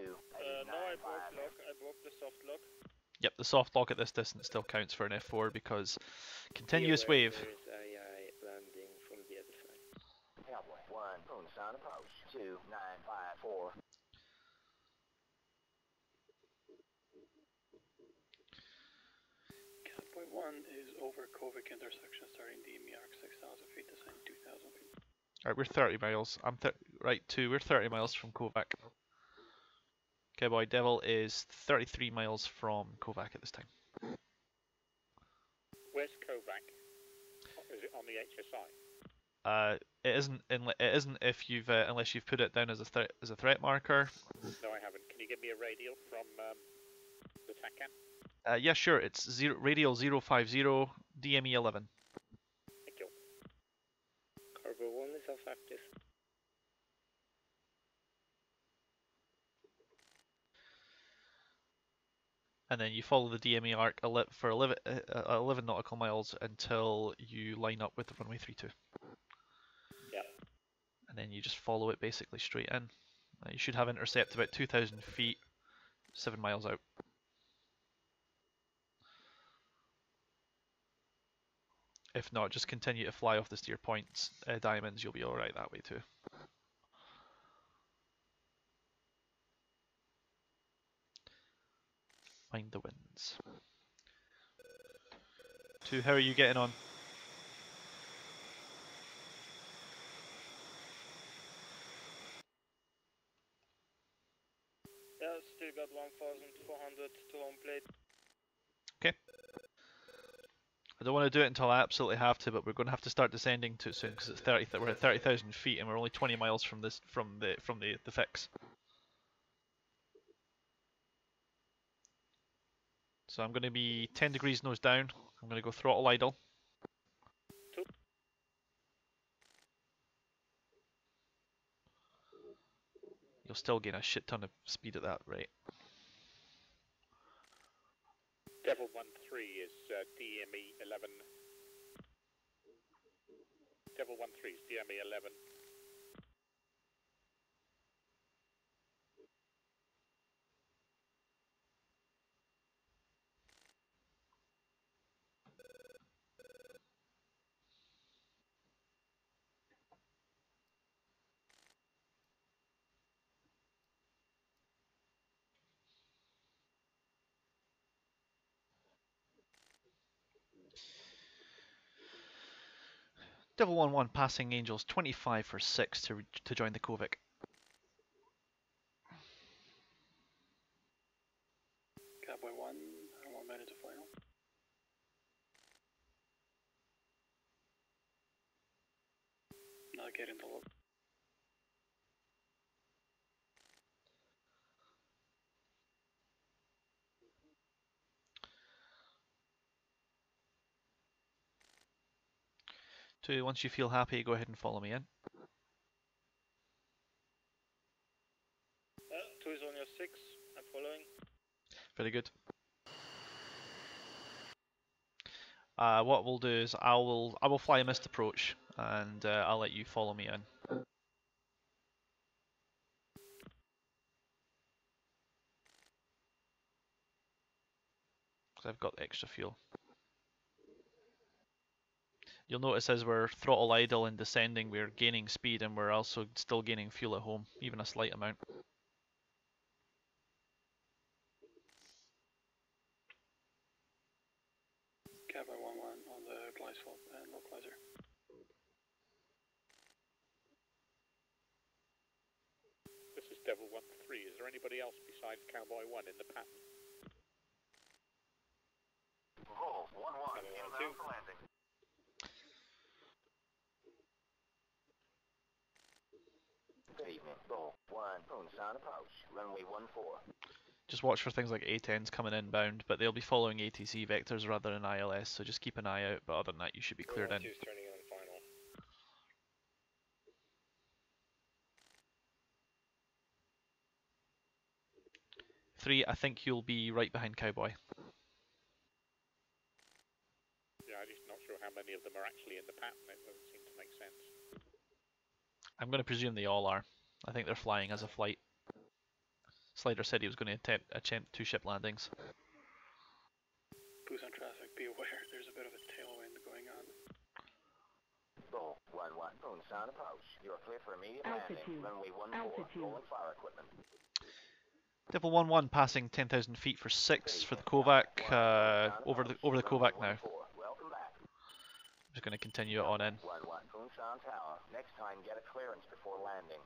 S8: No, I broke lock. I broke the soft lock.
S2: Yep, the soft lock at this distance still counts for an F4 because continuous wave.
S8: There is AI landing from the other side.
S17: Cowboy 1, Kunshan approach. 2954.
S4: Cowboy 1 is over Kovac intersection starting DME arc 6,000 feet, descending 2,000 feet.
S2: Alright, we're 30 miles. Right, 2, we're 30 miles from Kovac. Cowboy Devil is 33 miles from Kovac at this time.
S10: Where's Kovac? Is it on the HSI?
S2: It isn't if you've unless you've put it down as a threat marker.
S10: No, I haven't. Can you give me a radial from the TACAN?
S2: Yeah, sure. It's radial 050 DME 11.
S10: Thank you.
S8: Carbo 1 is off active.
S2: And then you follow the DME arc for 11 nautical miles until you line up with the runway 32.
S8: Yeah.
S2: And then you just follow it basically straight in. You should have intercept about 2,000 feet, 7 miles out. If not, just continue to fly off the steer points, diamonds, you'll be alright that way too. Find the winds. 2, how are you getting on?
S8: Yeah, still got 1,400 to home plate.
S2: Okay. I don't want to do it until I absolutely have to, but we're going to have to start descending too soon because it's we're at 30,000 feet and we're only 20 miles from the fix. So I'm going to be 10 degrees nose down. I'm going to go throttle idle. You'll still gain a shit ton of speed at that rate.
S10: Devil 1-3 is DME 11. Devil 1-3 is DME 11.
S2: Devil 1-1 passing Angels 25 for 6 to join the Kovic.
S4: Cowboy 1, 1 minute to final. Not getting the look.
S2: Two, once you feel happy, go ahead and follow me in.
S8: 2 is on your 6. I'm following.
S2: Very good. What we'll do is I will fly a missed approach, and I'll let you follow me in. Because I've got extra fuel. You'll notice as we're throttle idle and descending, we're gaining speed, and we're also still gaining fuel at home, even a slight amount.
S4: Cowboy 1-1 on the Gleisfeld and localizer.
S19: This is Devil 1-3. Is there anybody else besides Cowboy 1 in the pattern?
S17: Roll 1-1, inbound for landing. Good evening, Bull 1, Moonshine approach, runway 14.
S2: Just watch for things like A10s coming inbound, but they'll be following ATC vectors rather than ILS, so just keep an eye out, but other than that you should be cleared in.
S19: 2's turning in on final.
S2: 3, I think you'll be right behind Cowboy.
S19: Yeah, I'm just not sure how many of them are actually in the pattern. It doesn't seem to make sense.
S2: I'm going to presume they all are. I think they're flying as a flight. Slider said he was going to attempt 2 ship landings.
S4: Boost on traffic, be aware, there's a bit of a tailwind going on.
S17: Bull 1-1, Moonshine approach. You're clear for immediate landing, runway 14, rolling fire equipment.
S2: Devil 1-1 passing 10,000 feet for 6 for the Kovac, over the Kovac now.
S17: Welcome back.
S2: I'm just going to continue it on in.
S17: 1-1, Moonshine Tower. Next time, get a clearance before landing.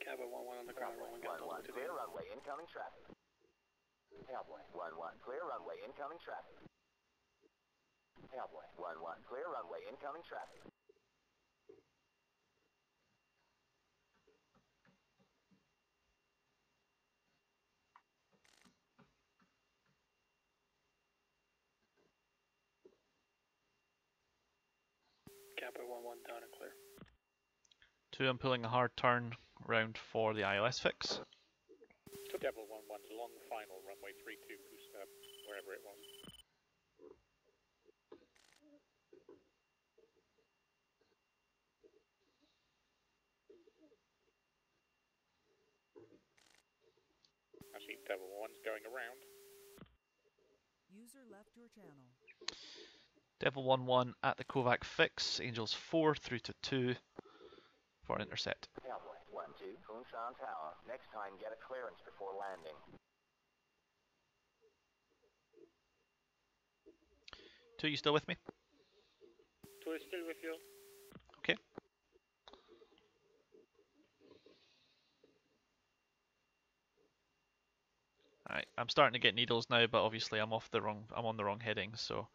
S4: Cowboy 1-1 on the ground, rolling out
S17: 1-1, clear runway, incoming traffic. Cowboy 1-1, clear runway, incoming traffic. Cowboy 1-1, clear runway, incoming traffic.
S4: Cowboy 1-1 down and clear.
S2: 2, I'm pulling a hard turn round for the ILS fix.
S19: Devil 1-1's long final, runway 32, wherever it was. I see Devil 1's going around.
S9: User left your channel.
S2: Devil 1-1 at the Kovac fix, Angels 4 through to 2 for intercept.
S17: Cowboy 1-2, Moonshine Tower. Next time, get a clearance before landing.
S2: 2, you still with me?
S8: 2 is still with you.
S2: Okay. Alright, I'm starting to get needles now, but obviously I'm on the wrong heading, so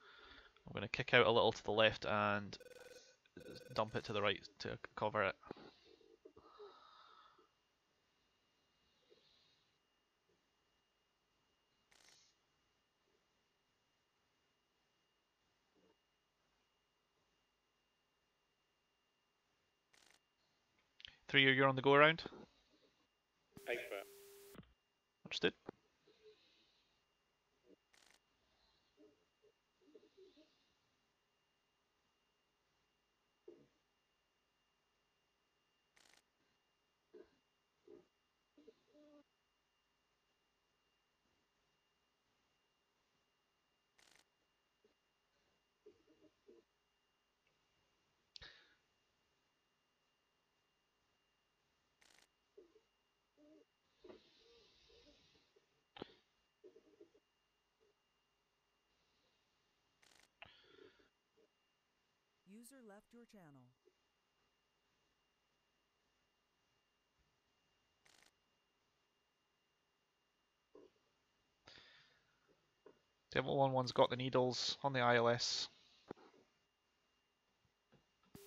S2: I'm going to kick out a little to the left and dump it to the right to cover it. Three, you're on the go around.
S19: Paper.
S2: Understood.
S9: User left your channel.
S2: Devil 1-1's got the needles on the ILS.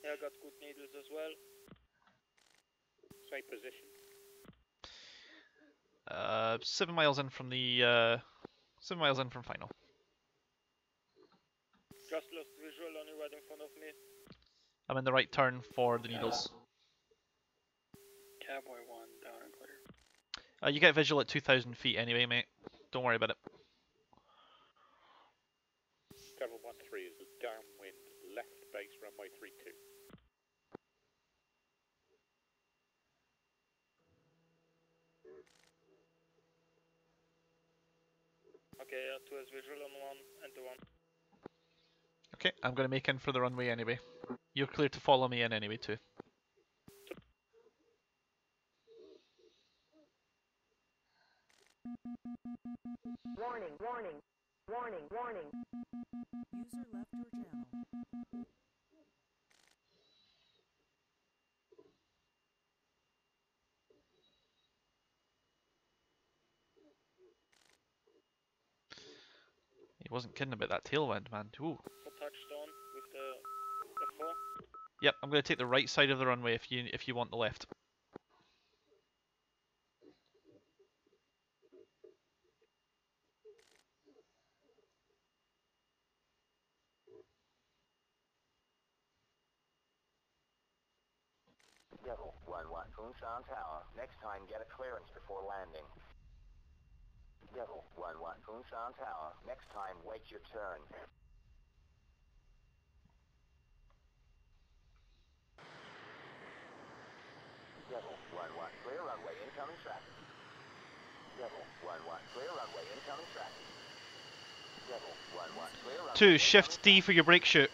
S8: Yeah, I got good needles as well.
S10: Same position.
S2: 7 miles in from the 7 miles in from final.
S8: Just lost visual on you right in front of me.
S2: I'm in the right turn for the needles.
S4: Cowboy 1, down and clear.
S2: You get visual at 2,000 feet anyway, mate. Don't worry about it.
S10: Devil 1-3 is downwind, left base runway 32.
S8: Okay, 2 has visual on 1 and 1.
S2: Okay, I'm going to make in for the runway anyway. You're clear to follow me in anyway too.
S20: Warning, warning, warning, warning.
S9: User left your channel.
S2: He wasn't kidding about that tailwind, man. Ooh.
S8: For touchdown with the F4.
S2: Yep, I'm going to take the right side of the runway if you want the left.
S17: Devil 1-1 Kunshan Tower. Next time, get a clearance before landing. Devil 1-1 Kunshan Tower. Next time, wait your turn. Devil 1-1 clear runway incoming traffic. Devil 1-1 clear runway incoming traffic. Devil 1-1 clear runway.
S2: 2, shift D for your brake chute.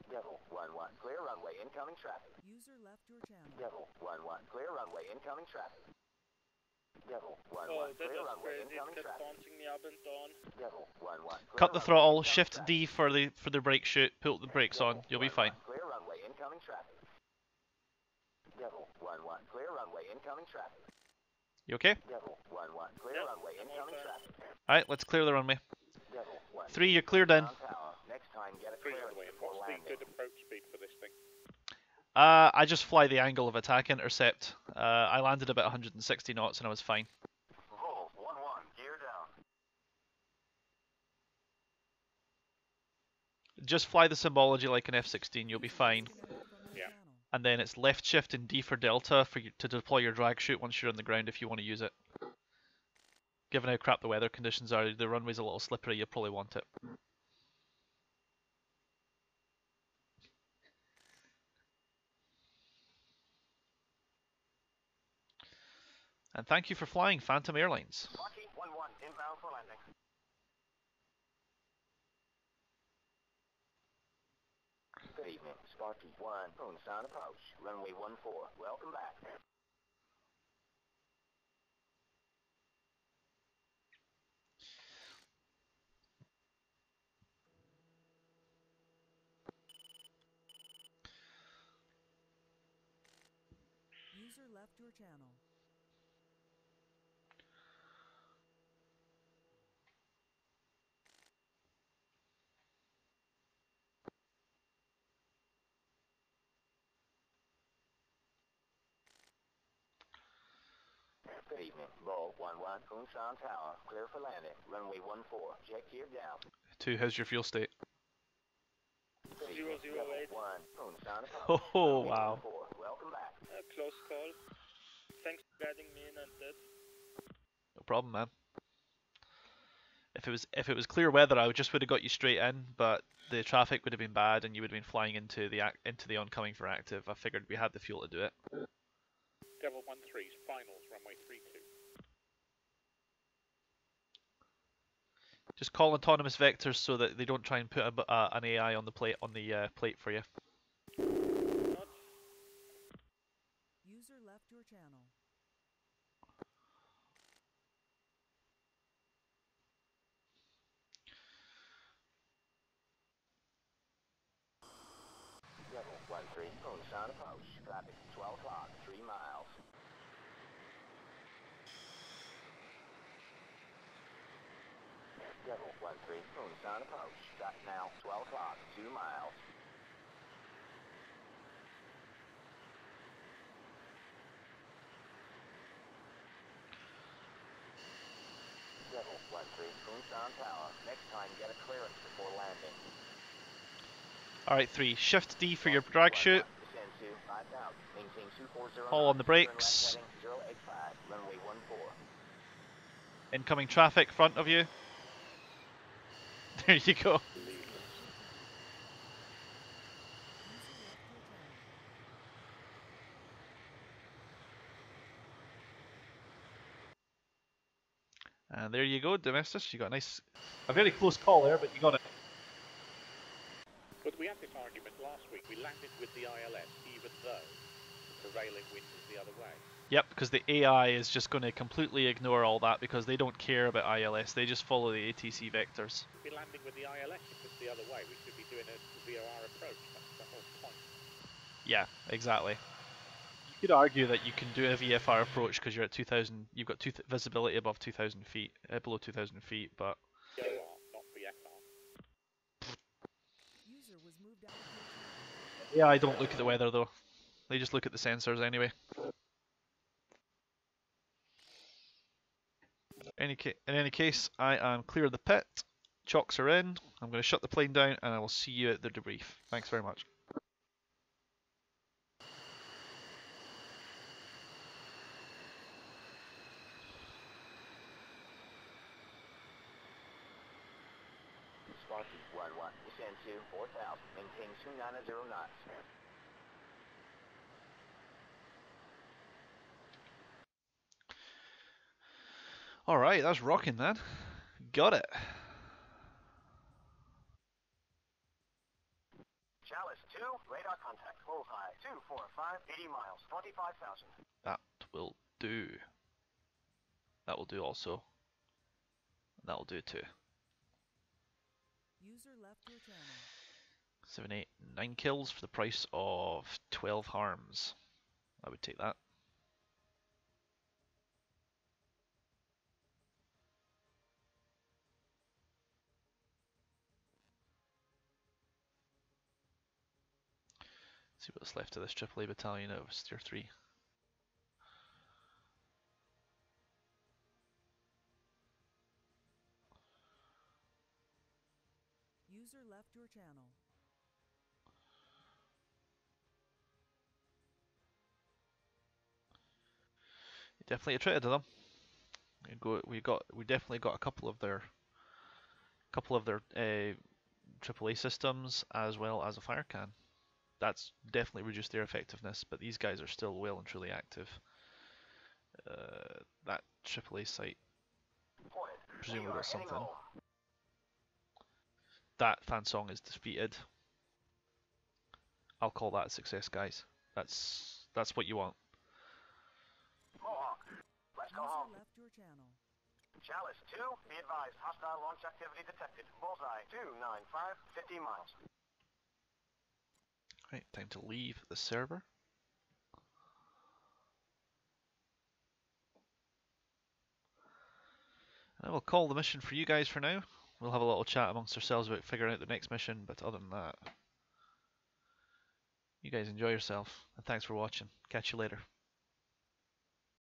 S17: Devil 1-1 clear runway incoming traffic.
S9: User left your channel.
S17: Devil 1-1 clear runway incoming traffic. Devil 1-1
S8: Oh, that
S17: clear
S8: was
S17: runway
S8: crazy. It
S17: incoming
S8: kept
S17: traffic.
S8: bouncing me up and down.
S17: Devil 1-1 clear
S2: Cut the
S17: runway
S2: throttle,
S17: incoming
S2: shift
S17: traffic.
S2: D for the brake chute, pull the brakes on, you'll be fine.
S17: Clear runway incoming traffic. Devil 1-1 clear runway incoming traffic.
S2: You okay?
S17: Devil 1-1 clear runway incoming traffic.
S2: Alright, let's clear the runway.
S17: Devil 1
S2: 3, you're cleared in.
S17: Tower. Next time, get a clearance before
S10: What's the
S17: landing.
S10: good approach speed for this thing?
S2: I just fly the angle of attack intercept. I landed about 160 knots and I was fine.
S17: Vol 1-1 gear down.
S2: Just fly the symbology like an F-16, you'll be fine.
S10: Yeah.
S2: And then it's left shift and D for delta for you to deploy your drag chute once you're on the ground if you want to use it. Given how crap the weather conditions are, the runway's a little slippery, you'll probably want it. And thank you for flying Phantom Airlines.
S17: Rocky 1-1 inbound for landing. Good evening, Sparky 1, Moonstone approach, runway 14, welcome back.
S9: User left your channel.
S17: Good evening, Vol 1-1, Moonstone Tower, clear for landing, runway 14, jet gear down.
S2: 2, how's your fuel state?
S8: 008.
S17: 1, Moonstone approach,
S2: Oh,
S17: runway
S2: wow.
S17: 14, welcome back.
S8: Close call. Thanks for guiding me in and that.
S2: No problem, man. If it was clear weather, I just would have got you straight in, but the traffic would have been bad, and you would have been flying into the oncoming for active. I figured we had the fuel to do it.
S10: Devil 1-3's finals, runway 32.
S2: Just call autonomous vectors so that they don't try and put an AI on the plate for you.
S9: User left your channel.
S17: Unsan approach. Traffic 12 o'clock, 3 miles. Devil 13, Unsan approach. Traffic now 12 o'clock, 2 miles. Devil 13, Unsan Tower. Next time get a clearance before landing.
S2: Alright, 3. Shift D for your drag chute. Haul on the brakes. Incoming traffic front of you. There you go. And there you go, Domestus. You got a very close call there, but you got it.
S21: But we had this argument last week. We landed with the ILS, even though the prevailing wind is the other way.
S2: Yep, because the AI is just going to completely ignore all that because they don't care about ILS. They just follow the ATC vectors.
S21: We'd be landing with the ILS if it's the other way. We should be doing a VOR approach. That's the whole point.
S2: Yeah, exactly. You could argue that you can do a VFR approach because you're at 2,000. You've got visibility above 2,000 feet, below 2,000 feet, but.
S21: VOR, not VFR.
S9: User was moved out of your channel.
S2: Yeah, I don't look at the weather though. They just look at the sensors anyway. In any case, I am clear of the pit. Chocks are in. I'm going to shut the plane down and I will see you at the debrief. Thanks very much.
S17: Sparky 11, descend to 4,000, maintain 290 knots.
S2: Alright, that's rocking then. Got it.
S17: Chalice 2, radar contact, bullseye, 245, 80 miles, 25,000.
S2: That will do. That will do also. That will do too.
S9: User left your channel.
S2: 7, 8, 9 kills for the price of 12 harms. I would take that. See what's left of this AAA battalion of Tier 3.
S9: User left your channel.
S2: Definitely attrited to them. We definitely got a couple of their AAA systems as well as a fire can. That's definitely reduced their effectiveness, but these guys are still well and truly active. That AAA site presumably got something. That Fansong is defeated. I'll call that a success, guys. That's what you want.
S17: Mohawk, let's go home.
S9: Left your channel.
S17: Chalice 2, be advised, hostile launch activity detected. Bullseye 295, 50 miles.
S2: Right, time to leave the server. And I will call the mission for you guys for now. We'll have a little chat amongst ourselves about figuring out the next mission, but other than that, you guys enjoy yourself, and thanks for watching. Catch you later.